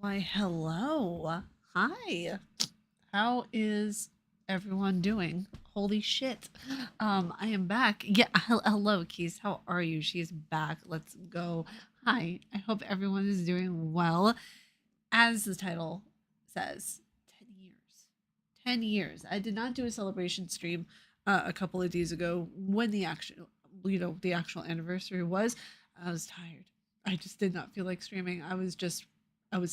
Why, hello. Hi. How is everyone doing? Holy shit. I am back. Yeah, hello, Keys. How are you? She is back. Let's go. Hi. I hope everyone is doing well. As the title says, 10 years. 10 years. I did not do a celebration stream a couple of days ago when the actual anniversary was. I was tired. I just did not feel like streaming. I was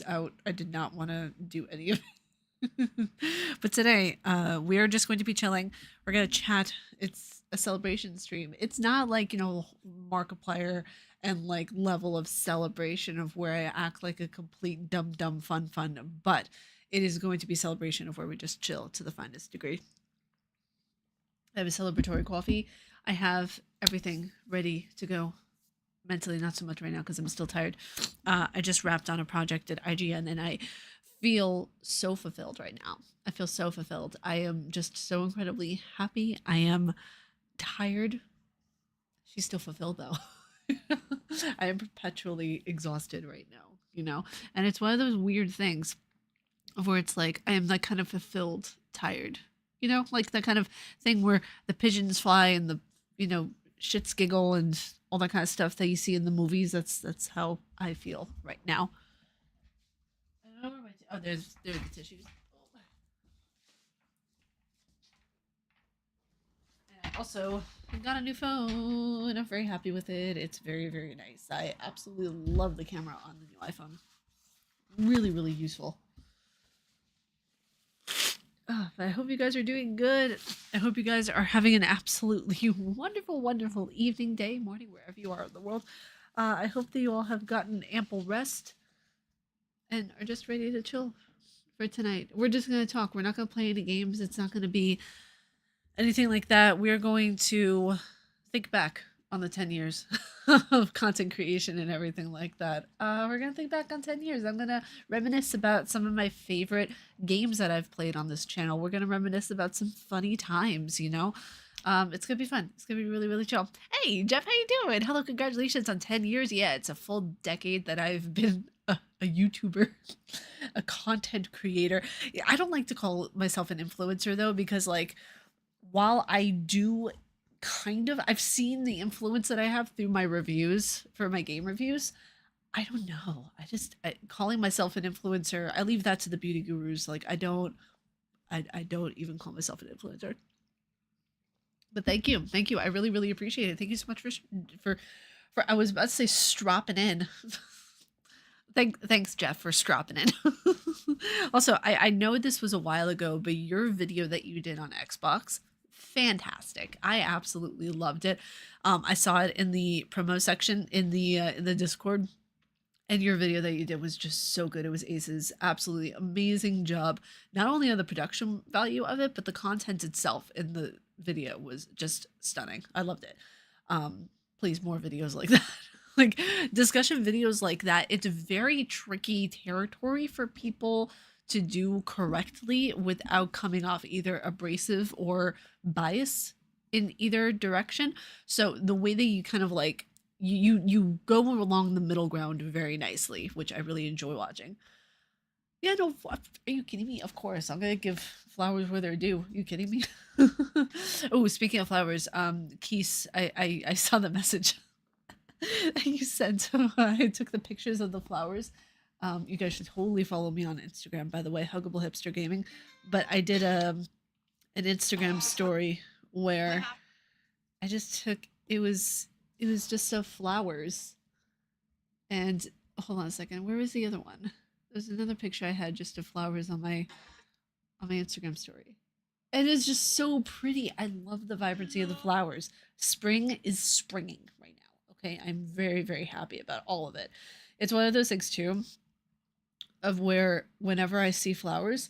out. I did not want to do any of it. But today, we are just going to be chilling. We're going to chat. It's a celebration stream. It's not like, Markiplier and like level of celebration of where I act like a complete dumb dumb fun, but it is going to be celebration of where we just chill to the finest degree. I have a celebratory coffee. I have everything ready to go. Mentally, not so much right now because I'm still tired. I just wrapped on a project at IGN and I feel so fulfilled right now. I feel so fulfilled. I am just so incredibly happy. I am tired. She's still fulfilled though. I am perpetually exhausted right now, And it's one of those weird things of where it's like I am like kind of fulfilled, tired. Like that kind of thing where the pigeons fly and the shits giggle and all that kind of stuff that you see in the movies. That's how I feel right now. I don't know where my oh, there's the tissues. And I also got a new phone. I'm very happy with it. It's very very nice. I absolutely love the camera on the new iPhone. Really really useful. But I hope you guys are doing good. I hope you guys are having an absolutely wonderful, wonderful evening, day, morning, wherever you are in the world. I hope that you all have gotten ample rest and are just ready to chill for tonight. We're just going to talk. We're not going to play any games. It's not going to be anything like that. We're going to think back on the 10 years of content creation and everything like that. We're going to think back on 10 years. I'm going to reminisce about some of my favorite games that I've played on this channel. We're going to reminisce about some funny times. It's going to be fun. It's going to be really, really chill. Hey, Jeff, how you doing? Hello, congratulations on 10 years. Yeah, it's a full decade that I've been a YouTuber, a content creator. I don't like to call myself an influencer, though, because, like, while I do I've seen the influence that I have through my reviews for my game reviews. I don't know. Calling myself an influencer, I leave that to the beauty gurus. Like I don't even call myself an influencer. But thank you. I really, really appreciate it. Thank you so much for. I was about to say stropping in. Thanks, Jeff, for stropping in. Also, I know this was a while ago, but your video that you did on Xbox, fantastic. I absolutely loved it. I saw it in the promo section in the Discord, and your video that you did was just so good. It was aces. Absolutely amazing job. Not only on the production value of it, but the content itself in the video was just stunning. I loved it. Please, more videos like that. Like discussion videos like that. It's very tricky territory for people to do correctly without coming off either abrasive or bias in either direction. So the way that you kind of like you go along the middle ground very nicely, which I really enjoy watching. Yeah, no, are you kidding me? Of course, I'm gonna give flowers where they're due. You kidding me? Oh, speaking of flowers, Keese, I saw the message that you sent. I took the pictures of the flowers. You guys should totally follow me on Instagram, by the way, Huggable Hipster Gaming. But I did an Instagram story where I just took it was just of flowers. And hold on a second, where was the other one? There's another picture I had just of flowers on my Instagram story. And it's just so pretty. I love the vibrancy of the flowers. Spring is springing right now. Okay, I'm very very happy about all of it. It's one of those things too of where whenever I see flowers,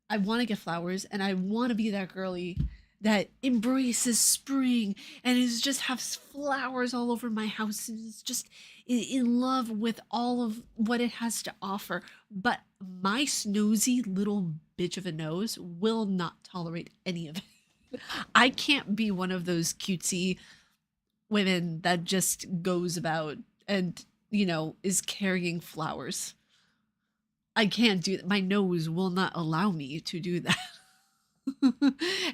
I want to get flowers and I want to be that girly that embraces spring and is just has flowers all over my house and is just in love with all of what it has to offer. But my snozy little bitch of a nose will not tolerate any of it. I can't be one of those cutesy women that just goes about and, is carrying flowers. I can't do that. My nose will not allow me to do that.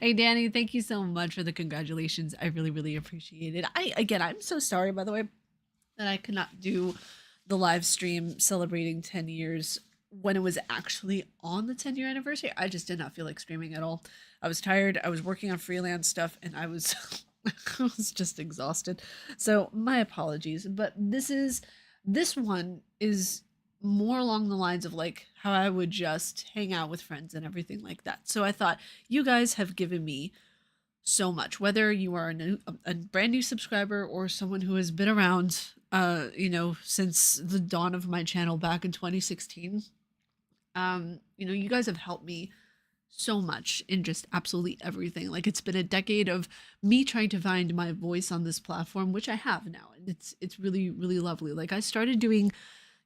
Hey Danny, thank you so much for the congratulations. I really, really appreciate it. I'm so sorry by the way that I could not do the live stream celebrating 10 years when it was actually on the 10-year anniversary. I just did not feel like streaming at all. I was tired. I was working on freelance stuff and I was I was just exhausted. So, my apologies, but this one is more along the lines of like how I would just hang out with friends and everything like that. So I thought you guys have given me so much, whether you are a brand new subscriber or someone who has been around, since the dawn of my channel back in 2016. You guys have helped me so much in just absolutely everything. Like it's been a decade of me trying to find my voice on this platform, which I have now, and it's really really lovely. Like I started doing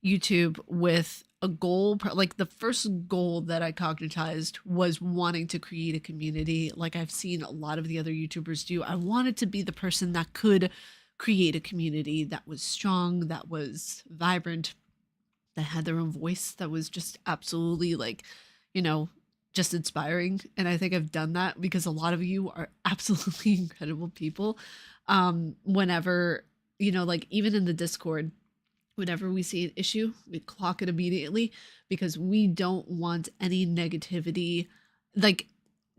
YouTube with a goal, like the first goal that I cognitized was wanting to create a community like I've seen a lot of the other YouTubers do. I wanted to be the person that could create a community that was strong, that was vibrant, that had their own voice, that was just absolutely like, you know, just inspiring. And I think I've done that because a lot of you are absolutely incredible people. Whenever, like even in the Discord, whenever we see an issue, we clock it immediately because we don't want any negativity. Like,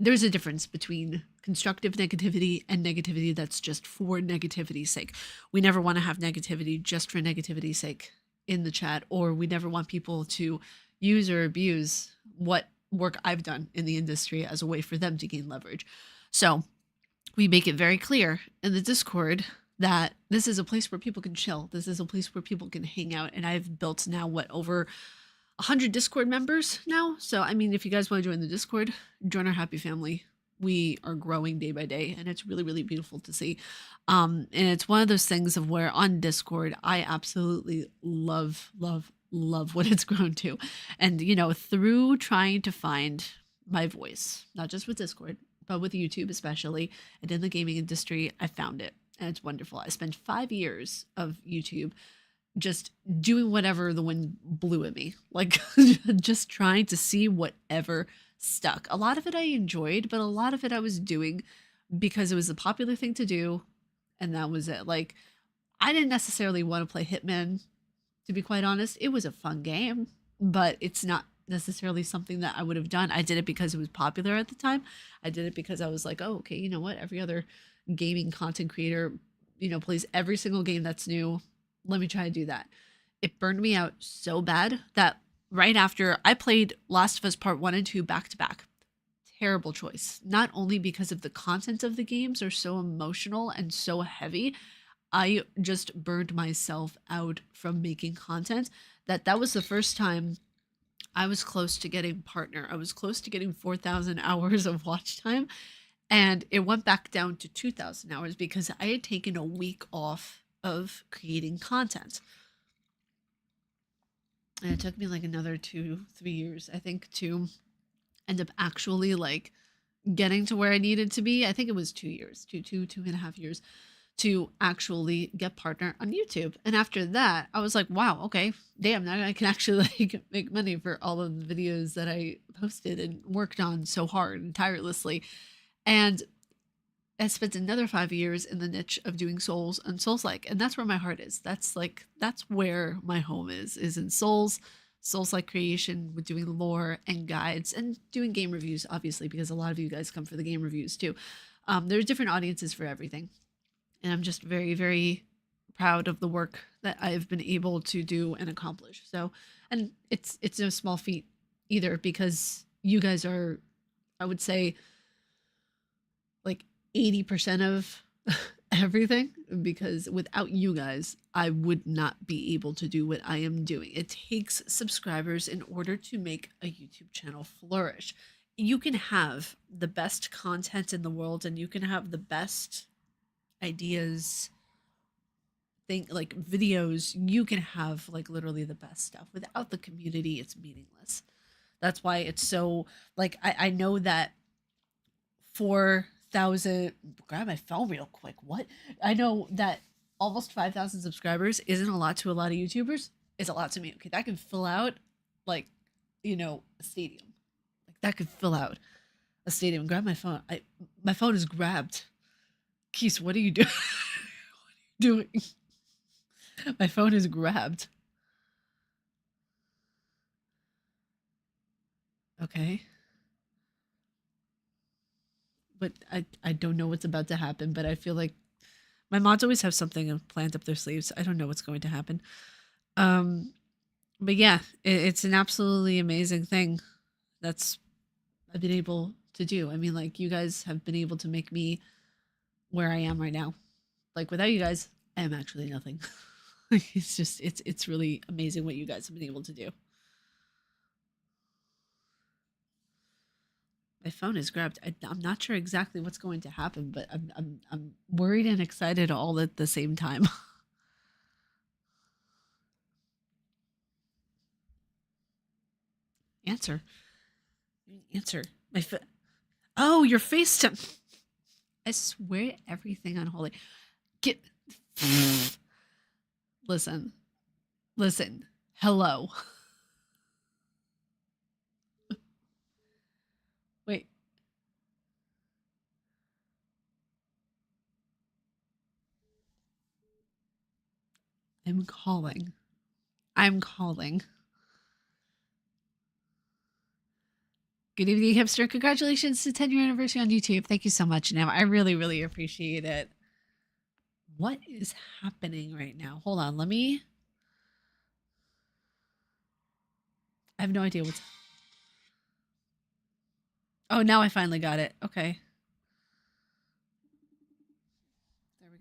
there's a difference between constructive negativity and negativity that's just for negativity's sake. We never want to have negativity just for negativity's sake in the chat, or we never want people to use or abuse what work I've done in the industry as a way for them to gain leverage. So we make it very clear in the Discord that this is a place where people can chill. This is a place where people can hang out. And I've built now, over 100 Discord members now. So, I mean, if you guys want to join the Discord, join our happy family. We are growing day by day, and it's really, really beautiful to see. And it's one of those things of where on Discord, I absolutely love, love, love what it's grown to. And, through trying to find my voice, not just with Discord, but with YouTube especially, and in the gaming industry, I found it. And it's wonderful. I spent 5 years of YouTube just doing whatever the wind blew at me, like just trying to see whatever stuck. A lot of it I enjoyed, but a lot of it I was doing because it was a popular thing to do, and that was it. Like, I didn't necessarily want to play Hitman, to be quite honest. It was a fun game, but it's not necessarily something that I would have done. I did it because it was popular at the time. I did it because I was like, oh, okay, you know what? Every other gaming content creator, plays every single game that's new. Let me try to do that. It burned me out so bad that right after I played Last of Us Part 1 and 2 back to back. Terrible choice. Not only because of the content of the games are so emotional and so heavy, I just burned myself out from making content. That was the first time I was close to getting partner. I was close to getting 4,000 hours of watch time. And it went back down to 2,000 hours because I had taken a week off of creating content. And it took me like another 2-3 years, I think, to end up actually like getting to where I needed to be. I think it was 2 years, 2.5 years to actually get partner on YouTube. And after that, I was like, wow, okay, damn, now I can actually like make money for all of the videos that I posted and worked on so hard and tirelessly. And I spent another 5 years in the niche of doing Souls and Souls-like, and that's where my heart is. That's where my home is in Souls-like creation, with doing lore and guides and doing game reviews, obviously, because a lot of you guys come for the game reviews too. There's different audiences for everything, and I'm just very, very proud of the work that I've been able to do and accomplish. So, and it's no small feat either, because you guys are, I would say, like 80% of everything, because without you guys, I would not be able to do what I am doing. It takes subscribers in order to make a YouTube channel flourish. You can have the best content in the world and you can have the best ideas, like videos, you can have like literally the best stuff. Without the community, it's meaningless. That's why it's so, like, I know that 4,000, grab my phone real quick. What? I know that almost 5,000 subscribers isn't a lot to a lot of YouTubers. It's a lot to me. Okay, that can fill out like a stadium. Like that could fill out a stadium. Grab my phone. My phone is grabbed. Keith, what are you doing? doing? My phone is grabbed. Okay. But I don't know what's about to happen, but I feel like my mods always have something planned up their sleeves. I don't know what's going to happen. Um, but yeah, it's an absolutely amazing thing that's I've been able to do. I mean, like you guys have been able to make me where I am right now. Like without you guys, I am actually nothing. It's really amazing what you guys have been able to do. My phone is grabbed. I'm not sure exactly what's going to happen, but I'm worried and excited all at the same time. Answer, answer. Oh, your FaceTime. I swear everything unholy. Get. Listen, listen. Hello. Wait, I'm calling. I'm calling. Good evening, hipster. Congratulations to 10-year anniversary on YouTube. Thank you so much, Nam. I really, really appreciate it. What is happening right now? Hold on. Let me. I have no idea what's. Oh, now I finally got it. Okay. There we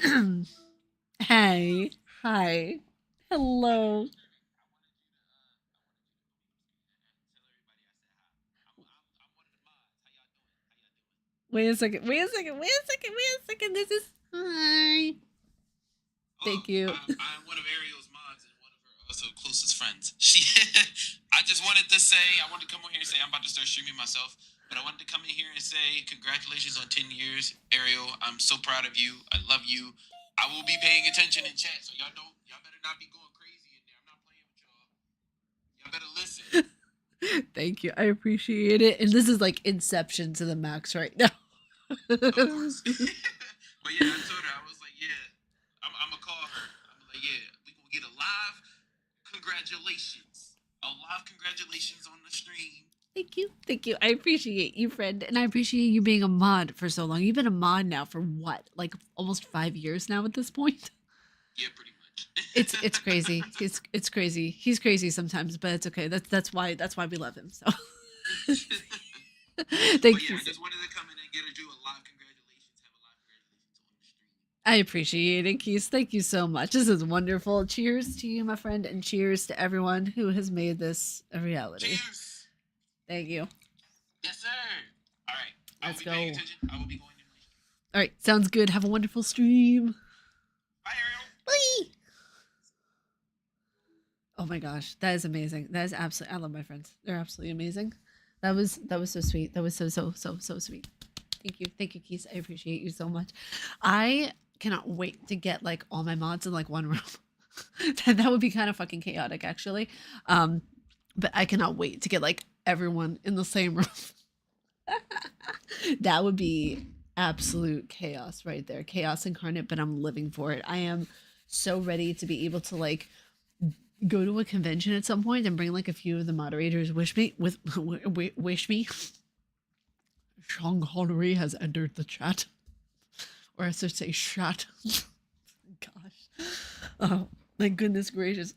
go. Hey. Hi. Hello. Wait a second. Wait a second. Wait a second. Wait a second. This is. Hi. Thank you. I'm one of Ariel's mods and one of her also closest friends. I just wanted to say, I wanted to come on here and say I'm about to start streaming myself, but I wanted to come in here and say congratulations on 10 years, Ariel. I'm so proud of you. I love you. I will be paying attention in chat, so y'all better not be going crazy in there. I'm not playing with y'all. Y'all better listen. Thank you. I appreciate it. And this is like Inception to the max right now. Of course. But yeah, I told her, I was like, yeah, I'm gonna call her. I'm like, yeah, we gonna get a live congratulations. A live congratulations on the stream. Thank you. Thank you. I appreciate you, friend. And I appreciate you being a mod for so long. You've been a mod now for what? Like almost 5 years now at this point? Yeah, pretty much. It's crazy. It's crazy. He's crazy sometimes, but it's okay. That's why we love him. So thank you. I just wanted to come in and get her do a live congratulations. Have a live congratulations on the stream. I appreciate it, Keith. Thank you so much. This is wonderful. Cheers to you, my friend, and cheers to everyone who has made this a reality. Cheers. Thank you. Yes, sir. All right. Let's go. Paying attention. I will be going in my stream. All right. Sounds good. Have a wonderful stream. Bye, Ariel. Bye. Oh my gosh, that is amazing. That is absolutely. I love my friends. They're absolutely amazing. That was so sweet. That was so sweet. Thank you, Keith. I appreciate you so much. I cannot wait to get like all my mods in like one room. That would be kind of fucking chaotic, actually. But I cannot wait to get like everyone in the same room. That would be absolute chaos right there. Chaos incarnate, but I'm living for it. I am so ready to be able to like go to a convention at some point and bring like a few of the moderators wish me. Sean Connery has entered the chat, or I should say chat. Gosh, oh my goodness gracious,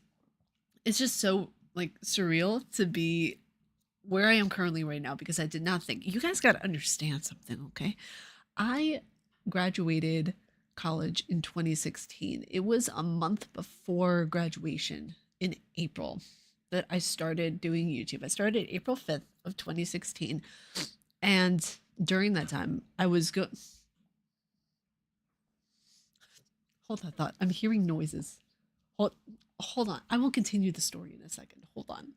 it's just so like surreal to be where I am currently right now, because I did not think. You guys got to understand something, okay? I graduated college in 2016. It was a month before graduation in April that I started doing YouTube. I started April 5th of 2016. And during that time, I was hold that thought. I'm hearing noises. Hold on. I will continue the story in a second. Hold on.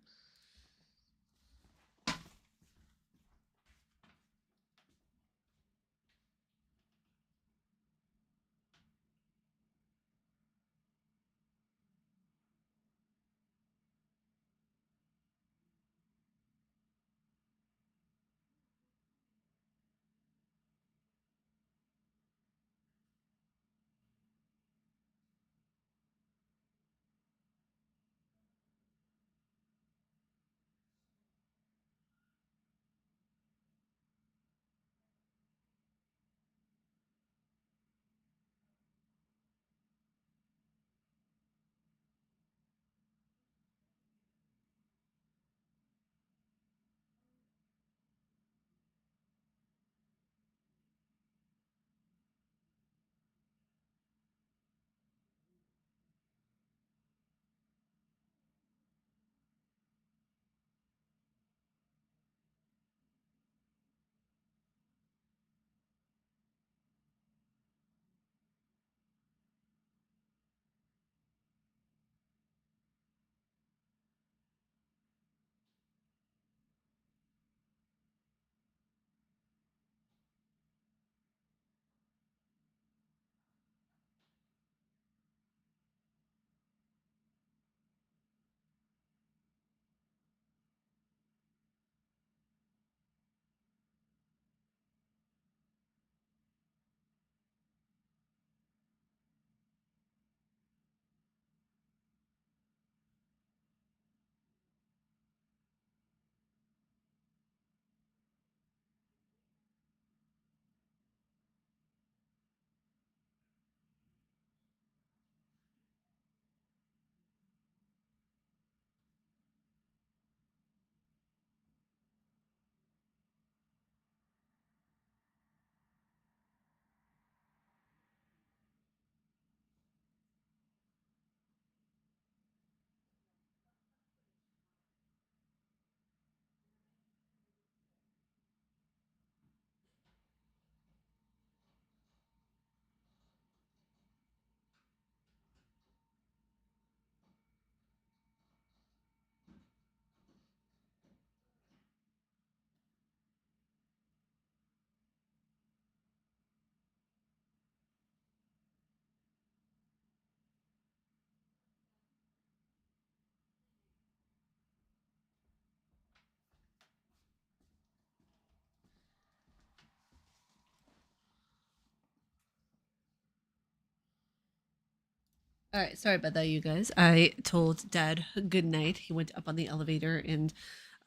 All right, sorry about that, you guys. I told Dad good night. He went up on the elevator, and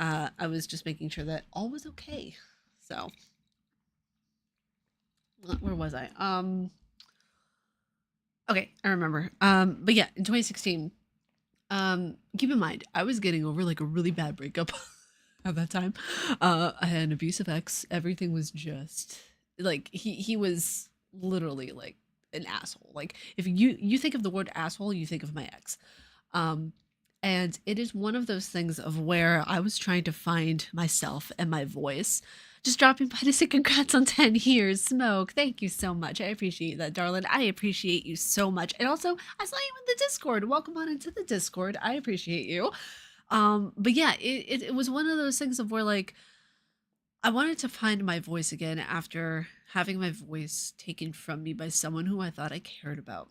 I was just making sure that all was okay. So, where was I? Okay, I remember. But yeah, in 2016, keep in mind, I was getting over like a really bad breakup at that time. I had an abusive ex. Everything was just like he was literally like an asshole. Like if you think of the word asshole, you think of my ex. Um, and it is one of those things of where I was trying to find myself and my voice. Just dropping by to say congrats on 10 years, Smoke. Thank you so much. I appreciate that, darling. I appreciate you so much. And also, I saw you in the Discord. Welcome on into the Discord. I appreciate you. But yeah, it was one of those things of where like I wanted to find my voice again after having my voice taken from me by someone who I thought I cared about.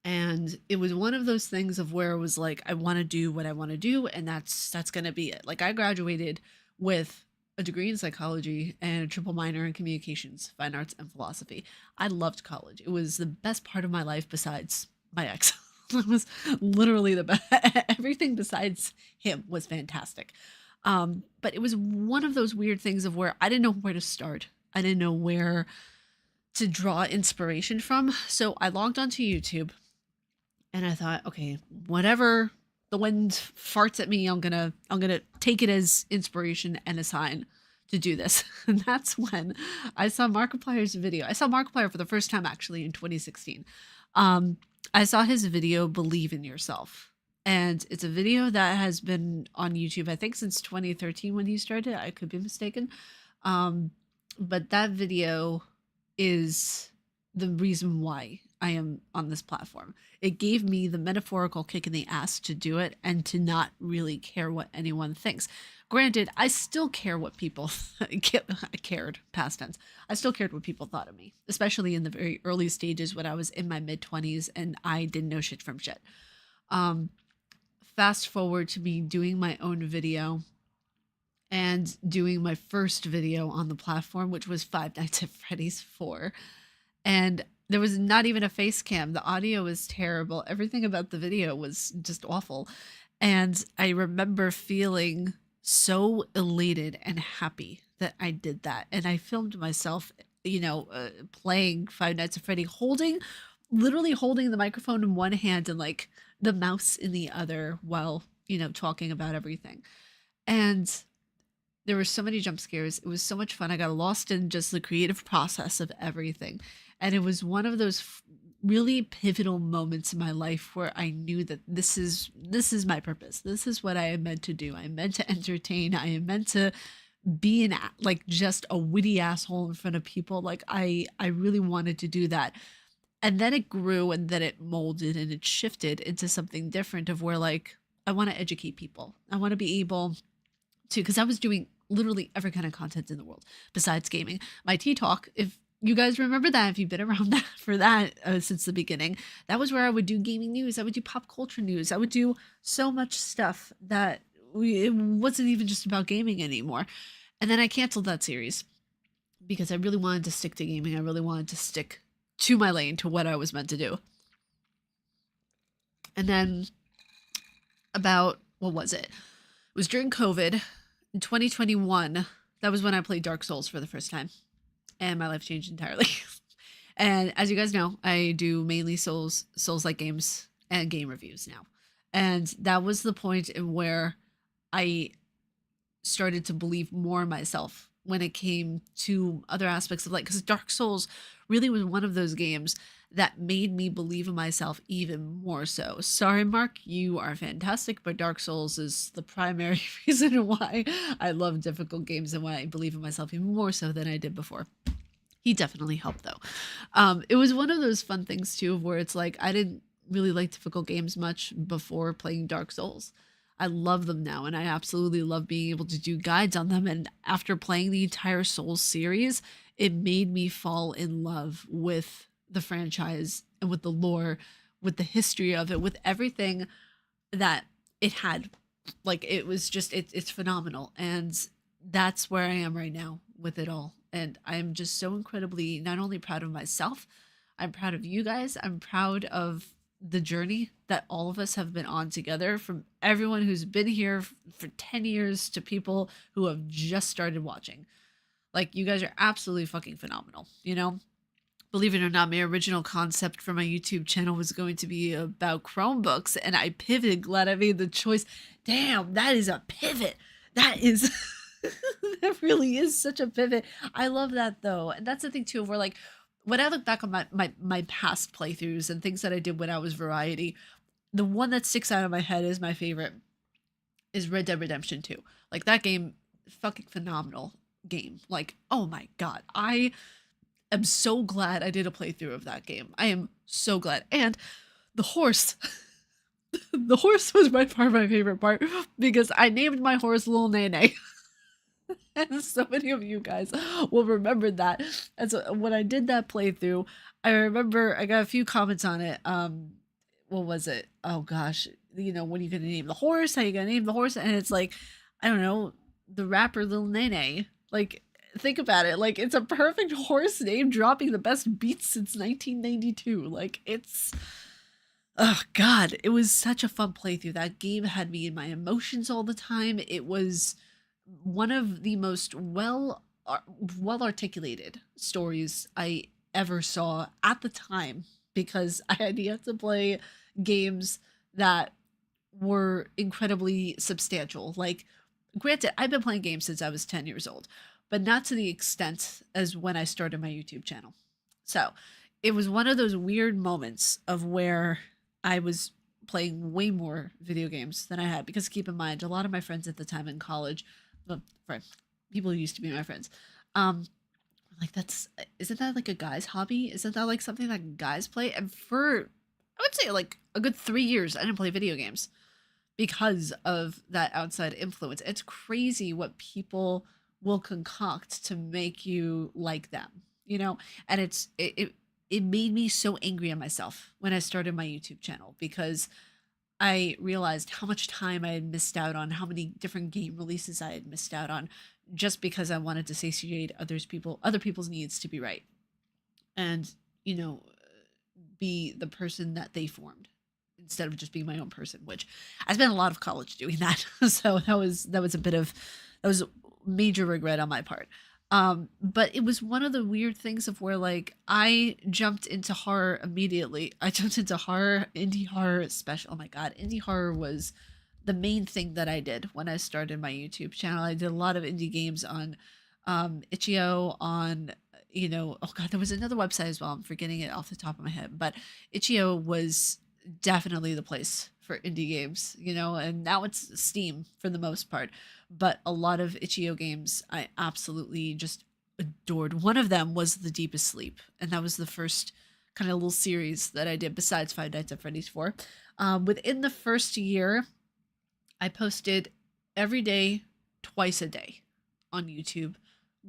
And it was one of those things of where it was like I want to do what I want to do, and that's going to be it. Like I graduated with a degree in psychology and a triple minor in communications, fine arts, and philosophy. I loved college. It was the best part of my life besides my ex. It was literally the best. Everything besides him was fantastic. But it was one of those weird things of where I didn't know where to start. I didn't know where to draw inspiration from. So I logged onto YouTube and I thought, okay, whatever the wind farts at me, I'm gonna take it as inspiration and a sign to do this. And that's when I saw Markiplier's video. I saw Markiplier for the first time actually in 2016. Um, I saw his video "Believe in Yourself," and it's a video that has been on YouTube I think since 2013 when he started. I could be mistaken, um, but that video is the reason why I am on this platform. It gave me the metaphorical kick in the ass to do it and to not really care what anyone thinks. Granted, I still care what people cared, past tense. I still cared what people thought of me, especially in the very early stages when I was in my mid 20s and I didn't know shit from shit. Um, Fast forward to me doing my own video and doing my first video on the platform, which was Five Nights at Freddy's 4. And there was not even a face cam. The audio was terrible. Everything about the video was just awful. And I remember feeling so elated and happy that I did that. And I filmed myself, playing Five Nights at Freddy, literally holding the microphone in one hand and like the mouse in the other while, talking about everything. And there were so many jump scares. It was so much fun. I got lost in just the creative process of everything. And it was one of those really pivotal moments in my life where I knew that this is my purpose. This is what I am meant to do. I am meant to entertain. I am meant to be like just a witty asshole in front of people. Like I really wanted to do that. And then it grew and then it molded and it shifted into something different of where like I want to educate people. I want to be able to, because I was doing literally every kind of content in the world besides gaming. My Tea Talk, if you guys remember that, if you've been around that for that since the beginning, that was where I would do gaming news. I would do pop culture news. I would do so much stuff that it wasn't even just about gaming anymore. And then I canceled that series because I really wanted to stick to gaming. I really wanted to stick to my lane, to what I was meant to do. And then about, what was it? It was during COVID in 2021. That was when I played Dark Souls for the first time. And my life changed entirely. And as you guys know, I do mainly Souls-like games and game reviews now. And that was the point in where I started to believe more in myself when it came to other aspects of like, because Dark Souls really was one of those games that made me believe in myself even more so. Sorry, Mark, you are fantastic, but Dark Souls is the primary reason why I love difficult games and why I believe in myself even more so than I did before. He definitely helped though. It was one of those fun things too, where it's like I didn't really like difficult games much before playing Dark Souls. I love them now, and I absolutely love being able to do guides on them. And after playing the entire Souls series, it made me fall in love with the franchise and with the lore, with the history of it, with everything that it had. Like it was just it's phenomenal, and that's where I am right now with it all. And I'm just so incredibly not only proud of myself, I'm proud of you guys. I'm proud of the journey that all of us have been on together, from everyone who's been here for 10 years to people who have just started watching. Like, you guys are absolutely fucking phenomenal, you know? Believe it or not, my original concept for my YouTube channel was going to be about Chromebooks, and I pivoted. Glad I made the choice. Damn, that is a pivot. That is, that really is such a pivot. I love that though. And that's the thing too, where like, when I look back on my past playthroughs and things that I did when I was variety, the one that sticks out of my head is my favorite is Red Dead Redemption 2. Like, that game, fucking phenomenal game. Like, oh my God. I'm so glad I did a playthrough of that game. I am so glad. And the horse, the horse was by far my favorite part because I named my horse Lil Nene. And so many of you guys will remember that. And so when I did that playthrough, I remember I got a few comments on it. What was it? Oh gosh, you know, when you gonna name the horse? How you gonna name the horse? And it's like, I don't know, the rapper Lil Nene. Like, think about it. Like, it's a perfect horse name, dropping the best beats since 1992. Like, it's, oh God, it was such a fun playthrough. That game had me in my emotions all the time. It was one of the most well articulated stories I ever saw at the time, because I had yet to play games that were incredibly substantial. Like, granted, I've been playing games since I was 10 years old, but not to the extent as when I started my YouTube channel. So it was one of those weird moments of where I was playing way more video games than I had, because keep in mind, a lot of my friends at the time in college, well, people who used to be my friends, like, that's, isn't that like a guy's hobby? Isn't that like something that guys play? And for, I would say, like a good 3 years, I didn't play video games because of that outside influence. It's crazy what people will concoct to make you like them, you know? And it made me so angry at myself when I started my YouTube channel, because I realized how much time I had missed out on, how many different game releases I had missed out on, just because I wanted to satiate other people's needs to be right. And, you know, be the person that they formed instead of just being my own person, which I spent a lot of college doing that. So that was a bit of, that was major regret on my part. But it was one of the weird things of where, like, I jumped into horror immediately. I jumped into horror, indie horror, special. Oh my God, indie horror was the main thing that I did when I started my YouTube channel. I did a lot of indie games on itch.io, on, you know, oh God, there was another website as well. I'm forgetting it off the top of my head, but itch.io was definitely the place for indie games, you know, and now it's Steam for the most part. But a lot of itch.io games I absolutely just adored. One of them was The Deepest Sleep, and that was the first kind of little series that I did besides Five Nights at Freddy's 4. Within the first year, I posted every day, twice a day on YouTube,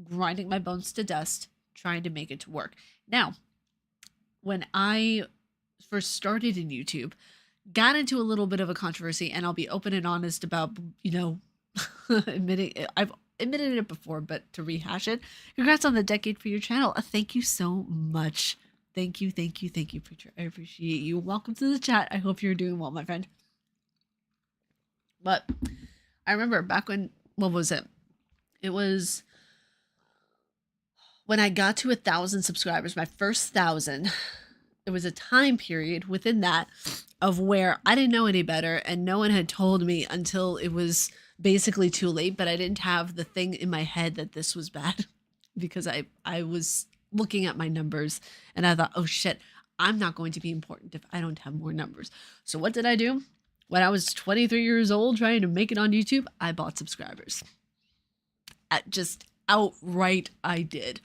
grinding my bones to dust, trying to make it to work. Now, when I first started in YouTube, got into a little bit of a controversy, and I'll be open and honest about, you know, admitting it. I've admitted it before, but to rehash it, congrats on the decade for your channel. Thank you so much. Thank you, thank you, thank you, preacher. I appreciate you. Welcome to the chat. I hope you're doing well, my friend. But I remember back when, what was it? It was when I got to 1,000 subscribers, my first 1,000. There was a time period within that of where I didn't know any better, and no one had told me until it was basically too late. But I didn't have the thing in my head that this was bad, because I was looking at my numbers and I thought, oh shit, I'm not going to be important if I don't have more numbers. So what did I do? When I was 23 years old trying to make it on YouTube, I bought subscribers. Just outright, I did.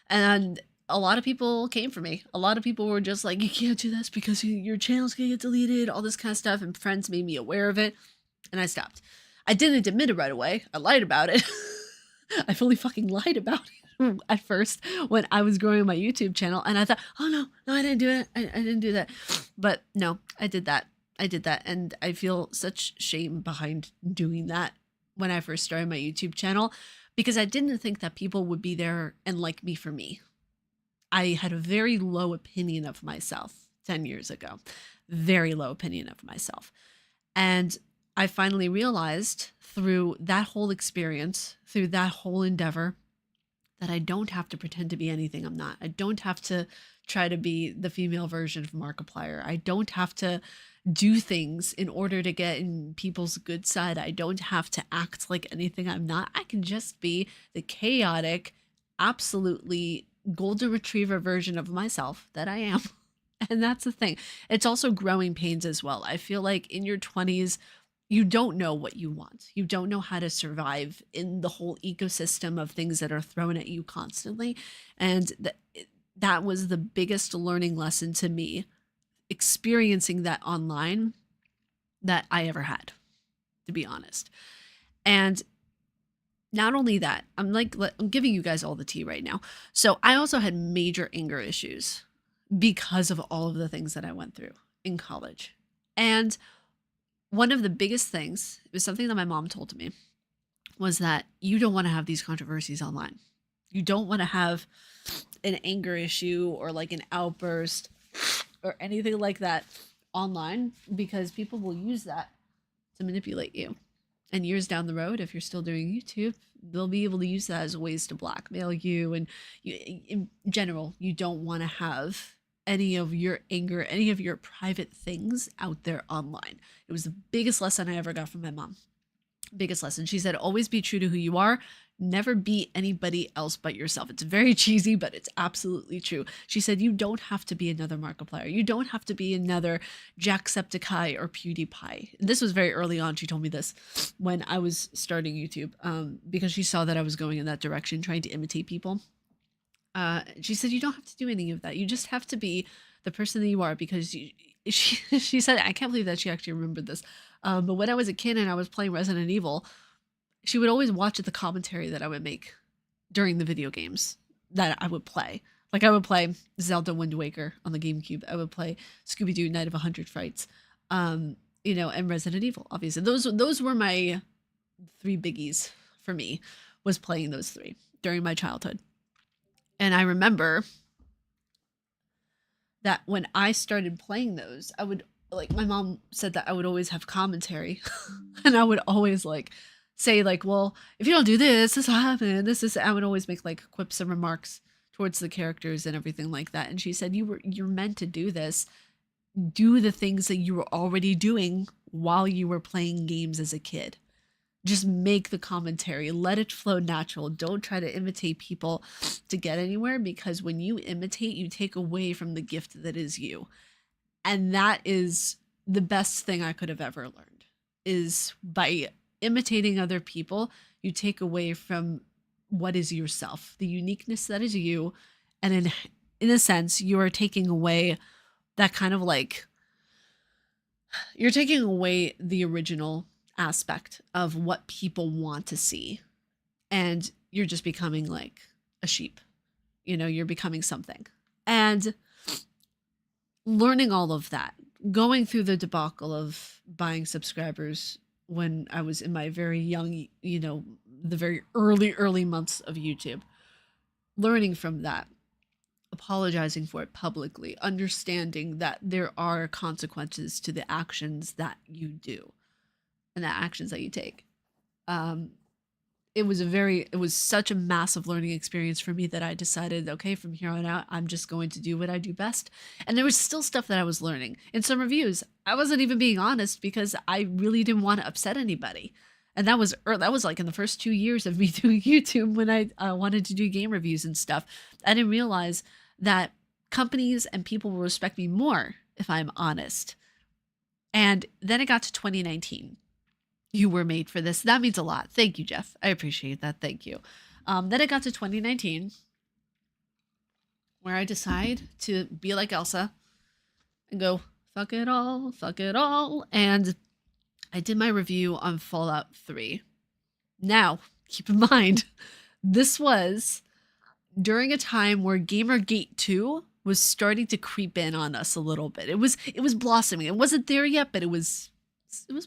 And a lot of people came for me. A lot of people were just like, you can't do this because your channel's gonna get deleted, all this kind of stuff. And friends made me aware of it, and I stopped. I didn't admit it right away. I lied about it. I fully fucking lied about it at first when I was growing my YouTube channel. And I thought, oh no, I didn't do it. I didn't do that. But no, I did that. And I feel such shame behind doing that when I first started my YouTube channel, because I didn't think that people would be there and like me for me. I had a very low opinion of myself. 10 years ago. Very low opinion of myself. And I finally realized through that whole experience, through that whole endeavor, that I don't have to pretend to be anything I'm not. I don't have to try to be the female version of Markiplier. I don't have to do things in order to get in people's good side. I don't have to act like anything I'm not. I can just be the chaotic, absolutely golden retriever version of myself that I am. And that's the thing. It's also growing pains as well. I feel like in your 20s, you don't know what you want. You don't know how to survive in the whole ecosystem of things that are thrown at you constantly. And that was the biggest learning lesson to me, experiencing that online, that I ever had, to be honest. And not only that, I'm giving you guys all the tea right now. So I also had major anger issues because of all of the things that I went through in college. And one of the biggest things, it was something that my mom told me, was that you don't want to have these controversies online. You don't want to have an anger issue or like an outburst or anything like that online, because people will use that to manipulate you. And years down the road, if you're still doing YouTube, they'll be able to use that as ways to blackmail you. And in general, you don't want to have any of your anger, any of your private things out there online. It was the biggest lesson I ever got from my mom. Biggest lesson. She said, always be true to who you are. Never be anybody else but yourself. It's very cheesy, but it's absolutely true. She said, you don't have to be another Markiplier. You don't have to be another Jacksepticeye or PewDiePie. And this was very early on. She told me this when I was starting YouTube, because she saw that I was going in that direction, trying to imitate people. She said, you don't have to do any of that. You just have to be the person that you are, because she said, I can't believe that she actually remembered this. But when I was a kid and I was playing Resident Evil, she would always watch the commentary that I would make during the video games that I would play. Like I would play Zelda Wind Waker on the GameCube. I would play Scooby-Doo Night of 100 Frights, and Resident Evil, obviously. Those were my three biggies for me, was playing those three during my childhood. And I remember that when I started playing those, I would, like, my mom said that I would always have commentary and I would always like say like, well, if you don't do this, this will happen. I would always make like quips and remarks towards the characters and everything like that. And she said, you're meant to do this. Do the things that you were already doing while you were playing games as a kid. Just make the commentary, let it flow natural. Don't try to imitate people to get anywhere, because when you imitate, you take away from the gift that is you. And that is the best thing I could have ever learned, is by imitating other people, you take away from what is yourself, the uniqueness that is you. And in a sense, you are taking away that kind of like, you're taking away the original aspect of what people want to see. And you're just becoming like a sheep. You're becoming something. And learning all of that, going through the debacle of buying subscribers when I was in my very young, the very early months of YouTube, learning from that, apologizing for it publicly, understanding that there are consequences to the actions that you do and the actions that you take. It was such a massive learning experience for me that I decided, okay, from here on out, I'm just going to do what I do best. And there was still stuff that I was learning. In some reviews, I wasn't even being honest because I really didn't want to upset anybody. And that was like in the first 2 years of me doing YouTube, when I wanted to do game reviews and stuff. I didn't realize that companies and people will respect me more if I'm honest. And then it got to 2019. You were made for this. That means a lot. Thank you, Jeff. I appreciate that. Thank you. Then it got to 2019, where I decide to be like Elsa and go, fuck it all, fuck it all. And I did my review on Fallout 3. Now, keep in mind, this was during a time where Gamergate 2 was starting to creep in on us a little bit. It was blossoming. It wasn't there yet, but it was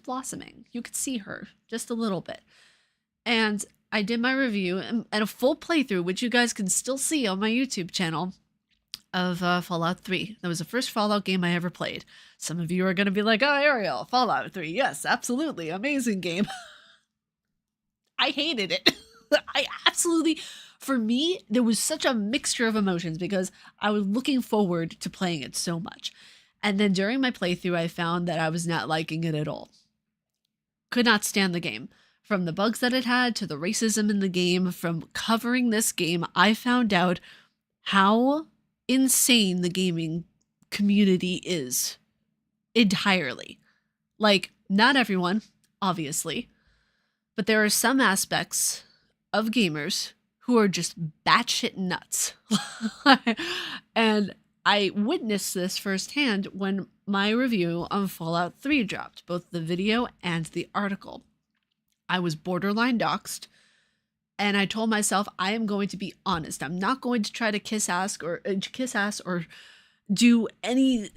blossoming. You could see her just a little bit. And I did my review and a full playthrough, which you guys can still see on my YouTube channel, of Fallout 3. That was the first Fallout game I ever played. Some of you are going to be like, oh, Ariel, Fallout 3. Yes, absolutely. Amazing game. I hated it. I absolutely, for me, there was such a mixture of emotions because I was looking forward to playing it so much. And then during my playthrough, I found that I was not liking it at all. Could not stand the game. From the bugs that it had to the racism in the game, from covering this game, I found out how insane the gaming community is entirely. Like, not everyone, obviously, but there are some aspects of gamers who are just batshit nuts. And I witnessed this firsthand when my review on Fallout 3 dropped, both the video and the article. I was borderline doxxed, and I told myself I am going to be honest. I'm not going to try to kiss ass or do any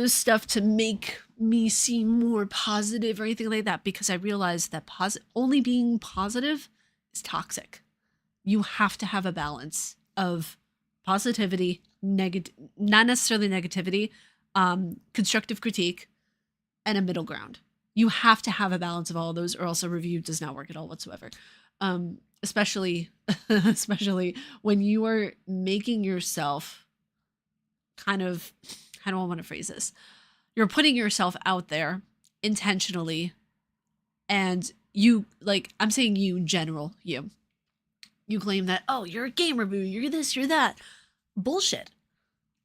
stuff to make me seem more positive or anything like that, because I realized that only being positive is toxic. You have to have a balance of positivity, not necessarily negativity, constructive critique, and a middle ground. You have to have a balance of all of those, or else a review does not work at all whatsoever. Especially when you are making yourself kind of, how do I want to phrase this? You're putting yourself out there intentionally, and you, like, I'm saying you, general, you claim that, oh, you're a game reviewer, you're this, you're that. Bullshit.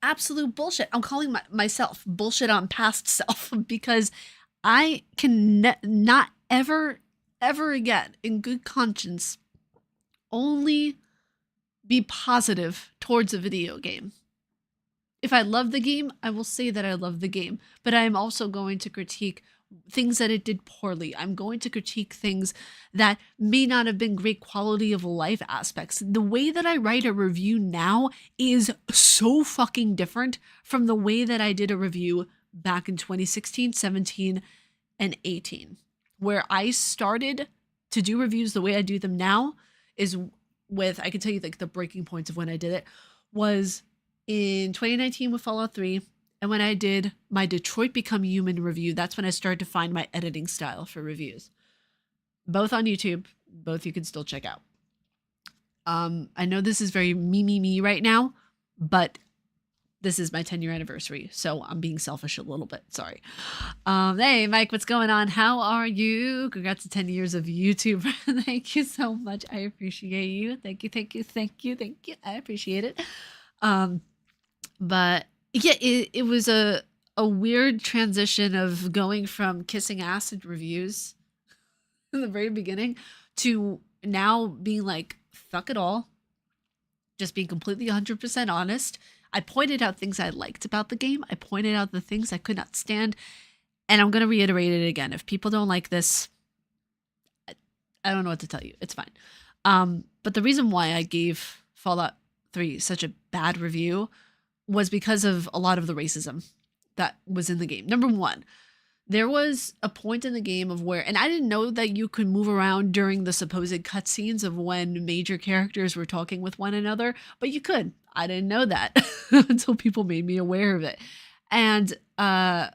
Absolute bullshit. I'm calling myself bullshit on past self because I can not ever again, in good conscience, only be positive towards a video game. If I love the game, I will say that I love the game, but I am also going to critique things that it did poorly. I'm going to critique things that may not have been great quality of life aspects. The way that I write a review now is so fucking different from the way that I did a review back in 2016, 17, and 18. Where I started to do reviews the way I do them now is with, I can tell you like the breaking points of when I did it was in 2019 with Fallout 3. And when I did my Detroit Become Human review, that's when I started to find my editing style for reviews. Both on YouTube, both you can still check out. I know this is very me right now, but this is my 10-year anniversary, so I'm being selfish a little bit. Sorry. Hey, Mike, what's going on? How are you? Congrats to 10 years of YouTube. Thank you so much. I appreciate you. Thank you. I appreciate it. But yeah, it was a weird transition of going from kissing acid reviews in the very beginning to now being like, fuck it all. Just being completely 100% honest. I pointed out things I liked about the game. I pointed out the things I could not stand. And I'm going to reiterate it again. If people don't like this, I don't know what to tell you. It's fine. But the reason why I gave Fallout 3 such a bad review was because of a lot of the racism that was in the game. Number one, there was a point in the game of where, and I didn't know that you could move around during the supposed cutscenes of when major characters were talking with one another, but you could. I didn't know that until people made me aware of it. And, and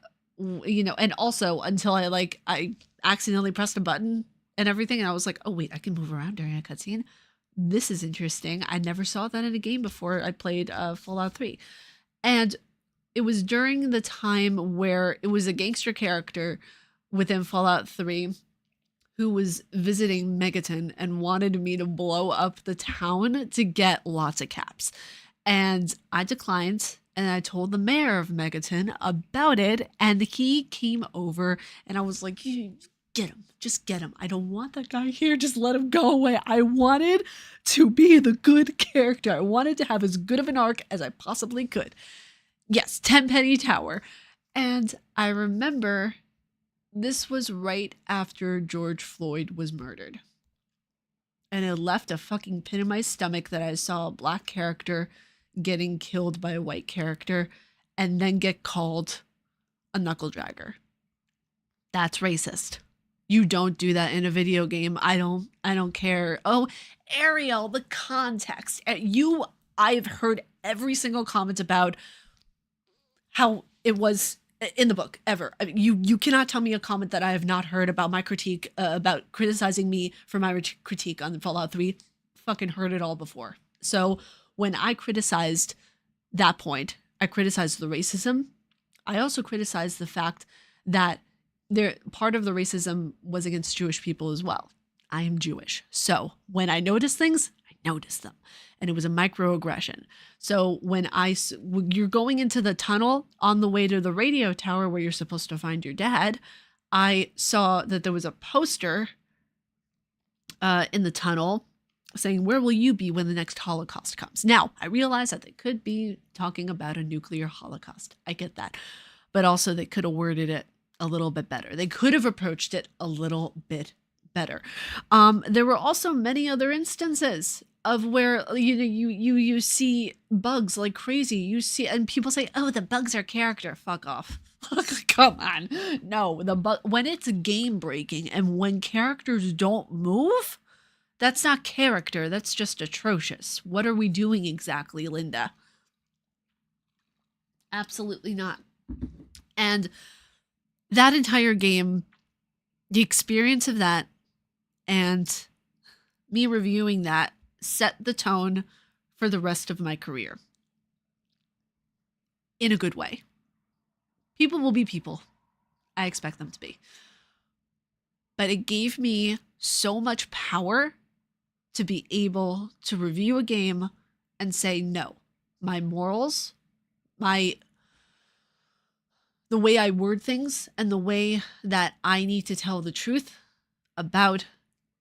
also until I accidentally pressed a button and everything. And I was like, oh wait, I can move around during a cutscene. This is interesting. I never saw that in a game before I played Fallout 3. And it was during the time where it was a gangster character within Fallout 3 who was visiting Megaton and wanted me to blow up the town to get lots of caps. And I declined, and I told the mayor of Megaton about it, and he came over, and I was like, get him. Just get him. I don't want that guy here. Just let him go away. I wanted to be the good character. I wanted to have as good of an arc as I possibly could. Yes, Tenpenny Tower. And I remember this was right after George Floyd was murdered. And it left a fucking pit in my stomach that I saw a black character getting killed by a white character and then get called a knuckle dragger. That's racist. You don't do that in a video game. I don't care. Oh, Ariel, the context. I've heard every single comment about how it was in the book ever. I mean, you cannot tell me a comment that I have not heard about my critique, about criticizing me for my critique on Fallout 3. Fucking heard it all before. So when I criticized that point, I criticized the racism. I also criticized the fact that there part of the racism was against Jewish people as well. I am Jewish. So when I notice things, I notice them. And it was a microaggression. So when you're going into the tunnel on the way to the radio tower where you're supposed to find your dad, I saw that there was a poster in the tunnel saying, "Where will you be when the next Holocaust comes?" Now, I realize that they could be talking about a nuclear Holocaust. I get that. But also they could have worded it a little bit better. They could have approached it a little bit better. There were also many other instances of where you see bugs like crazy. You see, and people say, "Oh, the bugs are character." Fuck off. Come on. No, when it's game breaking and when characters don't move, that's not character. That's just atrocious. What are we doing exactly, Linda? Absolutely not. And that entire game, the experience of that and me reviewing that set the tone for the rest of my career in a good way. People will be people. I expect them to be. But it gave me so much power to be able to review a game and say, no, my morals, the way I word things and the way that I need to tell the truth about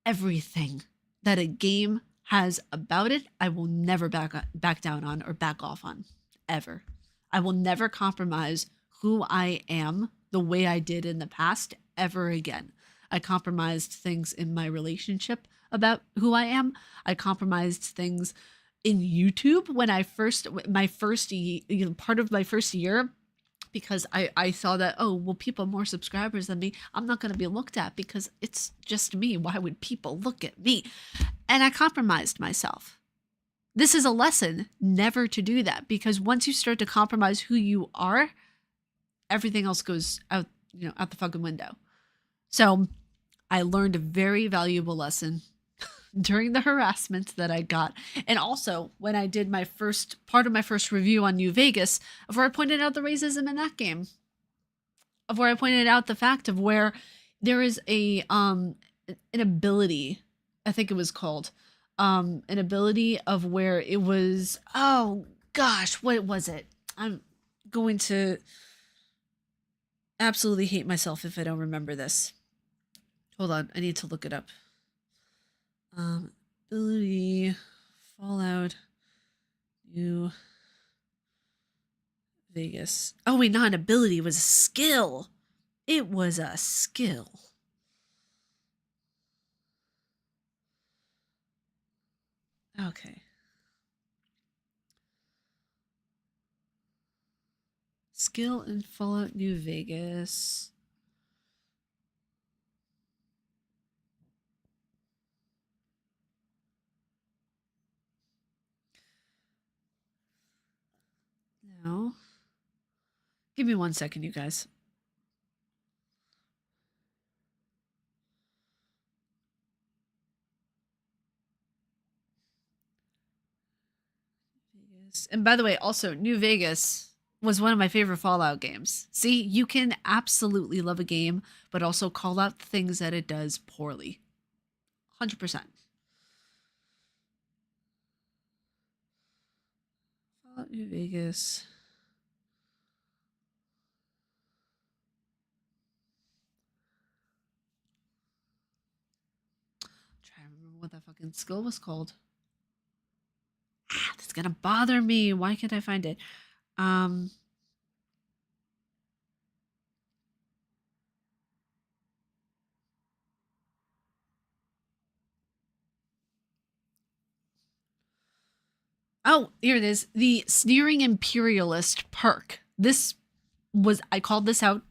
everything that a game has about it, I will never back down on or back off on, ever. I will never compromise who I am the way I did in the past ever again. I compromised things in my relationship about who I am. I compromised things in YouTube when part of my first year, because I saw that, oh, well, people have more subscribers than me. I'm not going to be looked at because it's just me. Why would people look at me? And I compromised myself. This is a lesson never to do that, because once you start to compromise who you are, everything else goes out, out the fucking window. So I learned a very valuable lesson during the harassment that I got. And also when I did my first review on New Vegas, of where I pointed out the racism in that game, of where I pointed out the fact of where there is an ability, I think it was called, an ability of where it was, oh gosh, what was it? I'm going to absolutely hate myself if I don't remember this. Hold on, I need to look it up. Ability, Fallout, New Vegas. Oh wait, not an ability, it was a skill. It was a skill. Okay. Skill in Fallout New Vegas. No. Give me 1 second, you guys. Vegas. And by the way, also, New Vegas was one of my favorite Fallout games. See, you can absolutely love a game, but also call out the things that it does poorly. 100%. Fallout New Vegas. Trying to remember what that fucking skill was called. That's gonna bother me. Why can't I find it? Oh, here it is. The Sneering Imperialist perk. I called this out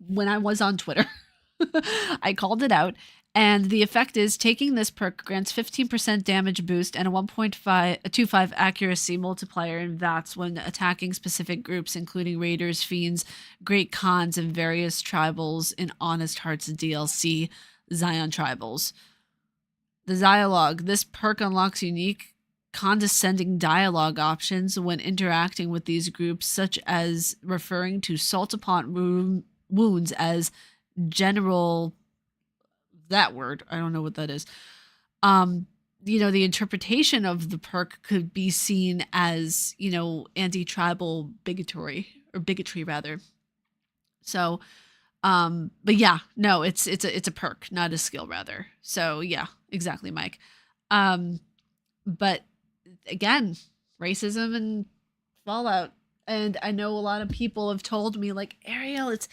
when I was on Twitter. I called it out, And the effect is taking this perk grants 15% damage boost and a 1.25 accuracy multiplier in VATS when attacking specific groups, including raiders, fiends, great khans, and various tribals in Honest Hearts DLC Zion tribals. The dialogue. This perk unlocks unique condescending dialogue options when interacting with these groups, such as referring to salt upon wounds as general, that word, I don't know what that is. The interpretation of the perk could be seen as, anti-tribal bigotry rather. So, but yeah, no, it's a perk, not a skill rather. So yeah, exactly, Mike. But again, racism and Fallout. And I know a lot of people have told me like, Ariel, it's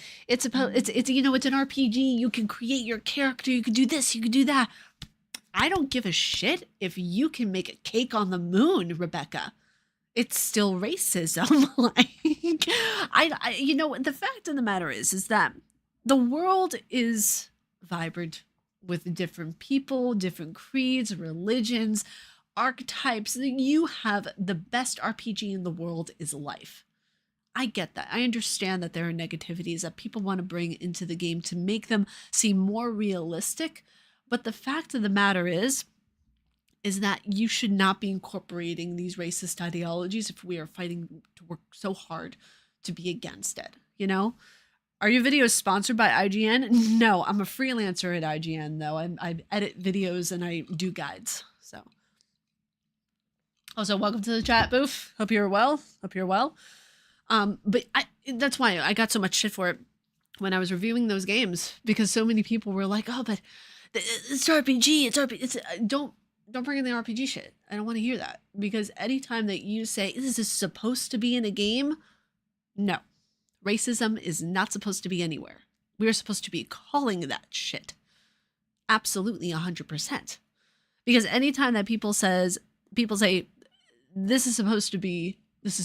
an RPG. You can create your character. You can do this. You can do that. I don't give a shit if you can make a cake on the moon, Rebecca. It's still racism. Like, the fact of the matter is that the world is vibrant with different people, different creeds, religions, archetypes. You have the best RPG in the world is life. I get that. I understand that there are negativities that people want to bring into the game to make them seem more realistic. But the fact of the matter is that you should not be incorporating these racist ideologies if we are fighting to work so hard to be against it, Are your videos sponsored by IGN? No, I'm a freelancer at IGN, though. I edit videos and I do guides, so. Also, welcome to the chat booth. Hope you're well. But that's why I got so much shit for it when I was reviewing those games, because so many people were like, "Oh, but it's RPG. Don't bring in the RPG shit. I don't want to hear that." Because anytime that you say this is supposed to be in a game, no, racism is not supposed to be anywhere. We're supposed to be calling that shit. Absolutely 100%. Because anytime that people say this is supposed to be. It's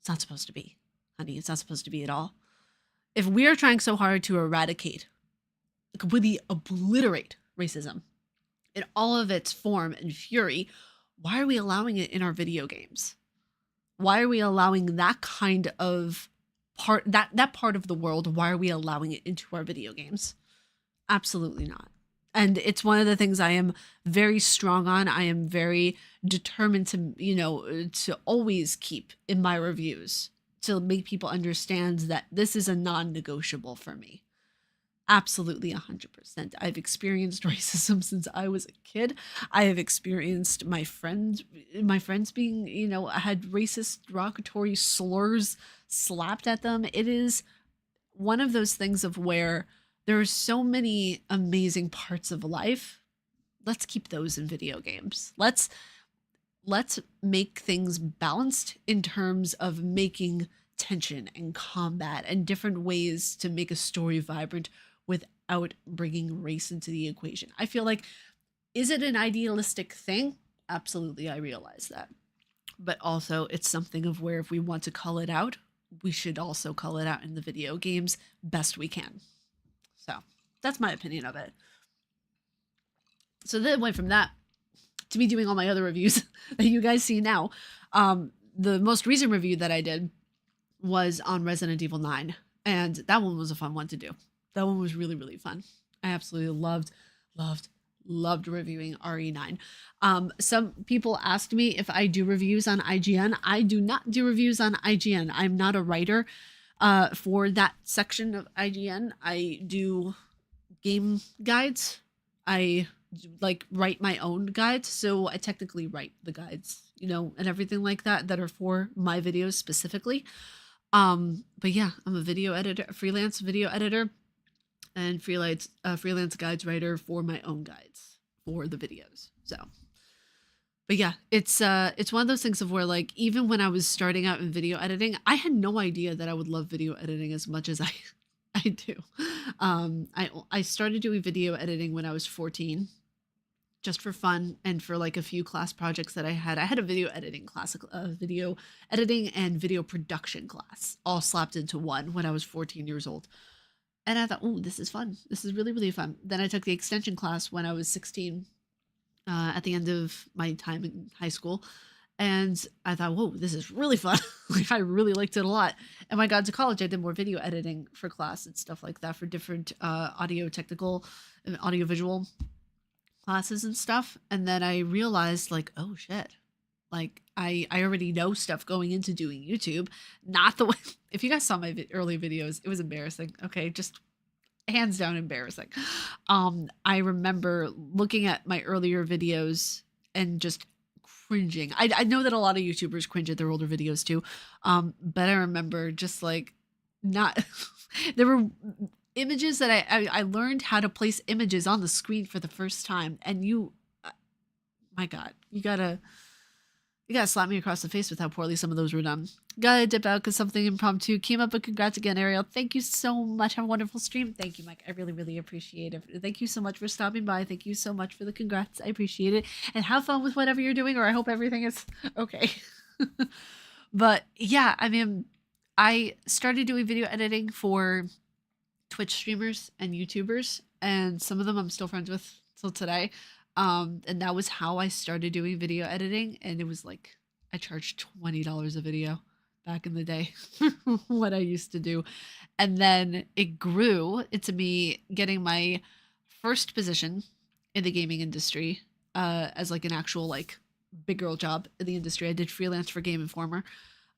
not supposed to be, honey. It's not supposed to be at all. If we are trying so hard to eradicate, completely obliterate racism in all of its form and fury, why are we allowing it in our video games? Why are we allowing that kind of that part of the world? Why are we allowing it into our video games? Absolutely not. And it's one of the things I am very strong on. I am very determined to always keep in my reviews, to make people understand that this is a non-negotiable for me. Absolutely 100%. I've experienced racism since I was a kid. I have experienced my friends being, had racist derogatory slurs slapped at them. It is one of those things of where there are so many amazing parts of life. Let's keep those in video games. Let's make things balanced in terms of making tension and combat and different ways to make a story vibrant without bringing race into the equation. I feel like, is it an idealistic thing? Absolutely, I realize that. But also, it's something of where if we want to call it out, we should also call it out in the video games best we can. So that's my opinion of it. So then it went from that to me doing all my other reviews that you guys see now. The most recent review that I did was on Resident Evil 9. And that one was a fun one to do. That one was really, really fun. I absolutely loved reviewing RE9. Some people asked me if I do reviews on IGN. I do not do reviews on IGN. I'm not a writer for that section of IGN. I do game guides. I write my own guides, so I technically write the guides, and everything like that are for my videos specifically. But yeah, I'm a video editor, freelance video editor, and freelance guides writer for my own guides for the videos. So, but yeah, it's one of those things of where even when I was starting out in video editing, I had no idea that I would love video editing as much as I do. I started doing video editing when I was 14, just for fun and for a few class projects that I had. I had a video editing class, video editing and video production class, all slapped into one when I was 14 years old. And I thought, oh, this is fun. This is really, really fun. Then I took the extension class when I was 16, at the end of my time in high school. And I thought, whoa, this is really fun. Like, I really liked it a lot. And when I got to college, I did more video editing for class and stuff like that for different audio technical and audiovisual classes and stuff. And then I realized, like, oh shit. Like, I already know stuff going into doing YouTube. Not the way, if you guys saw my early videos, it was embarrassing. Okay. Just hands down embarrassing. I remember looking at my earlier videos and just cringing. I know that a lot of YouTubers cringe at their older videos too. But I remember just like not there were images that I learned how to place images on the screen for the first time. And my God, you gotta slap me across the face with how poorly some of those were done. Gotta dip out because something impromptu came up, but congrats again, Ariel. Thank you so much. Have a wonderful stream. Thank you, Mike. I really, really appreciate it. Thank you so much for stopping by. Thank you so much for the congrats. I appreciate it. And have fun with whatever you're doing, or I hope everything is okay. But yeah, I mean, I started doing video editing for Twitch streamers and YouTubers, and some of them I'm still friends with till today. And that was how I started doing video editing, and it was like I charged $20 a video back in the day for what I used to do. And then it grew into me getting my first position in the gaming industry, as like an actual like big girl job in the industry. I did freelance for Game Informer.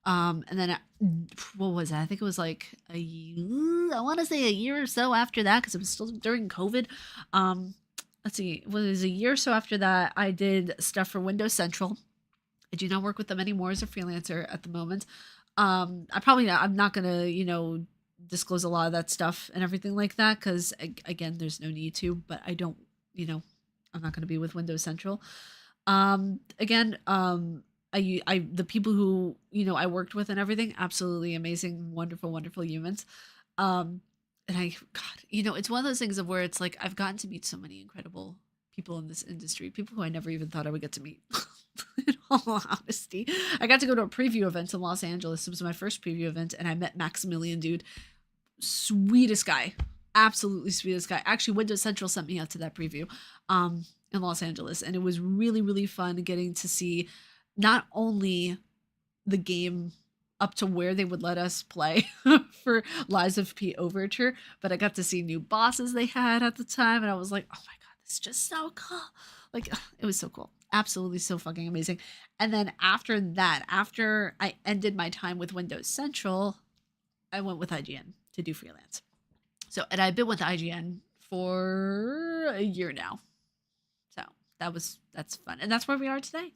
And then what was that? I think it was like I want to say a year or so after that, because it was still during COVID. Let's see, it was a year or so after that, I did stuff for Windows Central. I do not work with them anymore as a freelancer at the moment. I'm not gonna, disclose a lot of that stuff and everything like that, because again, there's no need to. But I don't, I'm not gonna be with Windows Central. Again, the people who I worked with and everything, absolutely amazing, wonderful, wonderful humans. And God, it's one of those things of where it's like I've gotten to meet so many incredible people in this industry, people who I never even thought I would get to meet. In all honesty, I got to go to a preview event in Los Angeles. It was my first preview event, and I met Maximilian, dude. Sweetest guy, absolutely sweetest guy. Actually, Windows Central sent me out to that preview, in Los Angeles, and it was really, really fun getting to see not only the game up to where they would let us play for Lies of P Overture, but I got to see new bosses they had at the time, and I was like, oh my God, this is just so cool. Like, it was so cool. Absolutely so fucking amazing. And then after that, after I ended my time with Windows Central, I went with IGN to do freelance. So, and I've been with IGN for a year now. So that's fun. And that's where we are today.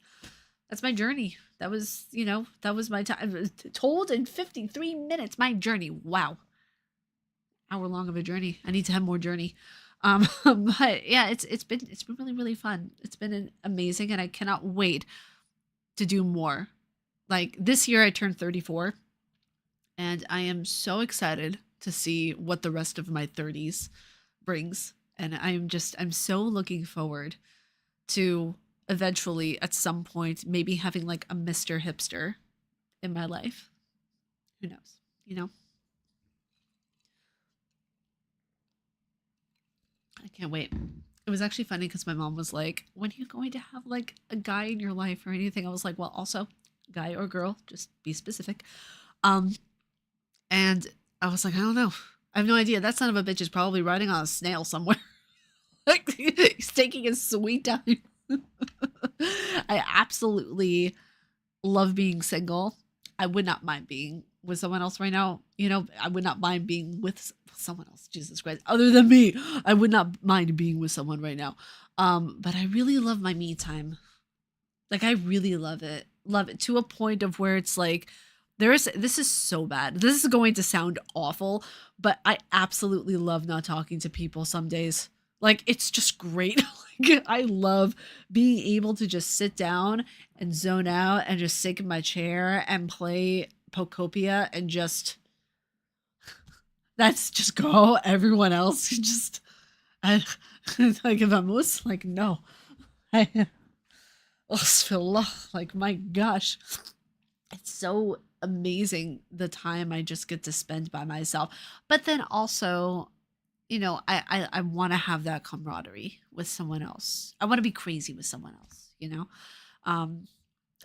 That's my journey. That was my time. Told in 53 minutes, my journey. Wow. Hour long of a journey. I need to have more journey. But yeah, it's been really, really fun. It's been amazing, and I cannot wait to do more. Like this year I turned 34, and I am so excited to see what the rest of my 30s brings. And I'm so looking forward to eventually at some point maybe having like a Mr. Hipster in my life. Who knows? I can't wait. It was actually funny because my mom was like, when are you going to have like a guy in your life or anything? I was like, well, also guy or girl, just be specific. And I was like, I don't know. I have no idea. That son of a bitch is probably riding on a snail somewhere. Like he's taking his sweet time. I absolutely love being single. I would not mind being with someone else right now. I would not mind being with someone else. Jesus Christ. Other than me, I would not mind being with someone right now. But I really love my me time. Like I really love it. Love it to a point of where it's like this is so bad. This is going to sound awful, but I absolutely love not talking to people some days. Like it's just great. Like I love being able to just sit down and zone out and just sit in my chair and play Pokopia and just that's just go. Everyone else just I like vamos. Like no. I like my gosh. It's so amazing the time I just get to spend by myself. But then also I want to have that camaraderie with someone else. I want to be crazy with someone else. Um,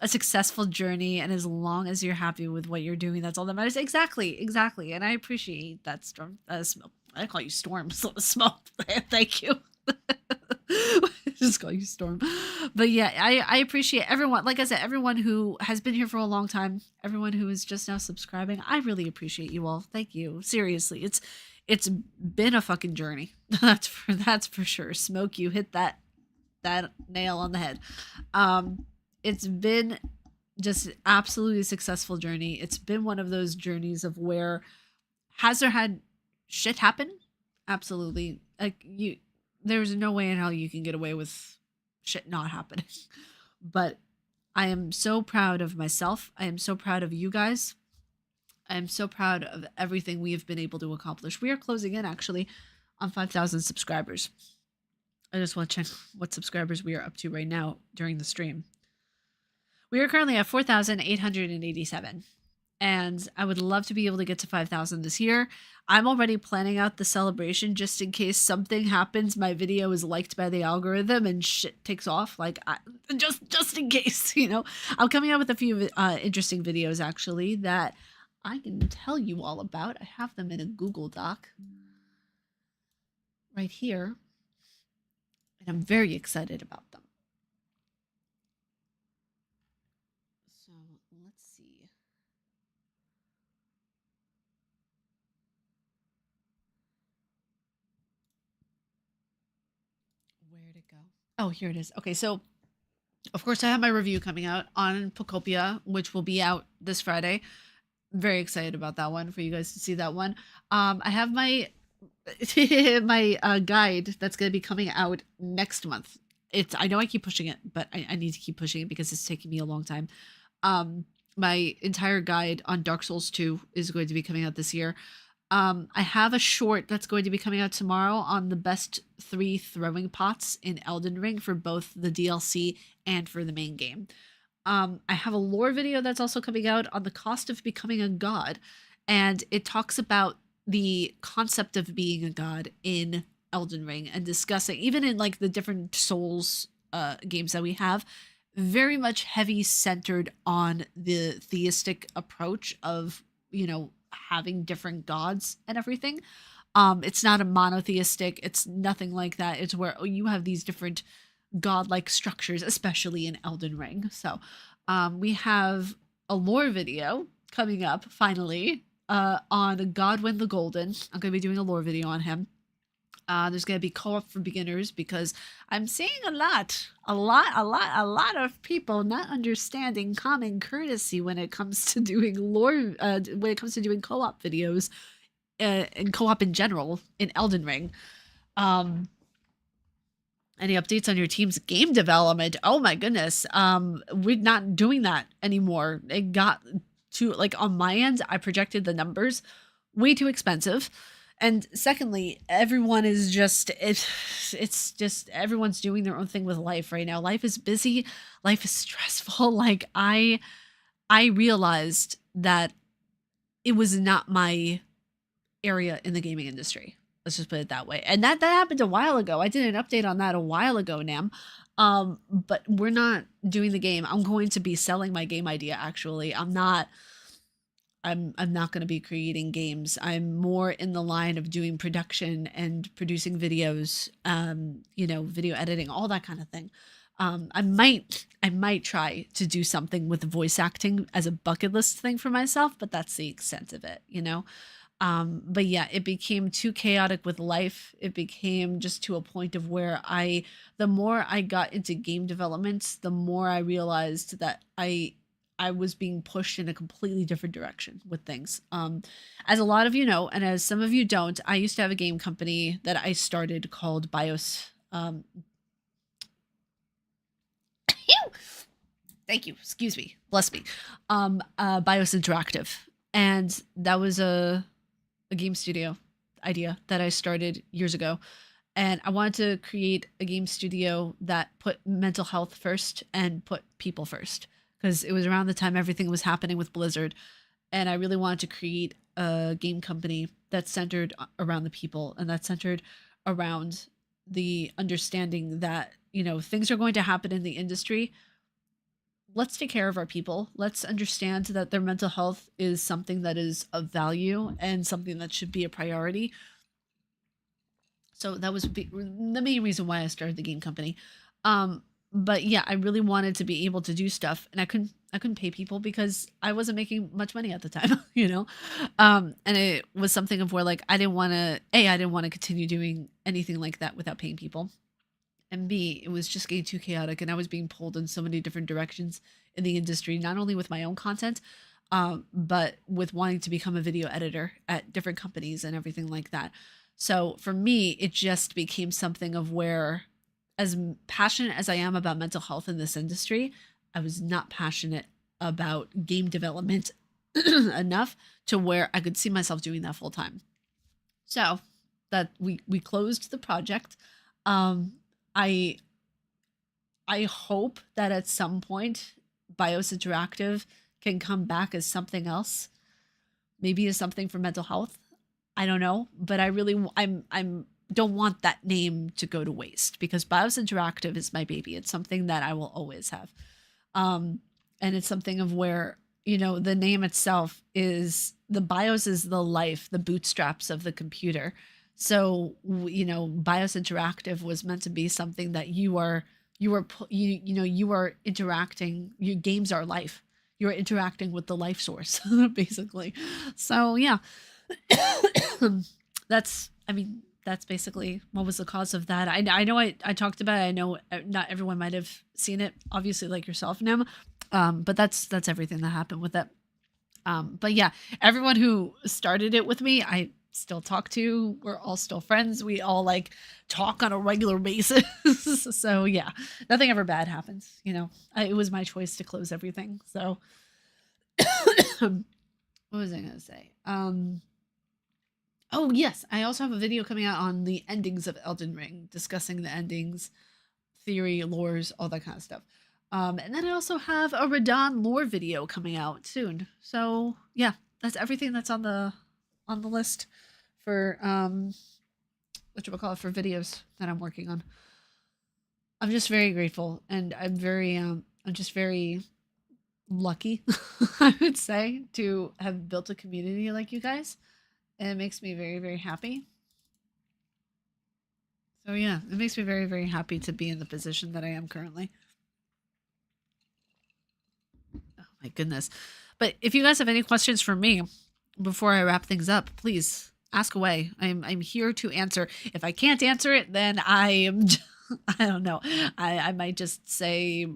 a successful journey, and as long as you're happy with what you're doing, that's all that matters. Exactly, exactly. And I appreciate that, Storm. I call you Storm. Small. Thank you. Just call you Storm. But yeah, I appreciate everyone. Like I said, everyone who has been here for a long time, everyone who is just now subscribing. I really appreciate you all. Thank you. Seriously, it's been a fucking journey. That's for sure. Smoke, you hit that nail on the head. It's been just absolutely successful journey. It's been one of those journeys of where has there had shit happen? Absolutely. Like there's no way in hell you can get away with shit not happening. But I am so proud of myself. I am so proud of you guys. I am so proud of everything we have been able to accomplish. We are closing in actually on 5,000 subscribers. I just want to check what subscribers we are up to right now during the stream. We are currently at 4,887. And I would love to be able to get to 5,000 this year. I'm already planning out the celebration just in case something happens. My video is liked by the algorithm and shit takes off. Like, just in case, I'm coming out with a few interesting videos actually that I can tell you all about. I have them in a Google Doc right here, and I'm very excited about them. So let's see. Where'd it go? Oh, here it is. Okay, so of course I have my review coming out on Pocopia, which will be out this Friday. Very excited about that one for you guys to see that one. I have my my guide that's going to be coming out next month. I know I keep pushing it, but I need to keep pushing it because it's taking me a long time. My entire guide on Dark Souls 2 is going to be coming out this year. I have a short that's going to be coming out tomorrow on the best 3 throwing pots in Elden Ring for both the DLC and for the main game. I have a lore video that's also coming out on the cost of becoming a god, and it talks about the concept of being a god in Elden Ring and discussing, even in like the different Souls games that we have, very much heavy centered on the theistic approach of, having different gods and everything. It's not a monotheistic, it's nothing like that. It's where you have these different godlike structures, especially in Elden Ring. So we have a lore video coming up finally on Godwyn the Golden. I'm going to be doing a lore video on him. There's going to be co-op for beginners because I'm seeing a lot of people not understanding common courtesy when it comes to doing lore, when it comes to doing co-op videos, and co-op in general in Elden Ring. Any updates on your team's game development? Oh my goodness. We're not doing that anymore. It got to, like, on my end, I projected the numbers way too expensive. And secondly, everyone is just, it's just, everyone's doing their own thing with life right now. Life is busy. Life is stressful. Like, I realized that it was not my area in the gaming industry. Let's just put it that way. And that happened a while ago. I did an update on that a while ago, Nam. But we're not doing the game. I'm going to be selling my game idea, actually. I'm not going to be creating games. I'm more in the line of doing production and producing videos, video editing, all that kind of thing. I might try to do something with voice acting as a bucket list thing for myself, but that's the extent of it, But yeah, it became too chaotic with life. It became just to a point of where the more I got into game development, the more I realized that I was being pushed in a completely different direction with things. As a lot of you know, and as some of you don't, I used to have a game company that I started called BIOS. Thank you. Excuse me. Bless me. BIOS Interactive. And that was a game studio idea that I started years ago. And I wanted to create a game studio that put mental health first and put people first. Because it was around the time everything was happening with Blizzard. And I really wanted to create a game company that's centered around the people, and that's centered around the understanding that, things are going to happen in the industry. Let's take care of our people. Let's understand that their mental health is something that is of value and something that should be a priority. So that was the main reason why I started the game company. But yeah, I really wanted to be able to do stuff, and I couldn't pay people because I wasn't making much money at the time, and it was something of where, like, I didn't want to continue doing anything like that without paying people, and B, it was just getting too chaotic, and I was being pulled in so many different directions in the industry, not only with my own content, but with wanting to become a video editor at different companies and everything like that. So for me, it just became something of where, as passionate as I am about mental health in this industry, I was not passionate about game development enough to where I could see myself doing that full time. So that we closed the project. Um, I I hope that at some point Bios Interactive can come back as something else, maybe as something for mental health. I don't know, but I really I'm don't want that name to go to waste because Bios Interactive is my baby. It's something that I will always have. Um, and it's something of where, the name itself is the BIOS is the life, the bootstraps of the computer. So, BIOS Interactive was meant to be something that you are interacting, your games are life. You're interacting with the life source, basically. So, yeah. That's basically what was the cause of that. I know I talked about it. I know not everyone might have seen it, obviously, like yourself, Nim. But that's everything that happened with it. But yeah, everyone who started it with me, I still talk to. We're all still friends. We all like talk on a regular basis. So yeah, nothing ever bad happens. It was my choice to close everything. So what was I gonna say? Oh yes, I also have a video coming out on the endings of Elden Ring, discussing the endings, theory, lores, all that kind of stuff. And then I also have a Radon lore video coming out soon. So yeah, that's everything that's on the list for what you call it, for videos that I'm working on. I'm just very grateful, and I'm just very lucky, I would say, to have built a community like you guys. And it makes me very, very happy. So yeah, it makes me very, very happy to be in the position that I am currently. Oh my goodness. But if you guys have any questions for me before I wrap things up, please ask away. I'm here to answer. If I can't answer it, then I am I don't know. I might just say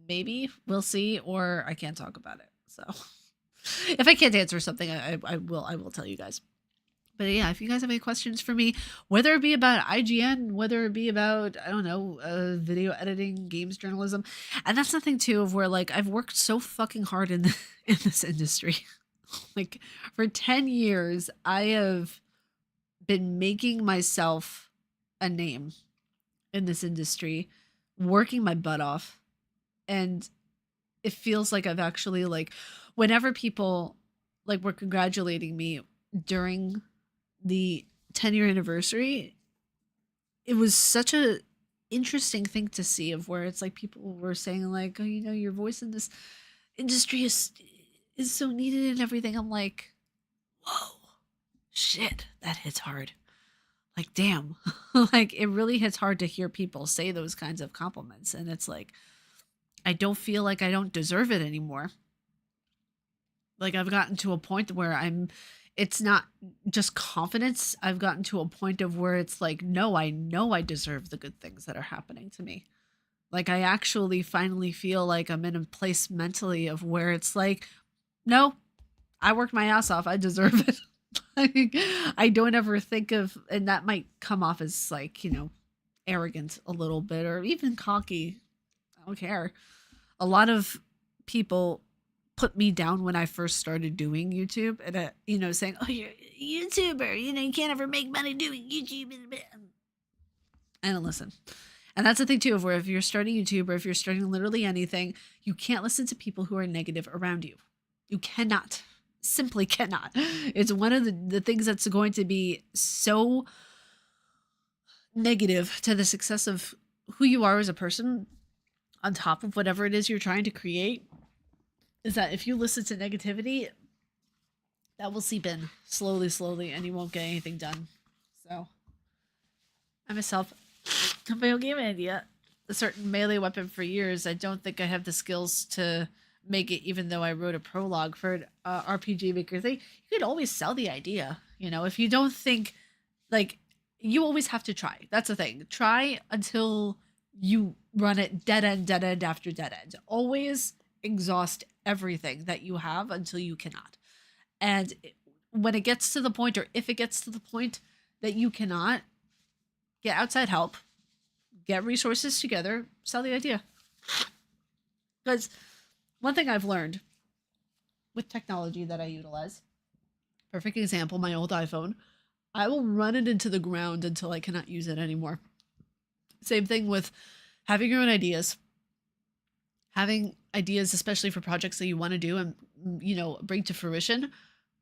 maybe, we'll see, or I can't talk about it. So if I can't answer something, I will tell you guys. But yeah, if you guys have any questions for me, whether it be about IGN, whether it be about, I don't know, video editing, games journalism, and that's the thing too of where, like, I've worked so fucking hard in this industry. Like, for 10 years, I have been making myself a name in this industry, working my butt off, and it feels like I've actually, like, whenever people like were congratulating me during the 10-year anniversary, it was such a interesting thing to see of where it's like people were saying like, oh, your voice in this industry is so needed and everything. I'm like, whoa, shit, that hits hard. Like, damn. Like, it really hits hard to hear people say those kinds of compliments, and it's like, I don't feel like I don't deserve it anymore. Like, I've gotten to a point where it's not just confidence. I've gotten to a point of where it's like, no, I know I deserve the good things that are happening to me. Like, I actually finally feel like I'm in a place mentally of where it's like, no, I worked my ass off. I deserve it. Like, I don't ever think of, and that might come off as like, arrogant a little bit or even cocky. I don't care. A lot of people put me down when I first started doing YouTube, and saying, "Oh, you're a YouTuber. You can't ever make money doing YouTube." I don't listen, and that's the thing too. Of where if you're starting YouTube or if you're starting literally anything, you can't listen to people who are negative around you. You cannot. simply cannot. It's one of the things that's going to be so negative to the success of who you are as a person, on top of whatever it is you're trying to create, is that if you listen to negativity, that will seep in slowly, slowly, and you won't get anything done. So, I myself have my own game idea. A certain melee weapon for years. I don't think I have the skills to make it, even though I wrote a prologue for an RPG Maker thing. You could always sell the idea. You know, if you don't think, like, you always have to try. That's the thing. Try until you run it dead end after dead end. Always exhaust everything that you have until you cannot. And when it gets to the point, or if it gets to the point that you cannot, get outside help, get resources together, sell the idea. Because one thing I've learned with technology that I utilize, perfect example, my old iPhone, I will run it into the ground until I cannot use it anymore. Same thing with having your own ideas, having ideas, especially for projects that you want to do and, bring to fruition.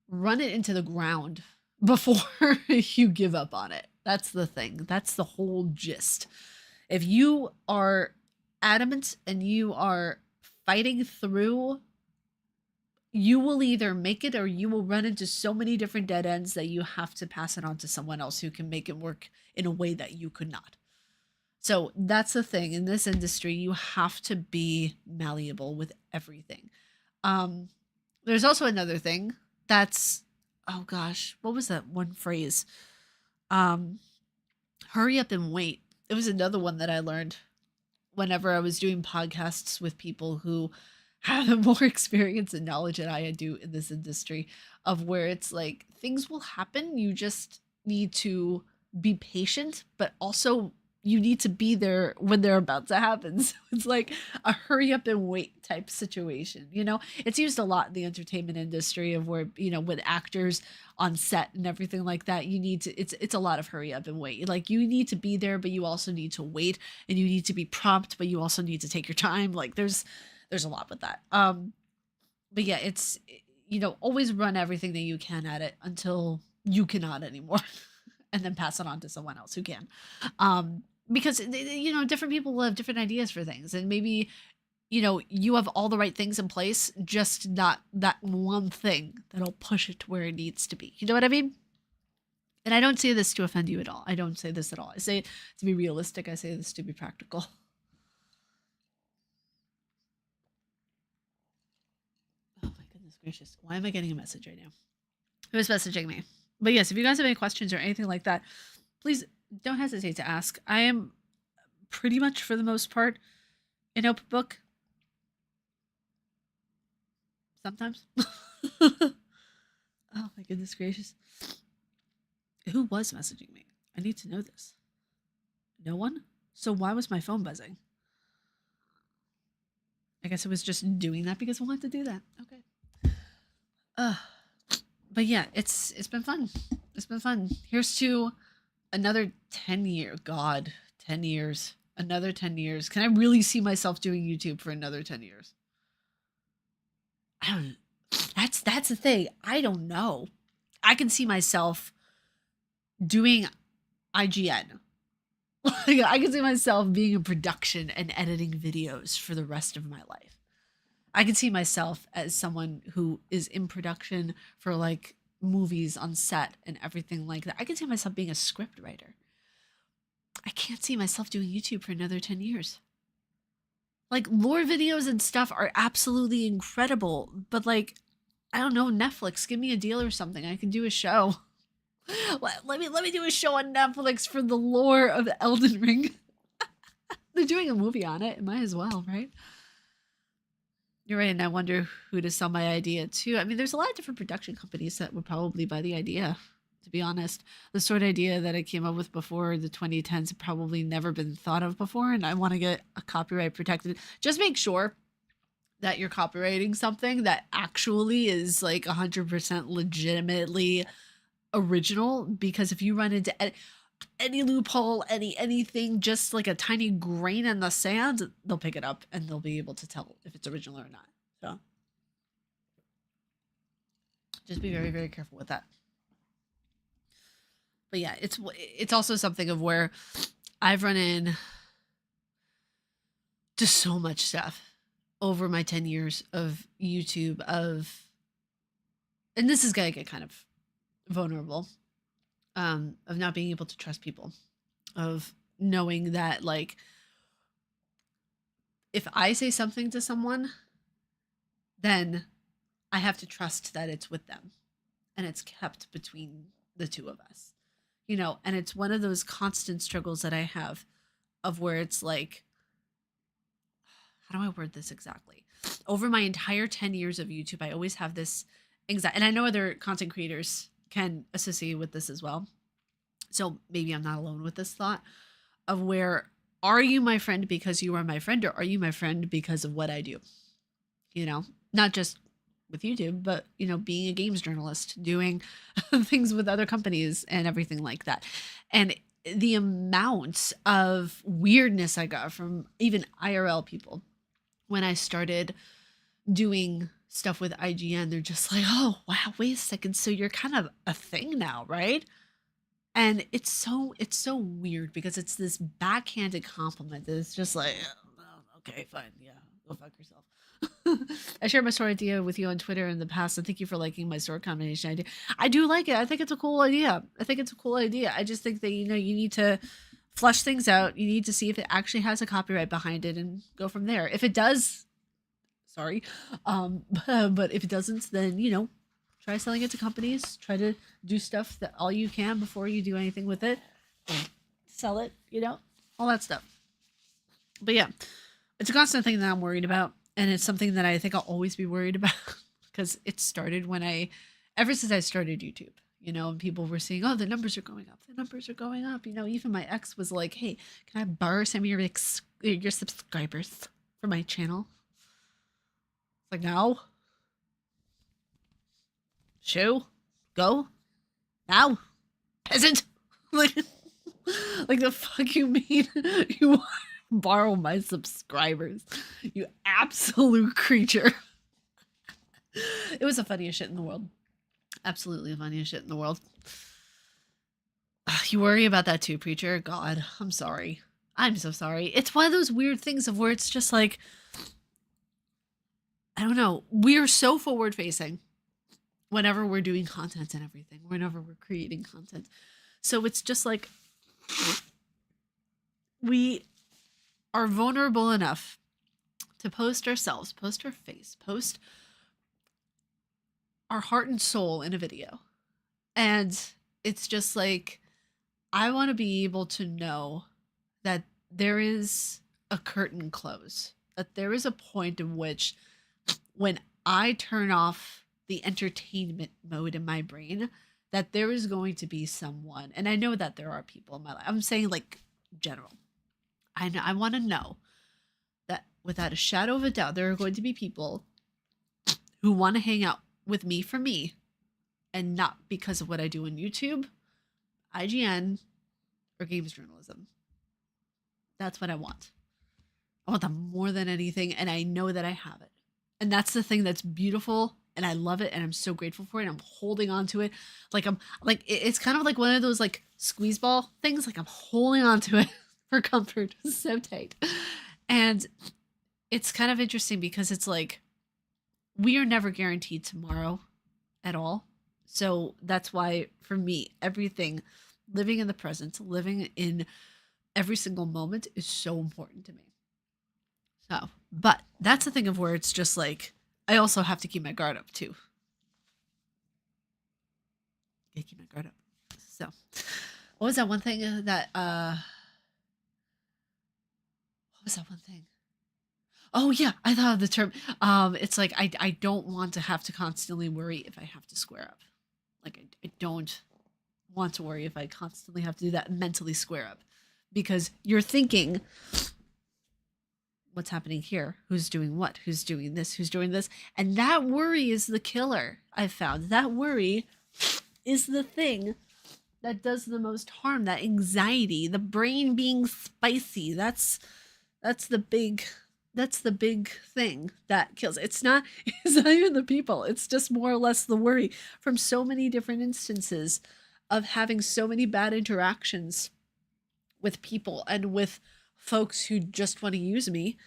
Run it into the ground before you give up on it. That's the thing. That's the whole gist. If you are adamant and you are fighting through, you will either make it or you will run into so many different dead ends that you have to pass it on to someone else who can make it work in a way that you could not. So that's the thing. In this industry, you have to be malleable with everything. There's also another thing that's, oh gosh, what was that one phrase? Hurry up and wait. It was another one that I learned whenever I was doing podcasts with people who have more experience and knowledge than I do in this industry, of where it's like things will happen. You just need to be patient, but also you need to be there when they're about to happen. So it's like a hurry up and wait type situation. It's used a lot in the entertainment industry, of where, with actors on set and everything like that, you need to, it's a lot of hurry up and wait. Like, you need to be there, but you also need to wait, and you need to be prompt, but you also need to take your time. Like, there's a lot with that. But yeah, it's, always run everything that you can at it until you cannot anymore, and then pass it on to someone else who can. Because different people will have different ideas for things, and maybe you have all the right things in place, just not that one thing that'll push it to where it needs to be. You know what I mean? And I don't say this to offend you at all. I don't say this at all. I say it to be realistic. I say this to be practical. Oh my goodness gracious. Why am I getting a message right now? Who's messaging me? But yes, if you guys have any questions or anything like that, please don't hesitate to ask. I am pretty much, for the most part, an open book. Sometimes. Oh my goodness gracious. Who was messaging me? I need to know this. No one? So why was my phone buzzing? I guess it was just doing that because I wanted to do that. Okay. But yeah, it's been fun. It's been fun. Here's to another 10 years. God, 10 years. Another 10 years. Can I really see myself doing YouTube for another 10 years? I don't know. That's the thing. I don't know. I can see myself doing IGN. I can see myself being in production and editing videos for the rest of my life. I can see myself as someone who is in production for, like, movies on set and everything like that. I can see myself being a script writer. I can't see myself doing YouTube for another 10 years. Like, lore videos and stuff are absolutely incredible, but, like, I don't know, Netflix, give me a deal or something. I can do a show. Let me do a show on Netflix for the lore of Elden Ring. They're doing a movie on it. It might as well, right? You're right, and I wonder who to sell my idea to. I mean, there's a lot of different production companies that would probably buy the idea, to be honest. The sort of idea that I came up with before the 2010s had probably never been thought of before, and I want to get a copyright protected. Just make sure that you're copywriting something that actually is, like, 100% legitimately original, because if you run into any loophole, anything, just like a tiny grain in the sand, they'll pick it up and they'll be able to tell if it's original or not. So Just be very, very careful with that. But yeah, it's also something of where I've run in to so much stuff over my 10 years of YouTube and this is gonna get kind of vulnerable, of not being able to trust people, of knowing that like if I say something to someone, then I have to trust that it's with them and it's kept between the two of us. And it's one of those constant struggles that I have of where it's like, how do I word this exactly? Over my entire 10 years of YouTube, I always have this anxiety, and I know other content creators can associate with this as well. So maybe I'm not alone with this thought of where are you my friend because you are my friend, or are you my friend because of what I do? Not just with YouTube, but being a games journalist, doing things with other companies and everything like that. And the amount of weirdness I got from even IRL people when I started doing stuff with IGN, they're just like, "Oh, wow, wait a second. So you're kind of a thing now, right?" And it's so weird because it's this backhanded compliment that it's just like, "Oh, okay, fine, yeah, go fuck yourself." I shared my story idea with you on Twitter in the past, and thank you for liking my sword combination idea. I do like it. I think it's a cool idea. I just think that you need to flesh things out. You need to see if it actually has a copyright behind it and go from there. If it does, sorry, but if it doesn't, then try selling it to companies. Try to do stuff that all you can before you do anything with it. Sell it, all that stuff. But yeah, it's a constant thing that I'm worried about, and it's something that I think I'll always be worried about because it started ever since I started YouTube. And people were saying, "Oh, the numbers are going up. The numbers are going up." Even my ex was like, "Hey, can I borrow some of your subscribers for my channel?" It's like, "No, shoe, go now, peasant." Like, like the fuck you mean you want to borrow my subscribers? You absolute creature. It was the funniest shit in the world. Absolutely the funniest shit in the world. You worry about that too, preacher? God, I'm sorry. I'm so sorry. It's one of those weird things of where it's just like, I don't know. We're so forward facing whenever we're doing content and everything, whenever we're creating content. So it's just like we are vulnerable enough to post ourselves, post our face, post our heart and soul in a video. And it's just like, I want to be able to know that there is a curtain close, that there is a point in which when I turn off the entertainment mode in my brain, that there is going to be someone, and I know that there are people in my life. I'm saying like general. I want to know that without a shadow of a doubt, there are going to be people who want to hang out with me for me and not because of what I do on YouTube, IGN, or games journalism. That's what I want. I want them more than anything, and I know that I have it. And that's the thing that's beautiful, and I love it, and I'm so grateful for it. And I'm holding on to it, like I'm like it's kind of like one of those like squeeze ball things. Like I'm holding on to it for comfort, so tight. And it's kind of interesting because it's like we are never guaranteed tomorrow at all. So that's why for me, everything, living in the present, living in every single moment is so important to me. So, but that's the thing of where it's just like, I also have to keep my guard up too. Gotta keep my guard up. So, what was that one thing what was that one thing? Oh yeah, I thought of the term. It's like I don't want to have to constantly worry if I have to square up. Like I don't want to worry if I constantly have to do that mentally square up, because you're thinking, what's happening here? Who's doing what? Who's doing this? Who's doing this? And that worry is the killer. I've found that worry is the thing that does the most harm. That anxiety, the brain being spicy. That's the big That's the big thing that kills. It's not even the people. It's just more or less the worry from so many different instances of having so many bad interactions with people and with folks who just want to use me.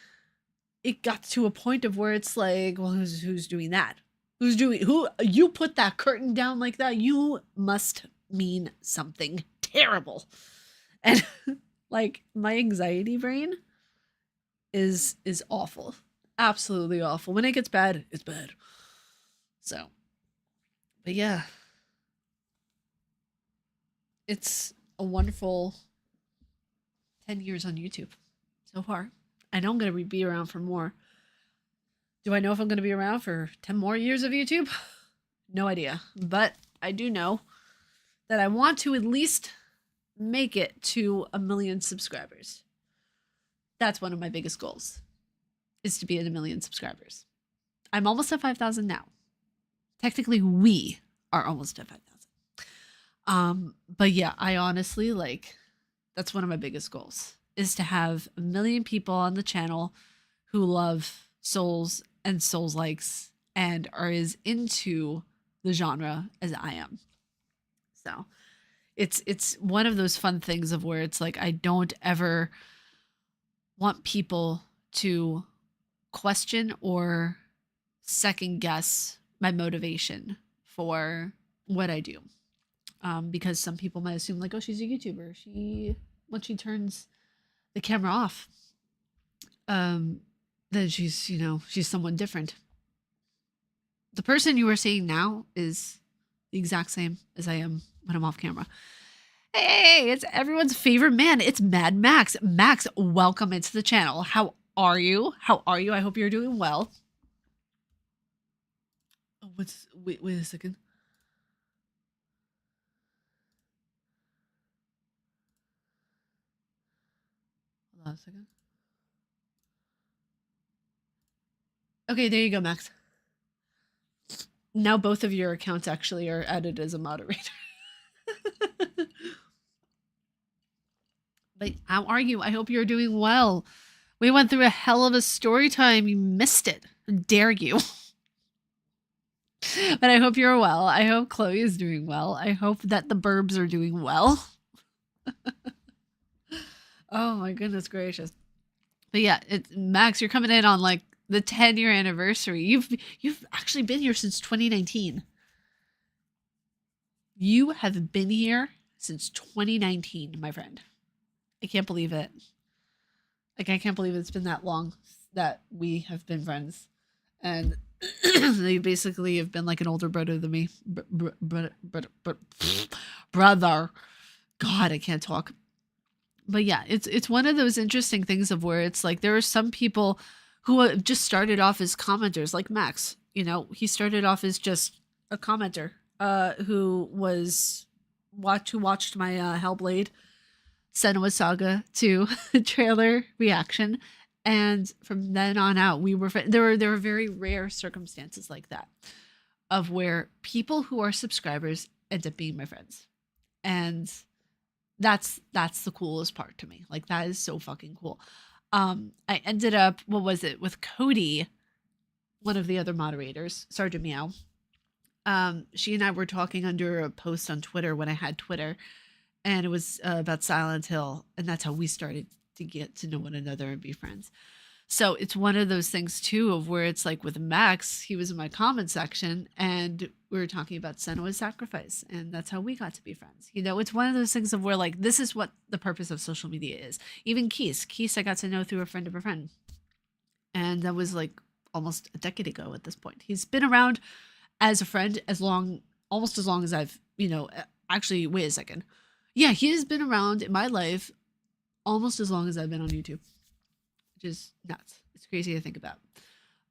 It got to a point of where it's like, well, who's doing that? Who you put that curtain down like that? You must mean something terrible. And like my anxiety brain is awful. Absolutely awful. When it gets bad, it's bad. So, but yeah, it's a wonderful 10 years on YouTube so far. I know I'm going to be around for more. Do I know if I'm going to be around for 10 more years of YouTube? No idea. But I do know that I want to at least make it to 1 million subscribers. That's one of my biggest goals, is to be at 1 million subscribers. I'm almost at 5,000 now. Technically, we are almost at 5,000. But yeah, I honestly like, that's one of my biggest goals, is to have 1 million people on the channel who love Souls and Souls likes and are as into the genre as I am. So it's one of those fun things of where it's like I don't ever want people to question or second guess my motivation for what I do. Because some people might assume like, oh, she's a YouTuber. Once she turns the camera off, then she's someone different. The person you are seeing now is the exact same as I am when I'm off camera. Hey, it's everyone's favorite man. It's Mad Max. Max, welcome into the channel. How are you? How are you? I hope you're doing well. Oh, wait a second. Hold on a second. Okay, there you go, Max. Now both of your accounts actually are added as a moderator. But how are you? I hope you're doing well. We went through a hell of a story time. You missed it. How dare you? But I hope you're well. I hope Chloe is doing well. I hope that the Burbs are doing well. Oh my goodness gracious. But yeah, Max, you're coming in on like the 10-year anniversary. You've actually been here since 2019. You have been here since 2019, my friend. I can't believe it. Like, I can't believe it's been that long that we have been friends. And they basically have been like an older brother than me. Brother. God, I can't talk. But yeah, it's one of those interesting things of where it's like there are some people who have just started off as commenters, like Max. You know, he started off as just a commenter who watched my Hellblade Senua Saga 2 trailer reaction, and from then on out we were there were very rare circumstances like that of where people who are subscribers end up being my friends. And that's the coolest part to me. Like, that is so fucking cool. I ended up, what was it, with Cody, one of the other moderators, Sergeant Meow. She and I were talking under a post on Twitter when I had Twitter, and it was about Silent Hill, and that's how we started to get to know one another and be friends. So it's one of those things too of where it's like with Max, he was in my comment section and we were talking about Senua's sacrifice, and that's how we got to be friends. You know, it's one of those things of where like this is what the purpose of social media is. Even Keese I got to know through a friend of a friend, and that was like almost a decade ago at this point. He's been around as a friend almost as long as I've, actually, wait a second. Yeah, he has been around in my life almost as long as I've been on YouTube, which is nuts. It's crazy to think about.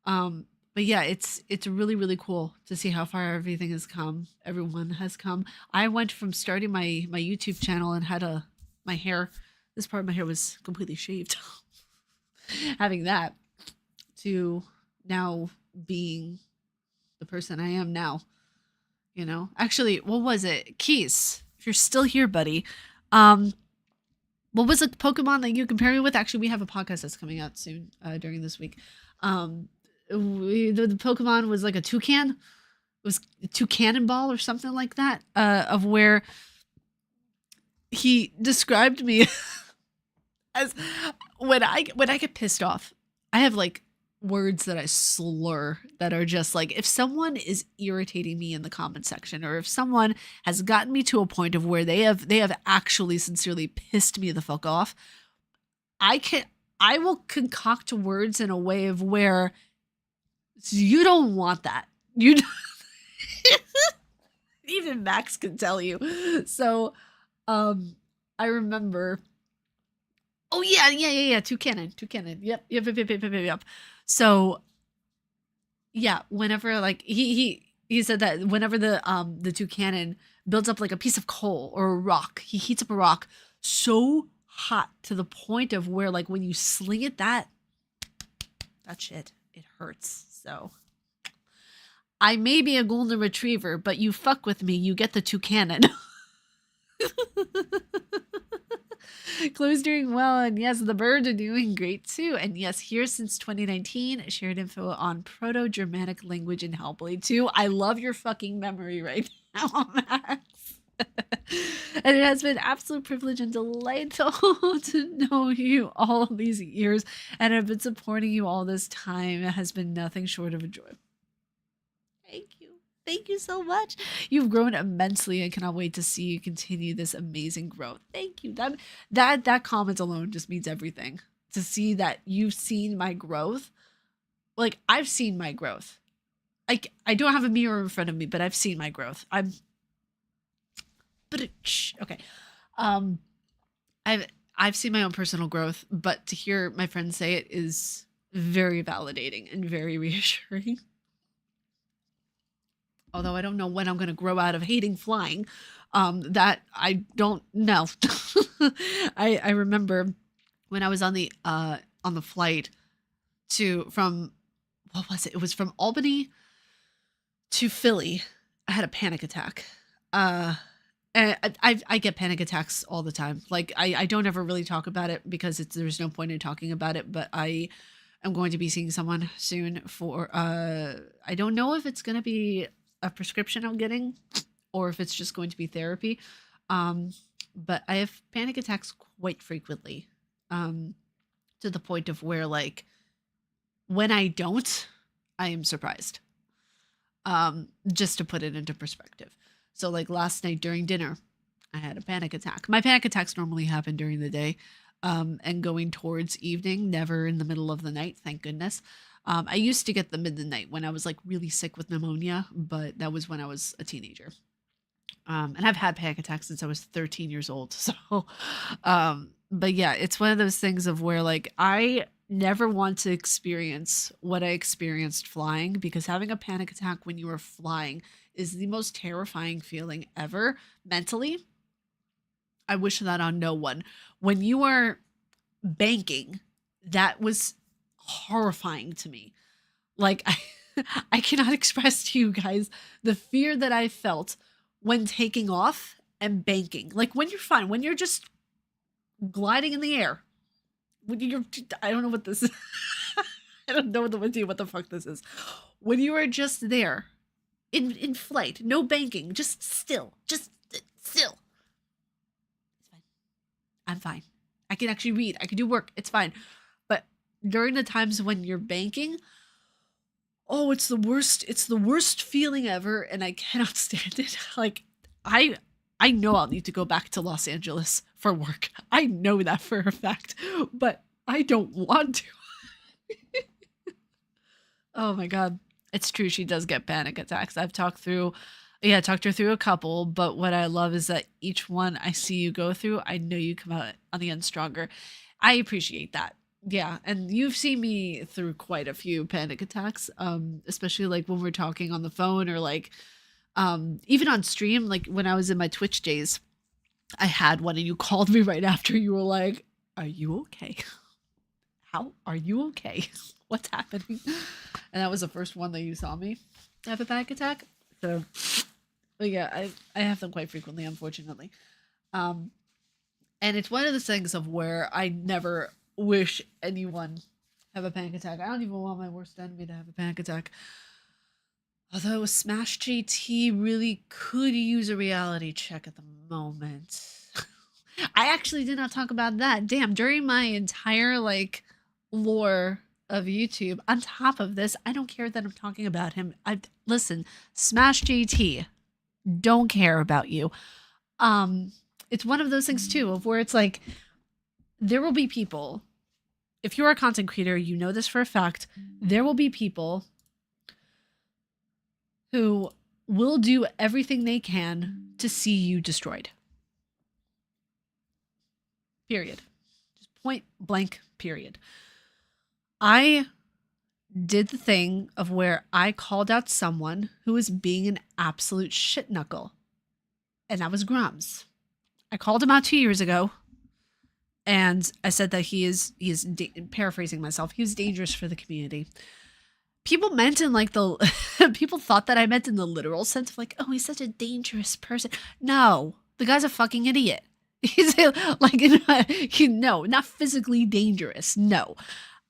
But yeah, it's really, really cool to see how far everything has come. Everyone has come. I went from starting my YouTube channel and had this part of my hair was completely shaved. Having that to now being the person I am now. Actually, what was it? Keys, if you're still here, buddy. What was the Pokemon that you compare me with? Actually, we have a podcast that's coming out soon during this week. Um, the Pokemon was like a toucan. It was a toucannonball or something like that. Of where he described me as when I get pissed off, I have like words that I slur that are just like if someone is irritating me in the comment section or if someone has gotten me to a point of where they have actually sincerely pissed me the fuck off, I can I will concoct words in a way of where you don't want that. You even Max can tell you. So I remember. Oh yeah. Two cannon. Yep. So yeah, whenever like he said that whenever the two cannon builds up like a piece of coal or a rock, he heats up a rock so hot to the point of where like when you sling it that shit it hurts. So I may be a golden retriever, but you fuck with me, you get the two cannon. Chloe's doing well, and yes, the birds are doing great too. And yes, here since 2019, shared info on Proto-Germanic language in Hellblade 2. I love your fucking memory right now, Max. And it has been absolute privilege and delightful to know you all these years, and I've been supporting you all this time. It has been nothing short of a joy. Thank you. Thank you so much. You've grown immensely and cannot wait to see you continue this amazing growth. Thank you. That comment alone just means everything. To see that you've seen my growth. Like I've seen my growth. Like I don't have a mirror in front of me, but I've seen my growth. Okay. Um I've seen my own personal growth, but to hear my friends say it is very validating and very reassuring. Although I don't know when I'm going to grow out of hating flying. That I don't know. I remember when I was on the flight from what was it? It was from Albany to Philly. I had a panic attack. And I get panic attacks all the time. Like I don't ever really talk about it because there's no point in talking about it. But I am going to be seeing someone soon for I don't know if it's going to be a prescription I'm getting or if it's just going to be therapy. But I have panic attacks quite frequently, to the point of where like when I don't, I am surprised. Just to put it into perspective. So like last night during dinner, I had a panic attack. My panic attacks normally happen during the day, and going towards evening, never in the middle of the night, thank goodness. I used to get them in the night when I was like really sick with pneumonia, but that was when I was a teenager. And I've had panic attacks since I was 13 years old. So, but yeah, it's one of those things of where like I never want to experience what I experienced flying because having a panic attack when you are flying is the most terrifying feeling ever mentally. I wish that on no one. When you are banking, that was horrifying to me. Like I cannot express to you guys the fear that I felt when taking off and banking. Like when you're fine, when you're just gliding in the air. When you're I don't know what this is. I don't know what the fuck this is. When you are just there in flight, no banking, just still. It's fine. I'm fine. I can actually read. I can do work. It's fine. But during the times when you're banking, oh, it's the worst. It's the worst feeling ever, and I cannot stand it. Like I know I'll need to go back to Los Angeles for work. I know that for a fact, but I don't want to. Oh my god. It's true she does get panic attacks. I've talked her through a couple, but what I love is that each one I see you go through, I know you come out on the end stronger. I appreciate that. Yeah, and you've seen me through quite a few panic attacks, especially like when we're talking on the phone or like even on stream, like when I was in my Twitch days, I had one and you called me right after. You were like, "Are you okay? How are you okay? What's happening?" And that was the first one that you saw me have a panic attack. So, but yeah, I have them quite frequently, unfortunately. Um, And it's one of the things of where I never wish anyone have a panic attack. I don't even want my worst enemy to have a panic attack. Although Smash JT really could use a reality check at the moment. I actually did not talk about that. Damn, during my entire like lore of YouTube, on top of this, I don't care that I'm talking about him. I listen, Smash JT, don't care about you. It's one of those things too of where it's like there will be people, if you're a content creator, you know this for a fact, there will be people who will do everything they can to see you destroyed. Period. Just point blank, period. I did the thing of where I called out someone who was being an absolute shit knuckle. And that was Grums. I called him out 2 years ago. And I said that he is paraphrasing myself, he was dangerous for the community. People meant in like the people thought that I meant in the literal sense of like, oh, he's such a dangerous person. No, the guy's a fucking idiot. He's like, no, not physically dangerous. No,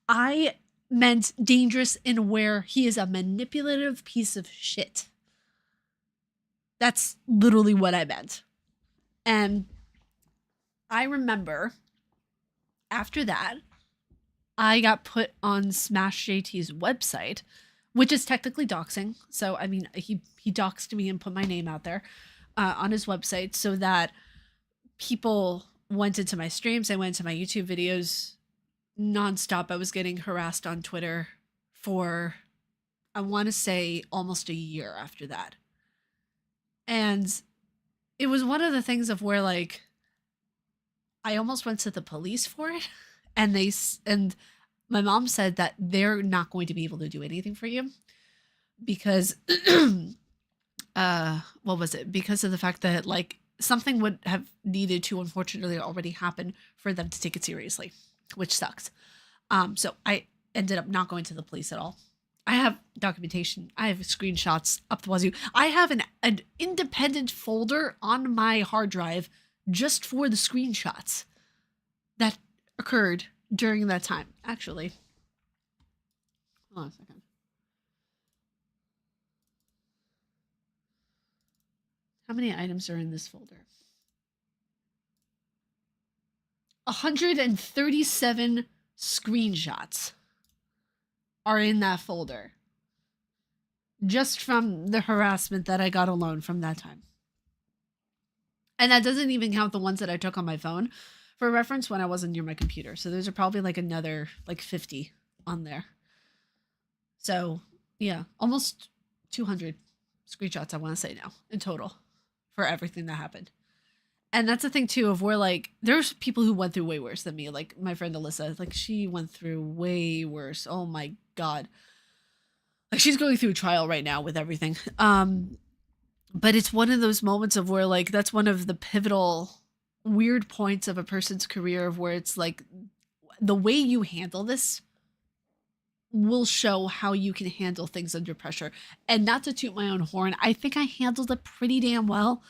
I meant dangerous in where he is a manipulative piece of shit. That's literally what I meant. And I remember after that, I got put on Smash JT's website, which is technically doxing. So, I mean, he doxed me and put my name out there on his website so that people went into my streams, they went into my YouTube videos nonstop. I was getting harassed on Twitter for, I want to say, almost a year after that. And it was one of the things of where, like, I almost went to the police for it. And my mom said that they're not going to be able to do anything for you because, what was it? Because of the fact that like something would have needed to unfortunately already happen for them to take it seriously, which sucks. So I ended up not going to the police at all. I have documentation. I have screenshots up the wazoo. I have an independent folder on my hard drive just for the screenshots that occurred during that time. Actually, hold on a second. How many items are in this folder? 137 screenshots are in that folder. Just from the harassment that I got alone from that time. And that doesn't even count the ones that I took on my phone for reference when I wasn't near my computer. So those are probably like another like 50 on there. So yeah, almost 200 screenshots I want to say now in total for everything that happened. And that's the thing too of where like there's people who went through way worse than me. Like my friend Alyssa, like she went through way worse. Oh my God. Like she's going through a trial right now with everything. But it's one of those moments of where like that's one of the pivotal weird points of a person's career of where it's like the way you handle this will show how you can handle things under pressure. And not to toot my own horn, I think I handled it pretty damn well.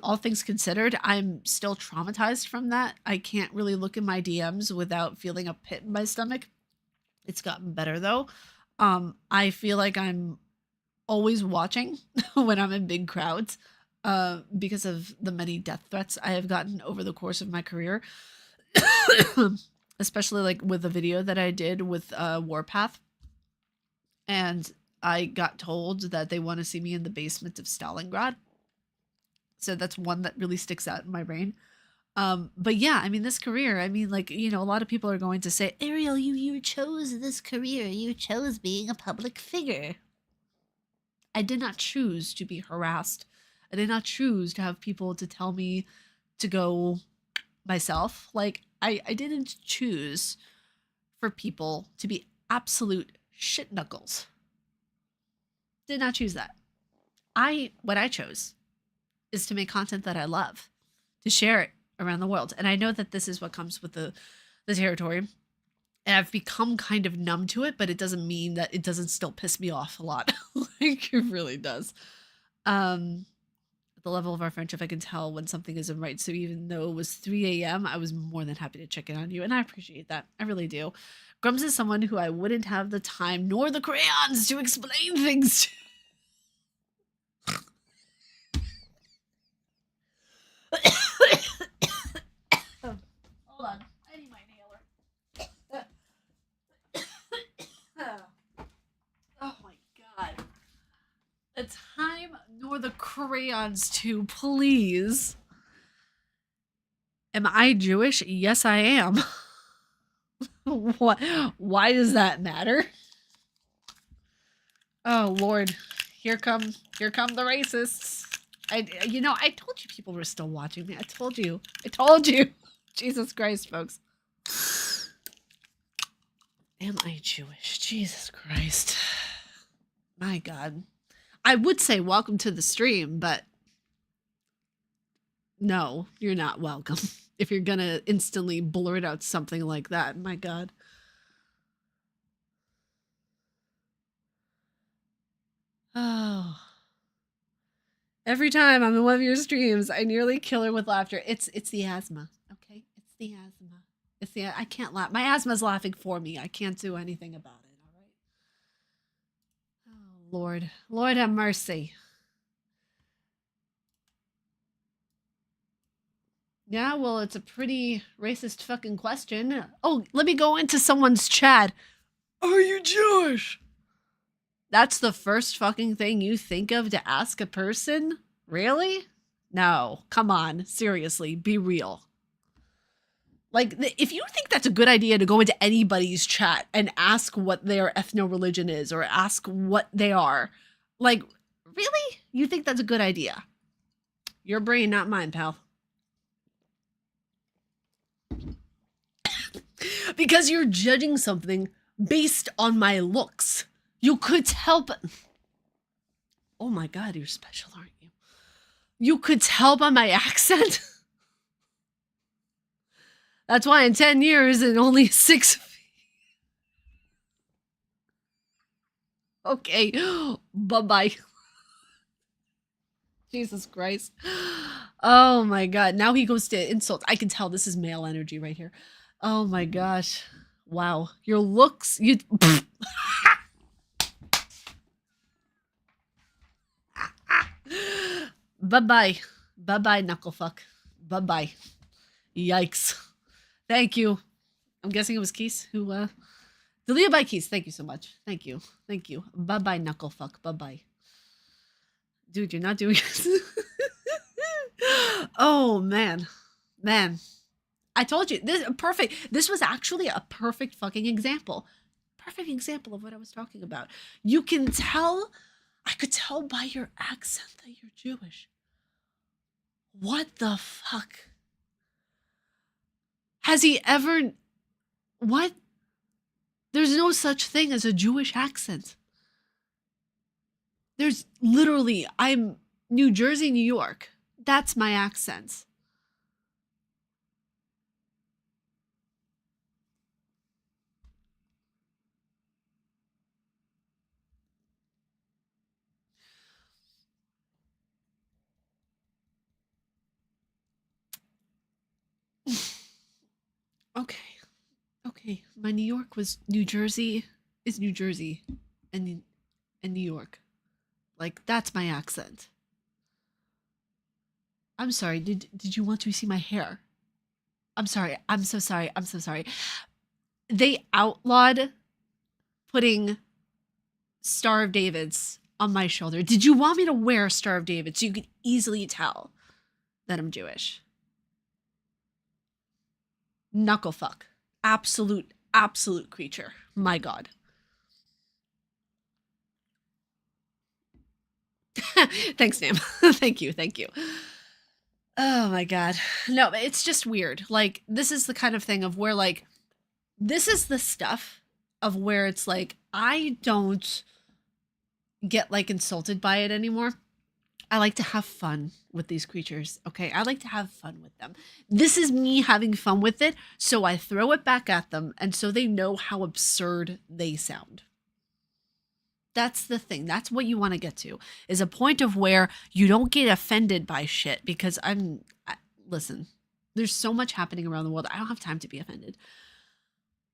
All things considered, I'm still traumatized from that. I can't really look in my DMs without feeling a pit in my stomach. It's gotten better though. I feel like I'm always watching when I'm in big crowds because of the many death threats I have gotten over the course of my career. Especially like with the video that I did with Warpath. And I got told that they want to see me in the basement of Stalingrad. So that's one that really sticks out in my brain. But yeah, I mean, this career, I mean, like, you know, a lot of people are going to say, Ariel, you chose this career. You chose being a public figure. I did not choose to be harassed. I did not choose to have people to tell me to go myself. Like, I didn't choose for people to be absolute shit knuckles. Did not choose that. What I chose is to make content that I love, to share it around the world. And I know that this is what comes with the territory. And I've become kind of numb to it, but it doesn't mean that it doesn't still piss me off a lot. Like it really does. Let's the level of our friendship, I can tell when something isn't right. So even though it was 3 a.m., I was more than happy to check in on you. And I appreciate that. I really do. Grums is someone who I wouldn't have the time nor the crayons to explain things to. Hold on. I need my inhaler. Oh my god. The time nor the crayons to, please. Am I Jewish? Yes, I am. What? Why does that matter? Oh Lord, here come the racists. I told you people were still watching me. I told you. Jesus Christ, folks. Am I Jewish? Jesus Christ. My God. I would say welcome to the stream, but no, you're not welcome. If you're gonna instantly blurt out something like that, my God. Oh. Every time I'm in one of your streams, I nearly kill her with laughter. It's the asthma, okay? It's the asthma. I can't laugh. My asthma's laughing for me. I can't do anything about it, all right? Oh, Lord. Lord have mercy. Yeah, well, it's a pretty racist fucking question. Oh, let me go into someone's chat. Are you Jewish? That's the first fucking thing you think of to ask a person? Really? No, come on. Seriously, be real. Like, if you think that's a good idea to go into anybody's chat and ask what their ethno-religion is or ask what they are, like, really? You think that's a good idea? Your brain, not mine, pal. Because you're judging something based on my looks. You could tell, but oh my God, you're special, aren't you? You could tell by my accent. That's why in 10 years and only 6 feet. Okay, bye-bye. Jesus Christ. Oh my God. Now he goes to insults. I can tell this is male energy right here. Oh my gosh. Wow. Your looks, you... Bye-bye. Bye-bye, knucklefuck. Bye-bye. Yikes. Thank you. I'm guessing it was Keys who, Delia by Keys. Thank you so much. Thank you. Thank you. Bye-bye, knucklefuck. Bye-bye. Dude, you're not doing it. Oh, man. Man. I told you. This perfect. This was actually a perfect fucking example. Perfect example of what I was talking about. You can tell... I could tell by your accent that you're Jewish. What the fuck? Has he ever... What? There's no such thing as a Jewish accent. There's literally... I'm New Jersey, New York. That's my accent. Okay. Okay. My New York was New Jersey is New Jersey and New York. Like, that's my accent. I'm sorry. Did you want to see my hair? I'm sorry. I'm so sorry. I'm so sorry. They outlawed putting Star of David's on my shoulder. Did you want me to wear a Star of David so you could easily tell that I'm Jewish? Knucklefuck. Absolute creature. My God. Thanks, Sam. Thank you. Oh my God. No, it's just weird. Like, this is the kind of thing of where, like, this is the stuff of where it's like, I don't get, like, insulted by it anymore. I like to have fun with these creatures, okay? I like to have fun with them. This is me having fun with it, so I throw it back at them, and so they know how absurd they sound. That's the thing. That's what you want to get to, is a point of where you don't get offended by shit. Because listen, there's so much happening around the world. I don't have time to be offended.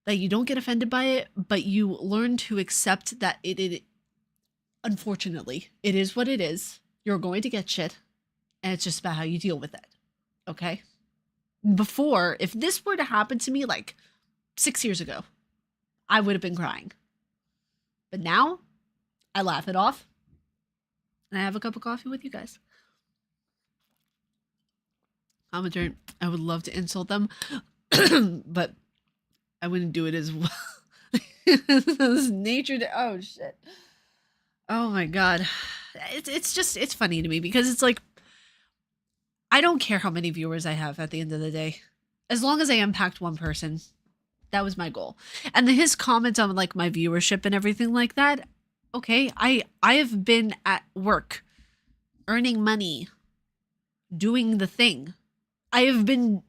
That you don't get offended by it, but you learn to accept that it unfortunately, it is what it is. You're going to get shit, and it's just about how you deal with it. Okay? Before, if this were to happen to me like 6 years ago, I would have been crying. But now, I laugh it off, and I have a cup of coffee with you guys. Commenter, I would love to insult them, but I wouldn't do it as well. This nature. Oh shit. Oh my god. It's funny to me because it's like, I don't care how many viewers I have at the end of the day, as long as I impact one person. That was my goal. And then his comments on like my viewership and everything like that. Okay, I have been at work, earning money, doing the thing. I have been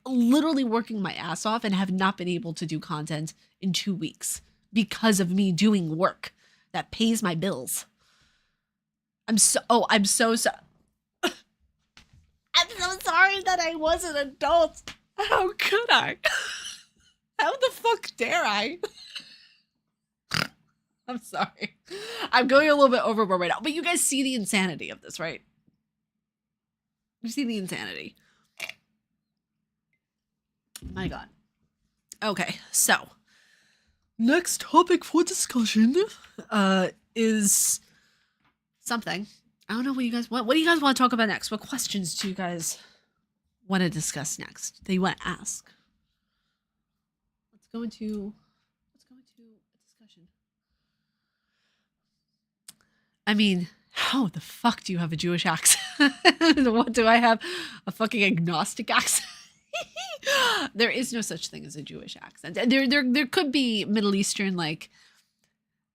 literally working my ass off and have not been able to do content in 2 weeks because of me doing work that pays my bills. I'm so sorry. I'm so sorry that I was an adult. How could I? How the fuck dare I? I'm sorry. I'm going a little bit overboard right now, but you guys see the insanity of this, right? You see the insanity. My god. Okay, so next topic for discussion is something. I don't know what you guys want. What do you guys want to talk about next? What questions do you guys want to discuss next? That you want to ask? Let's go into a discussion. I mean, how the fuck do you have a Jewish accent? What do I have? A fucking agnostic accent? There is no such thing as a Jewish accent. There could be Middle Eastern, like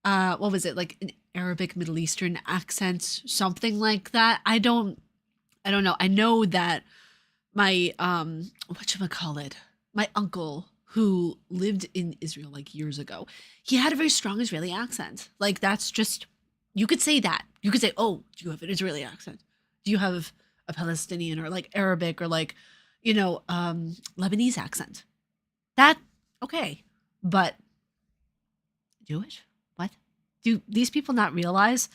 what was it, like an Arabic Middle Eastern accent, something like that. I don't know. I know that my whatchamacallit, my uncle who lived in Israel like years ago, he had a very strong Israeli accent. Like that's just, you could say that. You could say, oh, do you have an Israeli accent? Do you have a Palestinian or like Arabic or like, Lebanese accent? That, okay. But Jewish? What? Do these people not realize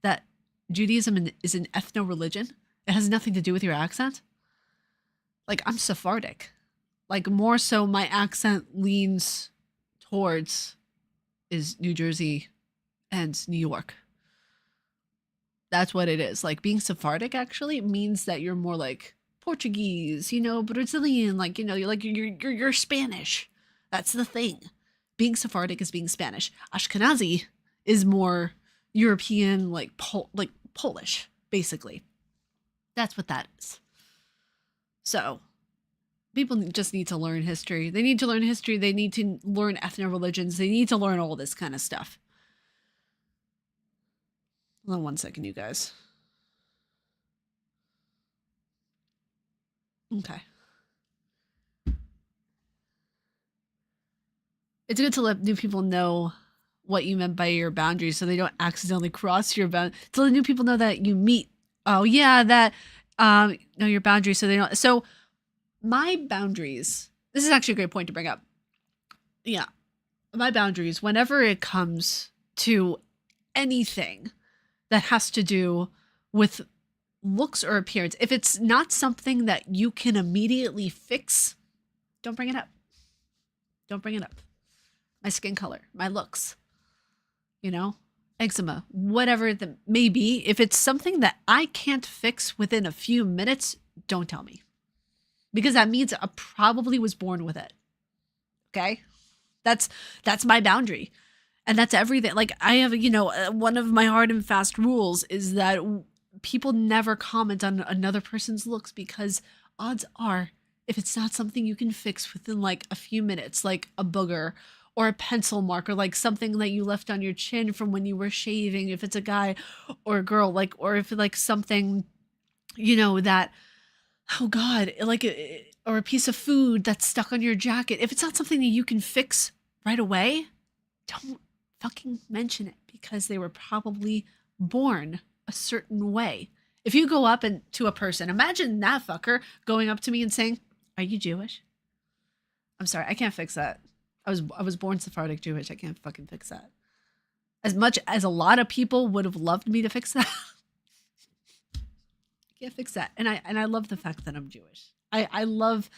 that Judaism is an ethno-religion? It has nothing to do with your accent. Like, I'm Sephardic. Like, more so my accent leans towards is New Jersey and New York. That's what it is. Like, being Sephardic actually means that you're more like Portuguese, Brazilian, like, you're Spanish. That's the thing. Being Sephardic is being Spanish. Ashkenazi is more European, like Polish, basically. That's what that is. So, people just need to learn history. They need to learn history. They need to learn ethno-religions. They need to learn all this kind of stuff. Hold on one second, you guys. Okay. It's good to let new people know what you meant by your boundaries so they don't accidentally cross your boundaries. To let new people know that you meet, know your boundaries so they don't. So my boundaries, this is actually a great point to bring up. Yeah. My boundaries, whenever it comes to anything that has to do with looks or appearance, if it's not something that you can immediately fix, don't bring it up. Don't bring it up. My skin color, my looks, eczema, whatever it may be. If it's something that I can't fix within a few minutes, don't tell me. Because that means I probably was born with it. Okay? That's my boundary. And that's everything. Like, I have, one of my hard and fast rules is that people never comment on another person's looks, because odds are, if it's not something you can fix within like a few minutes, like a booger or a pencil mark, or like something that you left on your chin from when you were shaving, if it's a guy or a girl, like, or if like something, that, oh God, like, or a piece of food that's stuck on your jacket. If it's not something that you can fix right away, don't fucking mention it because they were probably born a certain way. If you go up and to a person, imagine that fucker going up to me and saying, "Are you Jewish?" I'm sorry, I can't fix that. I was born Sephardic Jewish. I can't fucking fix that. As much as a lot of people would have loved me to fix that, I can't fix that. And I love the fact that I'm Jewish. I love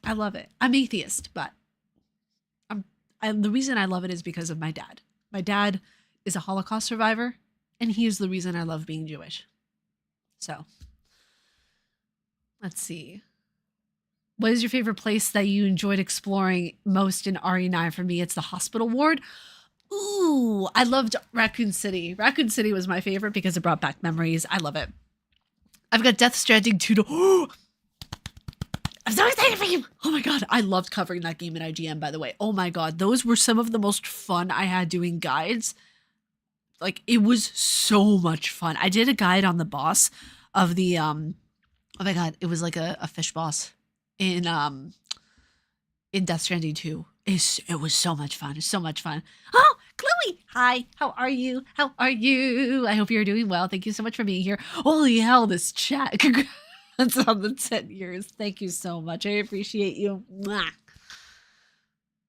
it. I'm atheist, but the reason I love it is because of my dad. My dad is a Holocaust survivor, and he is the reason I love being Jewish. So, let's see. What is your favorite place that you enjoyed exploring most in RE9? For me, it's the hospital ward. Ooh, I loved Raccoon City. Raccoon City was my favorite because it brought back memories. I love it. I've got Death Stranding 2 to. I'm so excited for you. Oh my god, I loved covering that game in IGN, by the way. Oh my god, those were some of the most fun I had doing guides. Like, it was so much fun. I did a guide on the boss of the oh my god, it was like a fish boss in Death Stranding 2. It was so much fun. It's so much fun. Oh, Chloe! Hi, how are you? How are you? I hope you're doing well. Thank you so much for being here. Holy hell, this chat. Congrats on the 10 years. Thank you so much. I appreciate you. Mwah.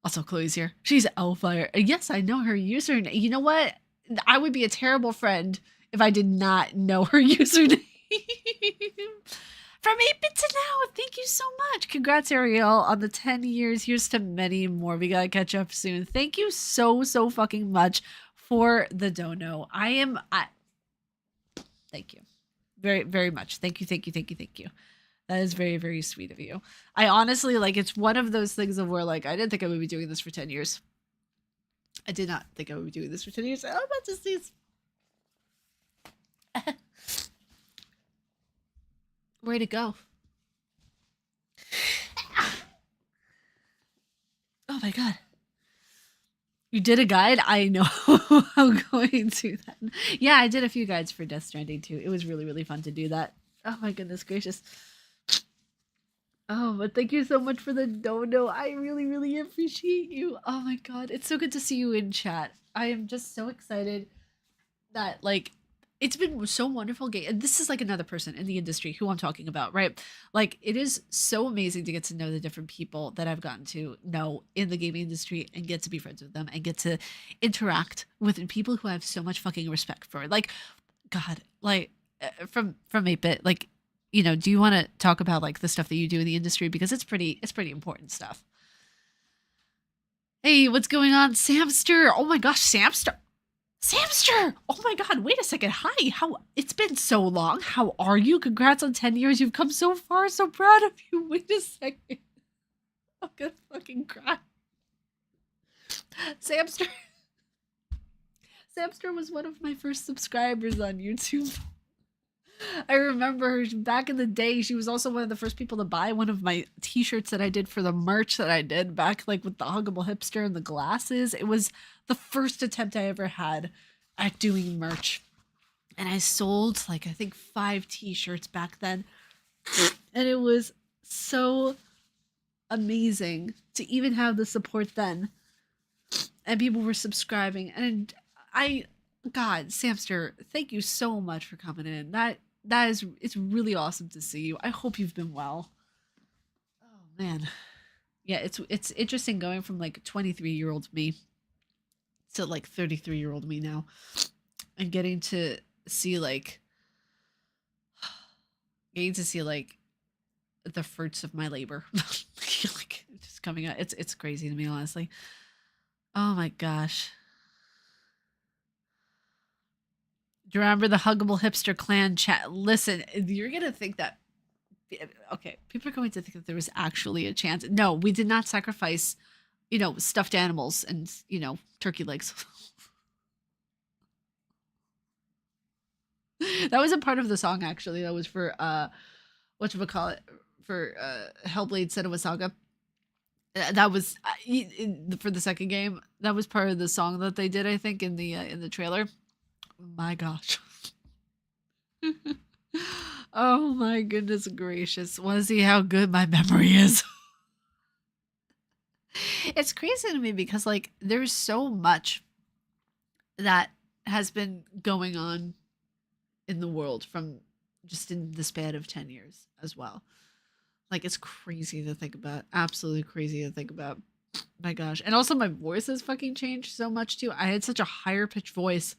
Also, Chloe's here. She's Elfire. Yes, I know her username. You know what? I would be a terrible friend if I did not know her username. From 8-bit to now, thank you so much. Congrats, Ariel, on the 10 years. Here's to many more. We gotta catch up soon. Thank you so fucking much for the dono. Thank you. Very, very much. Thank you. That is very, very sweet of you. I honestly, like, it's one of those things of where, like, I didn't think I would be doing this for 10 years. I did not think I would be doing this for 10 years. I'm about to see. Where'd it go? Oh my god. You did a guide? I know I'm going to that. Yeah, I did a few guides for Death Stranding too. It was really, really fun to do that. Oh my goodness gracious. Oh, but thank you so much for the dono. I really, really appreciate you. Oh my god. It's so good to see you in chat. I am just so excited that, like, it's been so wonderful. This is like another person in the industry who I'm talking about, right? Like, it is so amazing to get to know the different people that I've gotten to know in the gaming industry and get to be friends with them and get to interact with people who I have so much fucking respect for. Like, God, like, from 8-bit, like, you know, do you want to talk about, like, the stuff that you do in the industry? Because it's pretty important stuff. Hey, what's going on, Samster? Oh my gosh, Samster. Samster! Oh my god, wait a second. Hi, it's been so long. How are you? Congrats on 10 years. You've come so far. So proud of you. Wait a second. I'm gonna fucking cry. Samster was one of my first subscribers on YouTube. I remember back in the day, she was also one of the first people to buy one of my t-shirts that I did for the merch that I did back, like, with the huggable hipster and the glasses. It was the first attempt I ever had at doing merch. And I sold, like, I think 5 t-shirts back then. And it was so amazing to even have the support then. And people were subscribing. And God, Samster, thank you so much for coming in. It's really awesome to see you. I hope you've been well. Oh man. Yeah, it's interesting going from, like, 23-year-old me to, like, 33-year-old me now, and getting to see like the fruits of my labor. Like, just coming out. It's crazy to me, honestly. Oh my gosh. Do you remember the Huggable Hipster Clan chat? Listen, you're going to think that, okay, people are going to think that there was actually a chance. No, we did not sacrifice, you know, stuffed animals and, you know, turkey legs. That was a part of the song, actually. That was for, whatchamacallit, for Hellblade Senua Saga. That was, for the second game, that was part of the song that they did, I think, in the trailer. My gosh. Oh my goodness gracious. Want to see how good my memory is? It's crazy to me because, like, there's so much that has been going on in the world from just in the span of 10 years as well. Like, it's crazy to think about. Absolutely crazy to think about. My gosh. And also, my voice has fucking changed so much too. I had such a higher pitched voice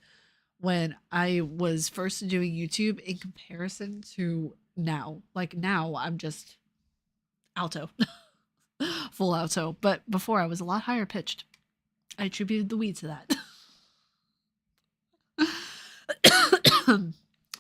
when I was first doing YouTube in comparison to now. Like, now I'm just alto, full alto. But before I was a lot higher pitched. I attributed the weed to that.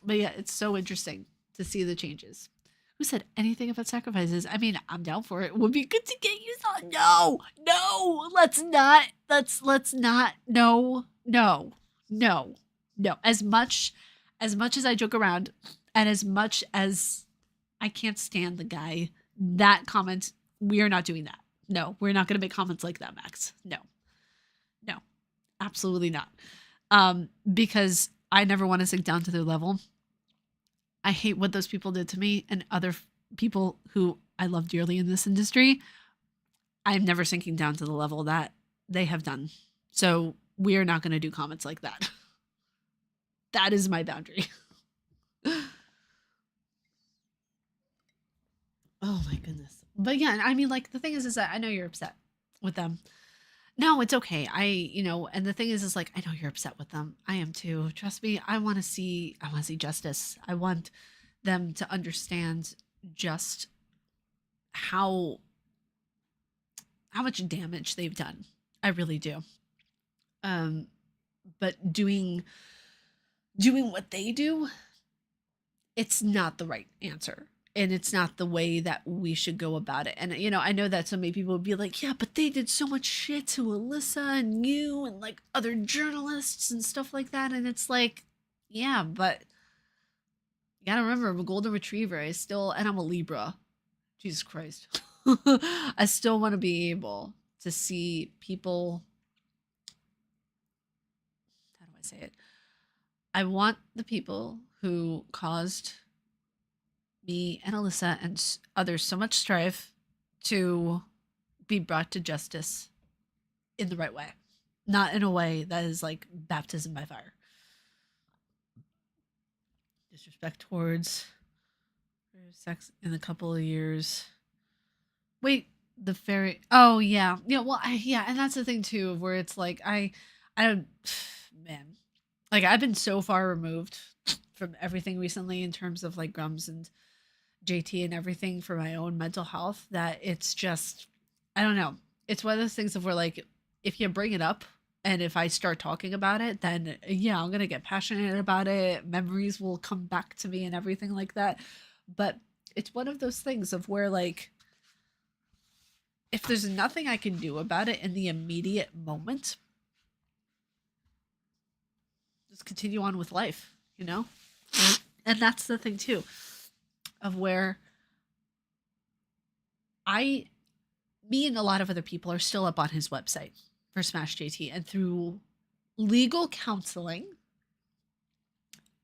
But yeah, it's so interesting to see the changes. Who said anything about sacrifices? I mean, I'm down for it. It would be good to get you on. No, no, let's not. Let's not. No, no, no, no. As much as I joke around, and as much as I can't stand the guy, that comment, we are not doing that. No, we're not going to make comments like that, Max. No, no, absolutely not. Because I never want to sink down to their level. I hate what those people did to me and other people who I love dearly in this industry. I'm never sinking down to the level that they have done. So we are not going to do comments like that. That is my boundary. Oh my goodness. But yeah, I mean, like, the thing is that I know you're upset with them. No, it's okay. And the thing is like, I know you're upset with them. I am too. Trust me. I want to see justice. I want them to understand just how how much damage they've done. I really do. Um, but doing what they do, it's not the right answer. And it's not the way that we should go about it. And I know that so many people would be like, yeah, but they did so much shit to Alyssa and you and like other journalists and stuff like that. And it's like, yeah, but you gotta remember, I'm a golden retriever. And I'm a Libra. Jesus Christ. I still want to be able to see people. How do I say it? I want the people who caused me and Alyssa and others so much strife to be brought to justice in the right way, not in a way that is like baptism by fire. Disrespect towards sex in a couple of years. Wait, the fairy. Oh yeah, yeah. Well, yeah, and that's the thing too, where it's like I don't, man. Like, I've been so far removed from everything recently in terms of like Grums and JT and everything for my own mental health that it's just, I don't know. It's one of those things of where like, if you bring it up and if I start talking about it, then yeah, I'm going to get passionate about it. Memories will come back to me and everything like that. But it's one of those things of where like, if there's nothing I can do about it in the immediate moment, just continue on with life, you know? And that's the thing too, of where I me and a lot of other people are still up on his website for Smash JT, and through legal counseling,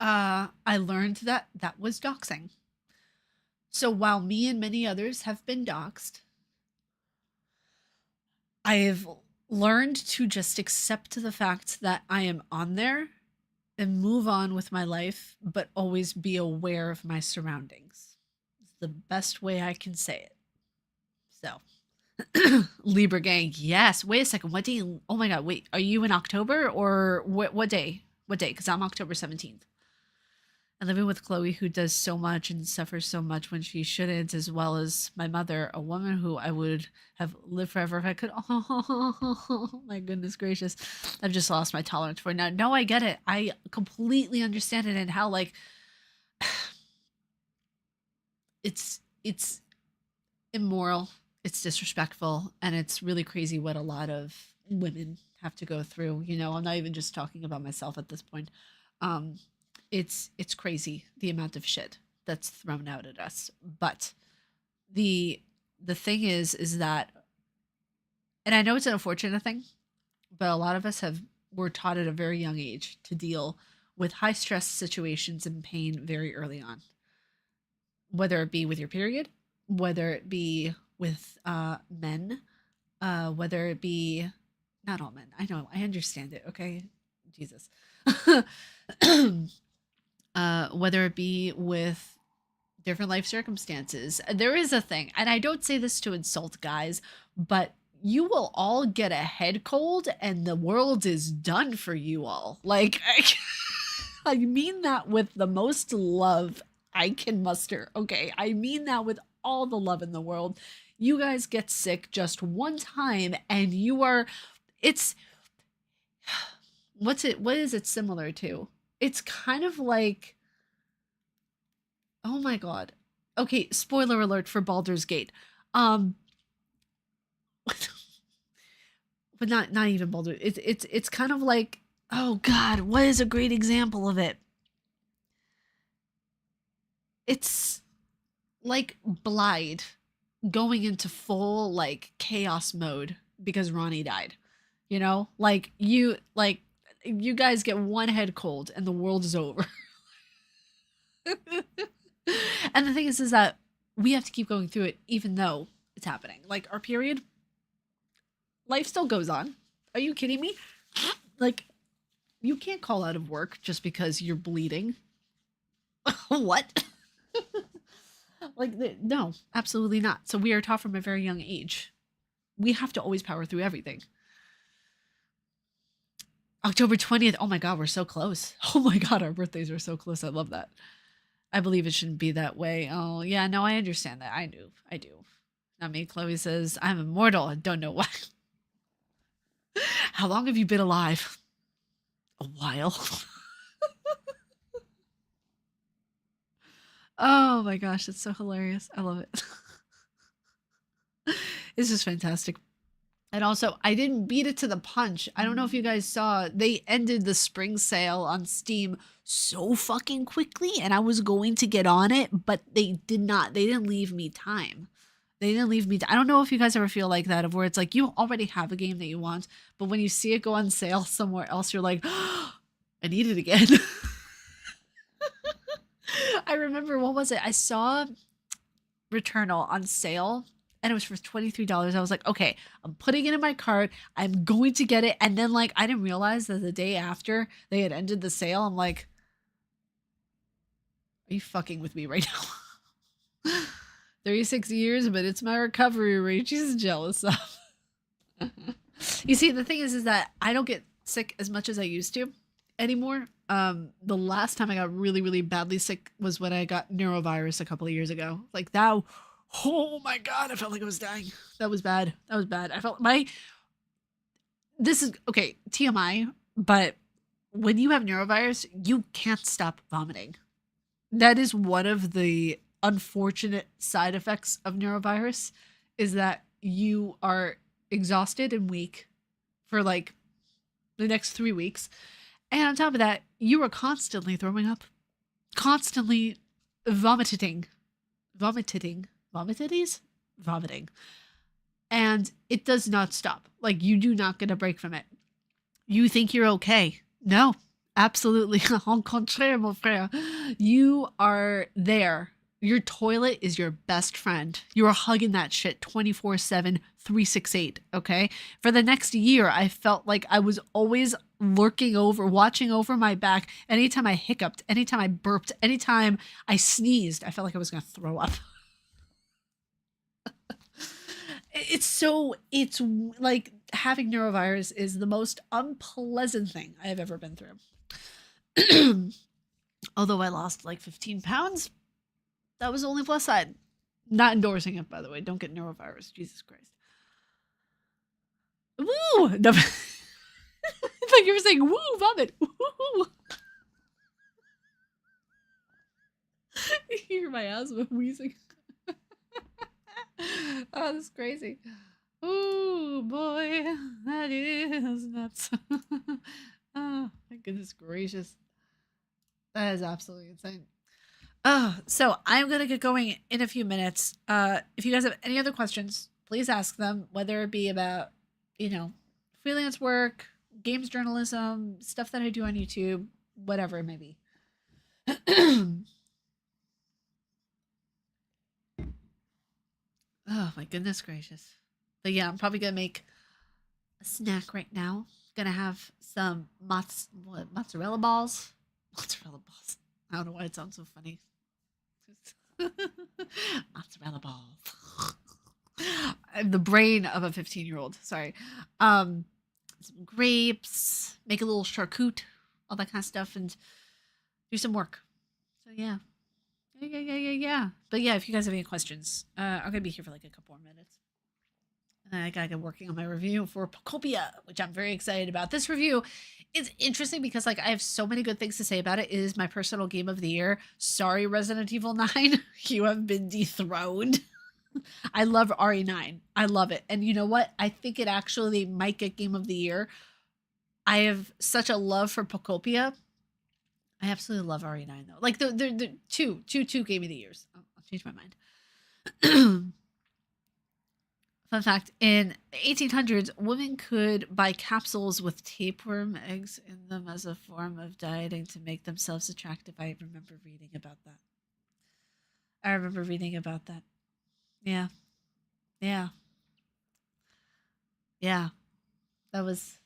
I learned that that was doxing. So while me and many others have been doxed, I have learned to just accept the fact that I am on there and move on with my life, but always be aware of my surroundings. It's the best way I can say it. So, Libra gang, yes. Wait a second. What day? Oh my God. Wait, are you in October or what day? What day? Because I'm October 17th. And living with Chloe, who does so much and suffers so much when she shouldn't, as well as my mother, a woman who I would have lived forever if I could. Oh, my goodness gracious. I've just lost my tolerance for it now. No, I get it. I completely understand it, and how, like, it's immoral, it's disrespectful, and it's really crazy what a lot of women have to go through. I'm not even just talking about myself at this point. Um, it's crazy the amount of shit that's thrown out at us. But the the thing is that, and I know it's an unfortunate thing, but a lot of us have were taught at a very young age to deal with high stress situations and pain very early on, whether it be with your period, whether it be with men, whether it be, not all men. I know, I understand it. Okay, Jesus. Whether it be with different life circumstances. There is a thing, and I don't say this to insult guys, but you will all get a head cold and the world is done for you all. Like, I mean that with the most love I can muster. Okay. I mean that with all the love in the world. You guys get sick just one time and you are, it's, what is it similar to? It's kind of like, oh my god. Okay, spoiler alert for Baldur's Gate. Um but not even Baldur. It's kind of like, oh god, what is a great example of it? It's like Blide going into full like chaos mode because Ronnie died. You know? Like you guys get one head cold and the world is over. And the thing is that we have to keep going through it even though it's happening. Like our period, life still goes on. Are you kidding me? Like, you can't call out of work just because you're bleeding. What? Like, no, absolutely not. So we are taught from a very young age. We have to always power through everything. October 20th. Oh my God, we're so close. Oh my God, our birthdays are so close. I love that. I believe it shouldn't be that way. Oh, yeah, no, I understand that. I do. I do. Not me. Chloe says, I'm immortal. I don't know why. How long have you been alive? A while. Oh my gosh, it's so hilarious. I love it. It's just fantastic. And also, I didn't beat it to the punch. I don't know if you guys saw, they ended the spring sale on Steam so fucking quickly, and I was going to get on it, but they did not. They didn't leave me time. They didn't leave me. I don't know if you guys ever feel like that, of where it's like you already have a game that you want, but when you see it go on sale somewhere else, you're like, oh, I need it again. I remember, what was it? I saw Returnal on sale and it was for $23. I was like, okay, I'm putting it in my cart. I'm going to get it. And then, like, I didn't realize that the day after they had ended the sale, I'm like, are you fucking with me right now? 36 years, but it's my recovery rate she's jealous of. You see, the thing is that I don't get sick as much as I used to anymore. The last time I got really, really badly sick was when I got neurovirus a couple of years ago. Like that, oh my god, I felt like I was dying. That was bad. That was bad. I felt my, this is okay, TMI, but when you have neurovirus, you can't stop vomiting. That is one of the unfortunate side effects of neurovirus, is that you are exhausted and weak for like the next 3 weeks. And on top of that, you are constantly throwing up, constantly vomiting, vomiting. And it does not stop. Like, you do not get a break from it. You think you're okay. No, absolutely. Au contraire, mon frère. You are there. Your toilet is your best friend. You are hugging that shit 24/7, 368. Okay. For the next year, I felt like I was always lurking over, watching over my back. Anytime I hiccuped, anytime I burped, anytime I sneezed, I felt like I was going to throw up. It's like having neurovirus is the most unpleasant thing I have ever been through. Although I lost like 15 pounds, that was the only plus side. Not endorsing it, by the way. Don't get neurovirus. Jesus Christ. Woo! No. It's like you were saying, woo, vomit. Woo. You hear my asthma wheezing. Oh, this is crazy. Ooh, boy, that is nuts. Oh, my goodness gracious. That is absolutely insane. Oh, so I'm going to get going in a few minutes. If you guys have any other questions, please ask them, whether it be about, freelance work, games journalism, stuff that I do on YouTube, whatever it may be. Oh, my goodness gracious. But yeah, I'm probably going to make a snack right now. Gonna have some mozzarella balls. Mozzarella balls. I don't know why it sounds so funny. Mozzarella balls. I'm the brain of a 15-year-old. Sorry. Um, some grapes, make a little charcuterie, all that kind of stuff, and do some work. So yeah. Yeah. But yeah, if you guys have any questions, I'm gonna be here for like a couple more minutes. And I gotta get working on my review for Pocopia, which I'm very excited about. This review is interesting because like I have so many good things to say about it. It is my personal game of the year. Sorry, Resident Evil 9, you have been dethroned. I love RE9. I love it. And you know what? I think it actually might get game of the year. I have such a love for Pocopia. I absolutely love RE9 though. Like the two game of the years. I'll change my mind. Fun fact, in the 1800s, women could buy capsules with tapeworm eggs in them as a form of dieting to make themselves attractive. I remember reading about that. I remember reading about that. Yeah. Yeah. Yeah. That was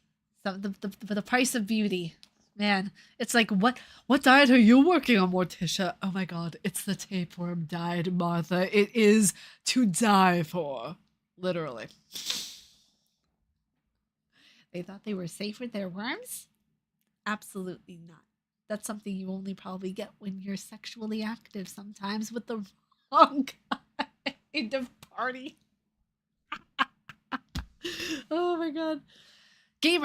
the price of beauty. Man, it's like what diet are you working on, Morticia? Oh my god, it's the tapeworm diet, Martha. It is to die for. Literally. They thought they were safe with their worms? Absolutely not. That's something you only probably get when you're sexually active sometimes with the wrong kind of party. Oh my god. Game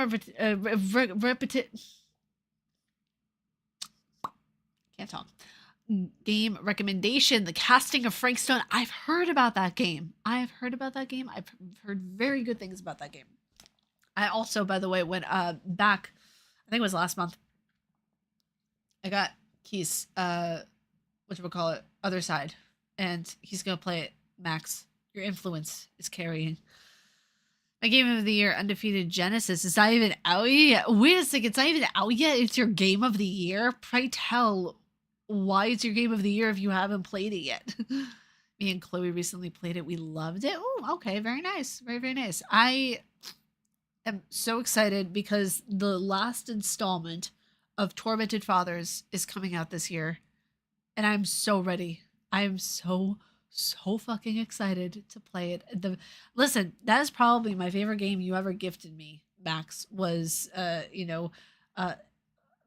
can't talk. Game recommendation: The Casting of Frank Stone. I've heard about that game. I've heard very good things about that game. I also, by the way, went back, I think it was last month. I got Keys, whatchamacallit, other side, and he's gonna play it. Max, your influence is carrying. My game of the year, Undefeated Genesis. It's not even out yet. Wait a second, it's not even out yet. It's your game of the year. Pray tell, why it's your game of the year if you haven't played it yet? Me and Chloe recently played it. We loved it. Oh, okay, very nice, very nice. I am so excited because the last installment of Tormented Fathers is coming out this year, and I'm so ready. I am so fucking excited to play it. Listen, that is probably my favorite game you ever gifted me, Max. Was what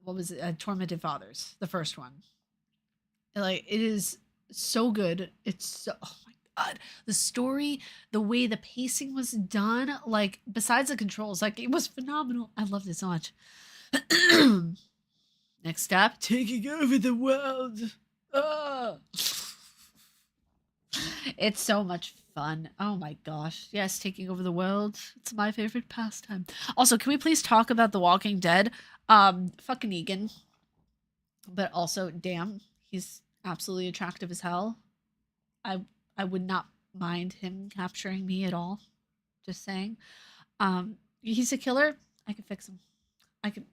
was it? Tormented Fathers, the first one. Like, it is so good. It's so, oh my god, the story, the way the pacing was done, like besides the controls, like it was phenomenal. I loved it so much. Next up, taking over the world. Ah. It's so much fun. Oh my gosh. Yes, taking over the world. It's my favorite pastime. Also, can we please talk about The Walking Dead? Fucking Negan. But also, damn, he's absolutely attractive as hell. I I would not mind him capturing me at all. Just saying. He's a killer. I can fix him. I can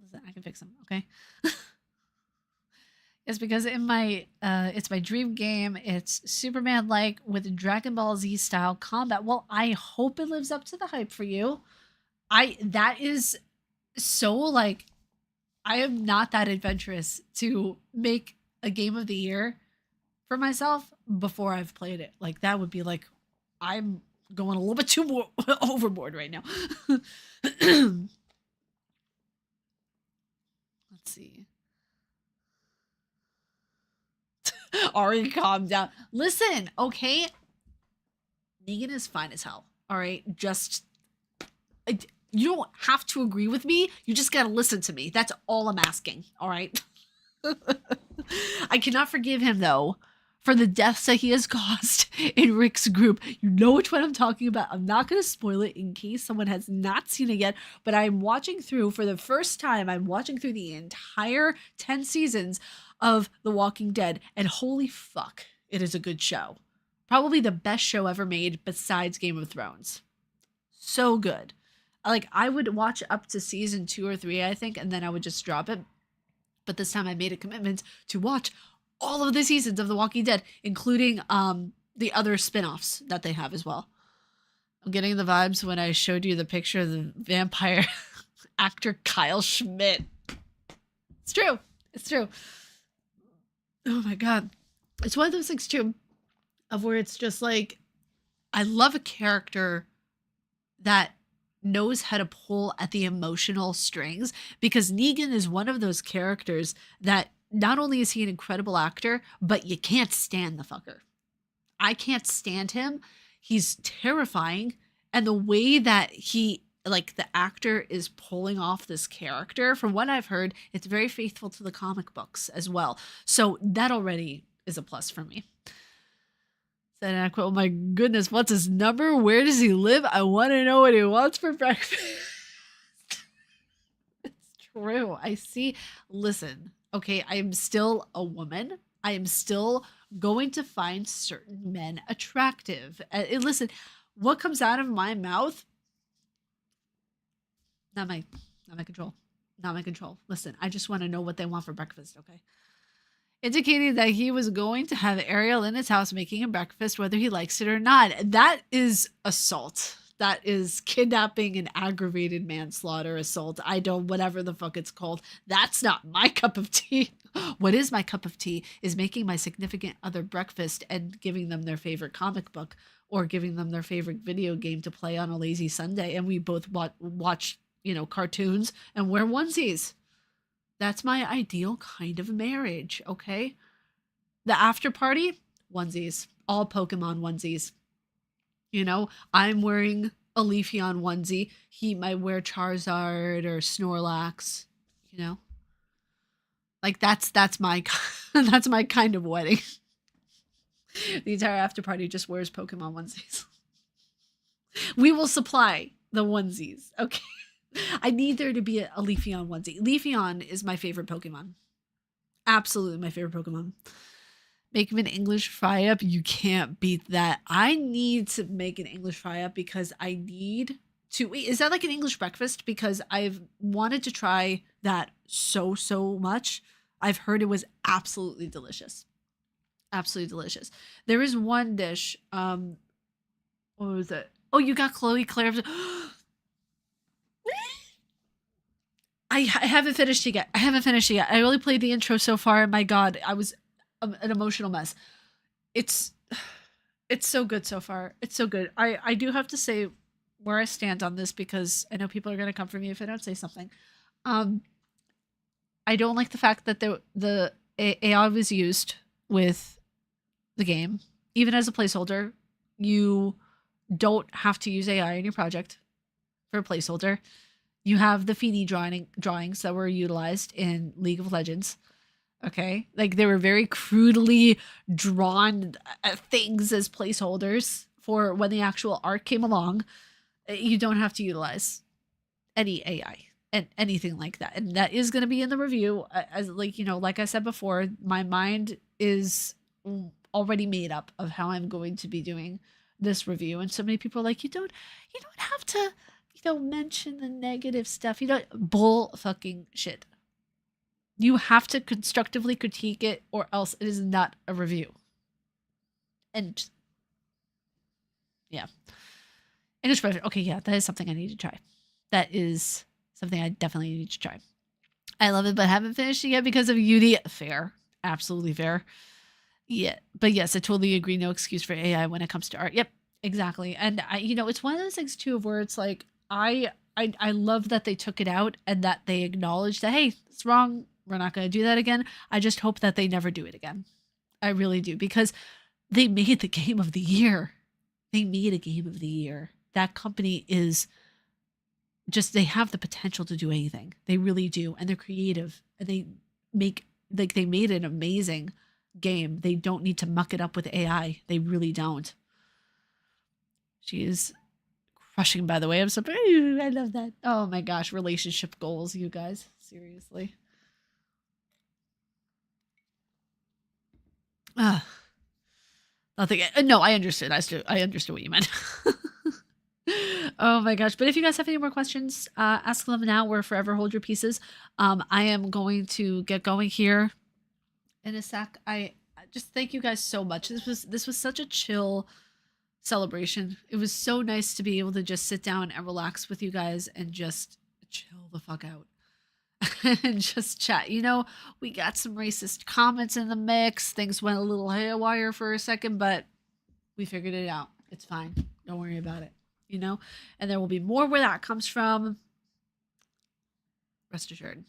listen, I can fix him, okay? It's because in my it's my dream game. It's Superman like with Dragon Ball Z style combat. Well, I hope it lives up to the hype for you. I that is so like I am not that adventurous to make a game of the year for myself before I've played it. Like that would be like I'm going a little bit too more overboard right now. Let's see. Ari, calm down. Listen, okay? Negan is fine as hell. All right? Just you don't have to agree with me. You just got to listen to me. That's all I'm asking. All right? I cannot forgive him though for the deaths that he has caused in Rick's group. You know which one I'm talking about. I'm not going to spoil it in case someone has not seen it yet, but I'm watching through for the first time. I'm watching through the entire 10 seasons of The Walking Dead, and holy fuck, it is a good show. Probably the best show ever made besides Game of Thrones. So good. Like, I would watch up to season 2 or 3, I think, and then I would just drop it. But this time I made a commitment to watch all of the seasons of The Walking Dead, including the other spin-offs that they have as well. I'm getting the vibes when I showed you the picture of the vampire actor Kyle Schmidt. It's true. It's true. Oh my god. It's one of those things too of where it's just like I love a character that knows how to pull at the emotional strings because Negan is one of those characters that not only is he an incredible actor, but you can't stand the fucker. I can't stand him. He's terrifying. And the way that he, like, the actor is pulling off this character, from what I've heard, it's very faithful to the comic books as well. So that already is a plus for me. Said, and I quote, oh my goodness, what's his number? Where does he live? I want to know what he wants for breakfast. It's true. I see. Listen, okay, I am still a woman. I am still going to find certain men attractive. And listen, what comes out of my mouth, not my control. Not my control. Listen, I just want to know what they want for breakfast, okay? Indicating that he was going to have Ariel in his house making him breakfast, whether he likes it or not. That is assault. That is kidnapping and aggravated manslaughter assault. I don't, whatever the fuck it's called. That's not my cup of tea. What is my cup of tea is making my significant other breakfast and giving them their favorite comic book or giving them their favorite video game to play on a lazy Sunday. And we both watch, cartoons and wear onesies. That's my ideal kind of marriage, okay? The after party, onesies. All Pokemon onesies. I'm wearing a Leafeon onesie. He might wear Charizard or Snorlax, Like that's my that's my kind of wedding. The entire after party just wears Pokemon onesies. We will supply the onesies, okay? I need there to be a Leafeon onesie. Leafeon is my favorite Pokemon. Absolutely my favorite Pokemon. Make him an English fry up. You can't beat that. I need to make an English fry up because I need to. Wait, is that like an English breakfast? Because I've wanted to try that so much. I've heard it was absolutely delicious. Absolutely delicious. There is one dish. What was it? Oh, you got Chloe Claire. I haven't finished it yet. I only played the intro so far, and my god, I was an emotional mess. It's so good so far. It's so good. I do have to say where I stand on this because I know people are gonna come for me if I don't say something. I don't like the fact that the AI was used with the game, even as a placeholder. You don't have to use AI in your project for a placeholder. You have the Feeny drawings that were utilized in League of Legends. Okay. Like they were very crudely drawn things as placeholders for when the actual art came along. You don't have to utilize any AI and anything like that. And that is going to be in the review. As like I said before, my mind is already made up of how I'm going to be doing this review. And so many people are like, you don't have to, mention the negative stuff. Bull fucking shit. You have to constructively critique it or else it is not a review. And yeah. English version. Okay, yeah, that is something I need to try. That is something I definitely need to try. I love it, but haven't finished it yet because of Yudi. Fair. Absolutely fair. Yeah. But yes, I totally agree. No excuse for AI when it comes to art. Yep, exactly. And it's one of those things too of where it's like I love that they took it out and that they acknowledged that, hey, it's wrong. We're not going to do that again. I just hope that they never do it again. I really do, because they made the game of the year. They made a game of the year. That company is just, they have the potential to do anything. They really do. And they're creative. And they made an amazing game. They don't need to muck it up with AI. They really don't. She is crushing, by the way. I'm so, I love that. Oh my gosh. Relationship goals, you guys. Seriously. Nothing. No, I understood. I understood what you meant. Oh my gosh. But if you guys have any more questions, ask them now. We're forever hold your pieces. I am going to get going here in a sec. I just thank you guys so much. This was such a chill celebration. It was so nice to be able to just sit down and relax with you guys and just chill the fuck out and just chat. We got some racist comments in the mix. Things went a little haywire for a second, but we figured it out. It's fine. Don't worry about it. And there will be more where that comes from. Rest assured.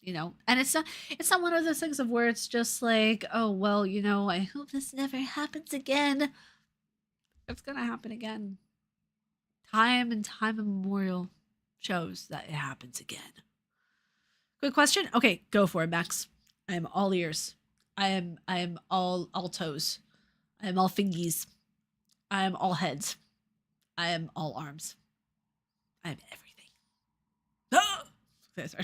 And it's not one of those things of where it's just like, oh well, I hope this never happens again. It's gonna happen again. Time and time immemorial shows that it happens again. Good question. Okay, go for it, Max. I am all ears. I am all toes. I am all fingies. I am all heads. I am all arms. I am everything. Ah! Sorry.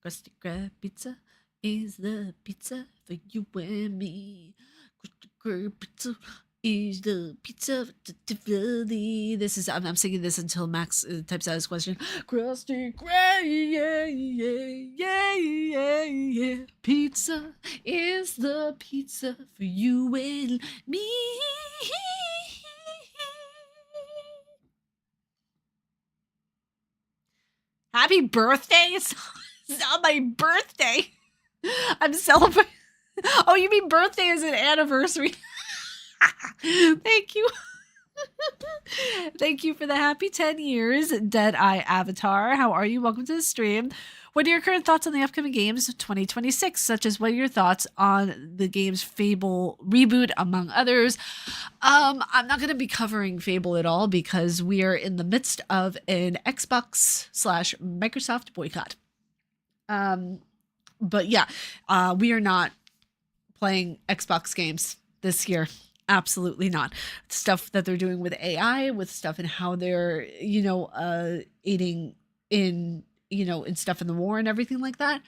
Krusty Krab pizza is the pizza for you and me. Krusty Krab pizza is the pizza for the. I'm singing this until Max types out his question. Krusty Krab, yeah, yeah, yeah, yeah. Pizza is the pizza for you and me. Happy birthday! It's not my birthday. I'm celebrating. Oh, you mean birthday is an anniversary? Thank you. Thank you for the happy 10 years, Deadeye Avatar. How are you? Welcome to the stream. What are your current thoughts on the upcoming games 2026, such as what are your thoughts on the game's Fable reboot, among others? I'm not going to be covering Fable at all because we are in the midst of an Xbox/Microsoft boycott. But yeah, we are not playing Xbox games this year. Absolutely not. Stuff that they're doing with AI, with stuff and how they're, aiding in, in stuff in the war and everything like that.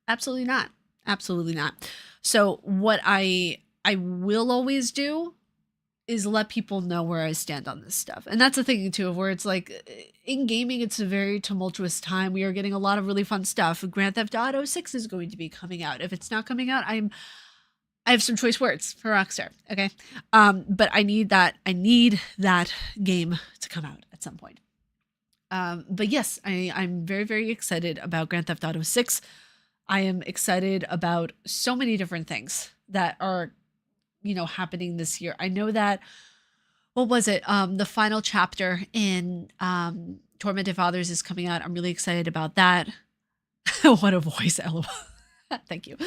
Absolutely not. Absolutely not. So what I will always do is let people know where I stand on this stuff. And that's the thing too, of where it's like in gaming, it's a very tumultuous time. We are getting a lot of really fun stuff. Grand Theft Auto 6 is going to be coming out. If it's not coming out, I have some choice words for Rockstar. Okay. But I need that game to come out at some point. But yes, I'm very, very excited about Grand Theft Auto 6. I am excited about so many different things that are, happening this year. I know that, what was it? The final chapter in Tormented Fathers is coming out. I'm really excited about that. What a voice, LOL. Thank you.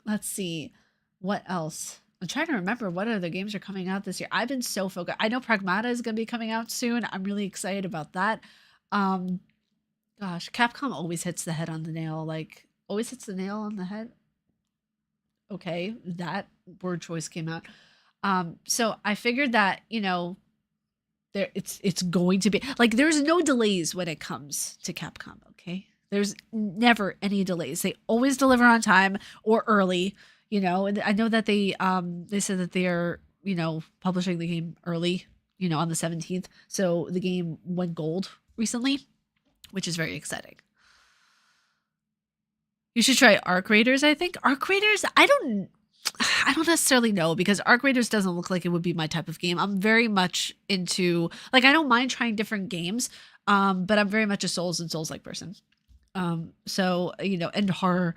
Let's see. What else? I'm trying to remember what other games are coming out this year. I've been so focused. I know Pragmata is going to be coming out soon. I'm really excited about that. Gosh, Capcom always hits the head on the nail. Like, always hits the nail on the head. Okay, that word choice came out. So I figured that, it's going to be like there's no delays when it comes to Capcom. Okay, there's never any delays. They always deliver on time or early. And I know that they said that they are, publishing the game early, on the 17th. So the game went gold recently, which is very exciting. You should try Arc Raiders, I think. Arc Raiders, I don't necessarily know because Arc Raiders doesn't look like it would be my type of game. I'm very much into, like, I don't mind trying different games, but I'm very much a Souls and Souls-like person. So, and horror,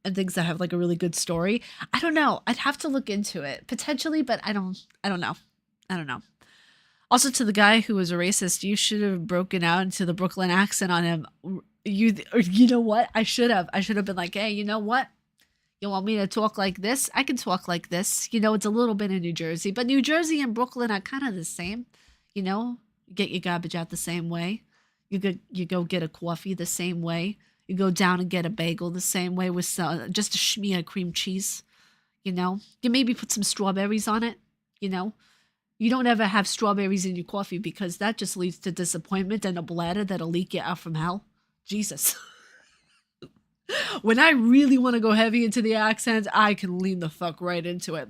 and things that have like a really good story. I don't know. I'd have to look into it potentially, but I don't know. I don't know. Also, to the guy who was a racist, you should have broken out into the Brooklyn accent on him. You know what? I should have been like, hey, you know what? You want me to talk like this? I can talk like this. It's a little bit in New Jersey, but New Jersey and Brooklyn are kind of the same. You get your garbage out the same way. You go get a coffee the same way. You go down and get a bagel the same way with just a schmear cream cheese. You maybe put some strawberries on it. You don't ever have strawberries in your coffee because that just leads to disappointment and a bladder that'll leak you out from hell. Jesus. When I really want to go heavy into the accent, I can lean the fuck right into it.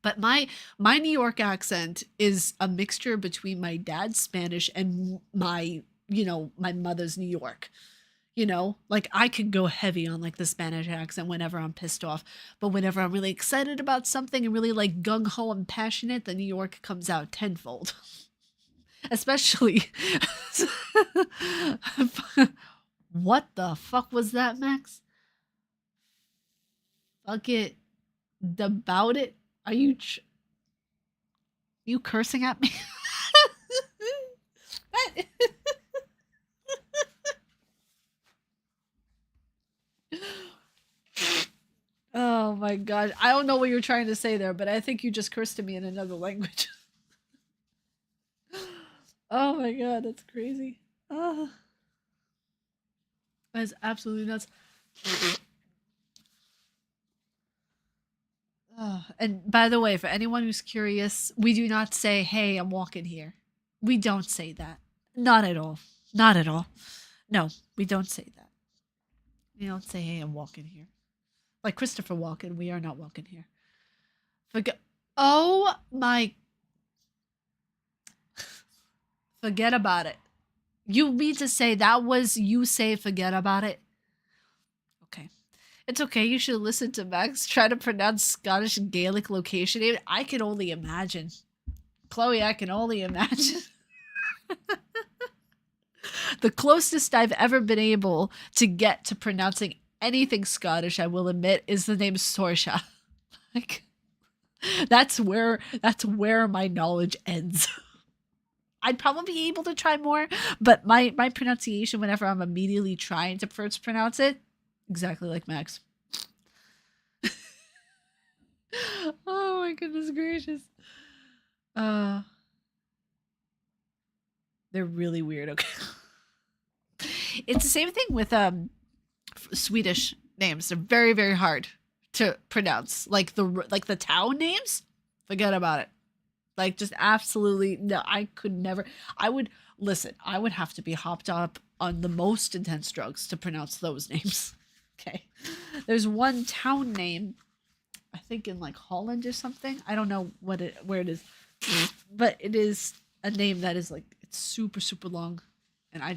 But my New York accent is a mixture between my dad's Spanish and my mother's New York. You know, like I can go heavy on like the Spanish accent whenever I'm pissed off, but whenever I'm really excited about something and really like gung ho and passionate, the New York comes out tenfold. Especially, what the fuck was that, Max? Fuck it, about it. Are you cursing at me? Oh my god. I don't know what you're trying to say there, but I think you just cursed at me in another language. Oh my god, that's crazy. Oh, that's absolutely nuts. Oh, and by the way, for anyone who's curious, we do not say, "Hey, I'm walking here." We don't say that. Not at all. Not at all. No, we don't say that. We don't say, "Hey, I'm walking here." Like Christopher Walken, we are not walking here. Forget. Oh my. Forget about it. You mean to say that was you say forget about it? Okay. It's okay. You should listen to Max try to pronounce Scottish Gaelic location name. I can only imagine. Chloe, I can only imagine. The closest I've ever been able to get to pronouncing anything Scottish, I will admit, is the name Sorsha. Like that's where my knowledge ends. I'd probably be able to try more, but my pronunciation whenever I'm immediately trying to first pronounce it, exactly like Max. Oh my goodness gracious. Uh they're really weird. Okay. It's the same thing with Swedish names. They're very very hard to pronounce. Like the town names, forget about it. Like just absolutely no, I could never. I would listen, I would have to be hopped up on the most intense drugs to pronounce those names. Okay. There's one town name, I think in like Holland or something. I don't know where it is. But it is a name that is like it's super super long and I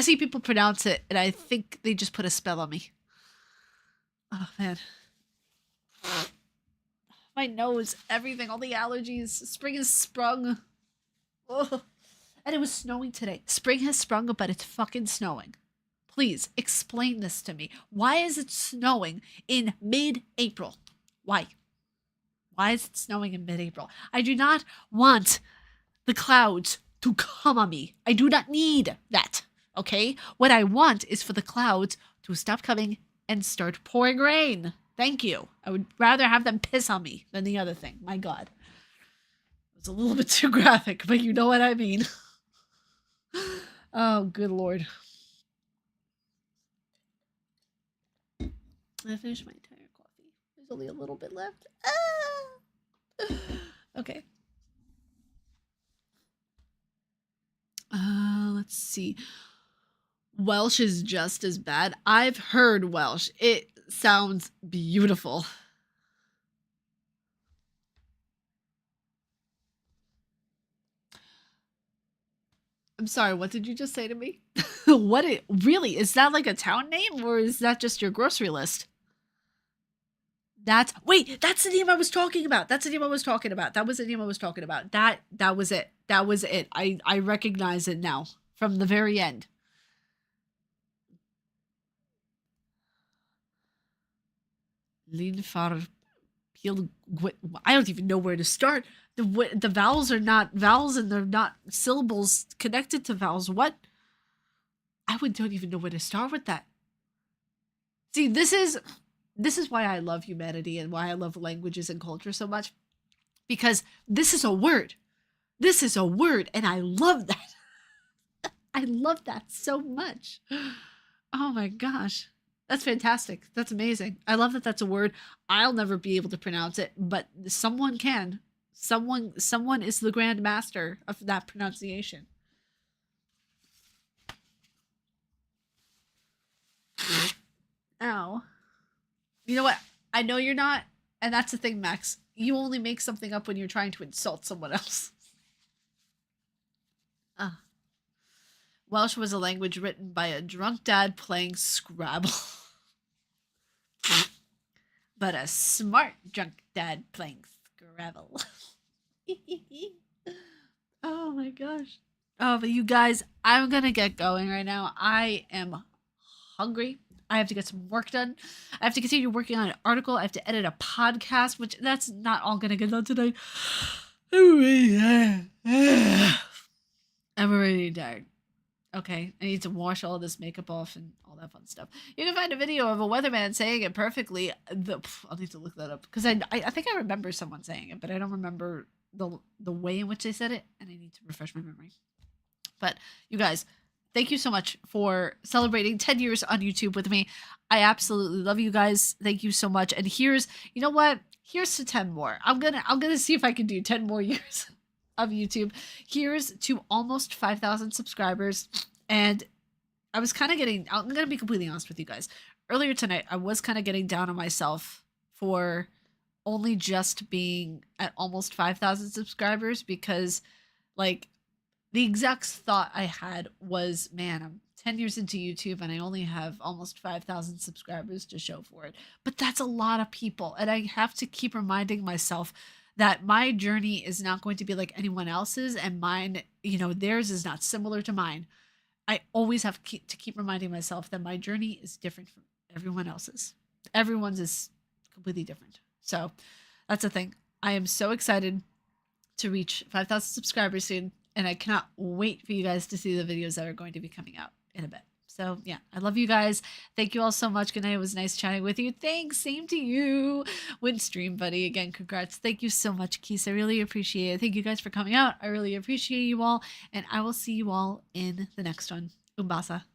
see people pronounce it and I think they just put a spell on me. Oh man. My nose, everything, all the allergies. Spring has sprung. Ugh. And it was snowing today. Spring has sprung, but it's fucking snowing. Please explain this to me. Why is it snowing in mid April? Why? Why is it snowing in mid April? I do not want the clouds to come on me. I do not need that. Okay? What I want is for the clouds to stop coming and start pouring rain. Thank you. I would rather have them piss on me than the other thing. My God. It was a little bit too graphic, but you know what I mean. Oh, good Lord. I finished my entire coffee. There's only a little bit left. Ah! Okay. Let's see. Welsh is just as bad. I've heard Welsh. It sounds beautiful. I'm sorry, what did you just say to me? What it really is that like a town name or is that just your grocery list? That's the name I was talking about. That's the name I was talking about. That was the name I was talking about. That was it. That was it. I recognize it now from the very end. Linfar Peel. I don't even know where to start. The vowels are not vowels and they're not syllables connected to vowels. What? Don't even know where to start with that. See, this is why I love humanity and why I love languages and culture so much because this is a word. This is a word and I love that. I love that so much. Oh my gosh. That's fantastic. That's amazing. I love that that's a word. I'll never be able to pronounce it, but someone can. Someone is the grand master of that pronunciation. Ow. You know what? I know you're not, and that's the thing, Max. You only make something up when you're trying to insult someone else. Ah. Welsh was a language written by a drunk dad playing Scrabble. But a smart drunk dad playing Scrabble. Oh my gosh. Oh, but you guys, I'm gonna get going right now. I am hungry. I have to get some work done. I have to continue working on an article. I have to edit a podcast, which that's not all gonna get done tonight. I'm already tired. Okay, I need to wash all this makeup off and all that fun stuff. You can find a video of a weatherman saying it perfectly. I'll need to look that up because I think I remember someone saying it, but I don't remember the way in which they said it, and I need to refresh my memory. But you guys, thank you so much for celebrating 10 years on YouTube with me. I absolutely love you guys. Thank you so much. And here's, you know what? Here's to 10 more. I'm gonna see if I can do 10 more years of YouTube. Here's to almost 5,000 subscribers. And I was kind of getting, I'm gonna be completely honest with you guys. Earlier tonight, I was kind of getting down on myself for only just being at almost 5,000 subscribers because, like, the exact thought I had was, man, I'm 10 years into YouTube and I only have almost 5,000 subscribers to show for it. But that's a lot of people. And I have to keep reminding myself that my journey is not going to be like anyone else's, and mine, theirs is not similar to mine. I always have to keep reminding myself that my journey is different from everyone else's. Everyone's is completely different. So that's the thing. I am so excited to reach 5,000 subscribers soon, and I cannot wait for you guys to see the videos that are going to be coming out in a bit. So yeah, I love you guys. Thank you all so much. Good night. It was nice chatting with you. Thanks. Same to you. Win stream, buddy. Again, congrats. Thank you so much, Keith. I really appreciate it. Thank you guys for coming out. I really appreciate you all. And I will see you all in the next one. Umbasa.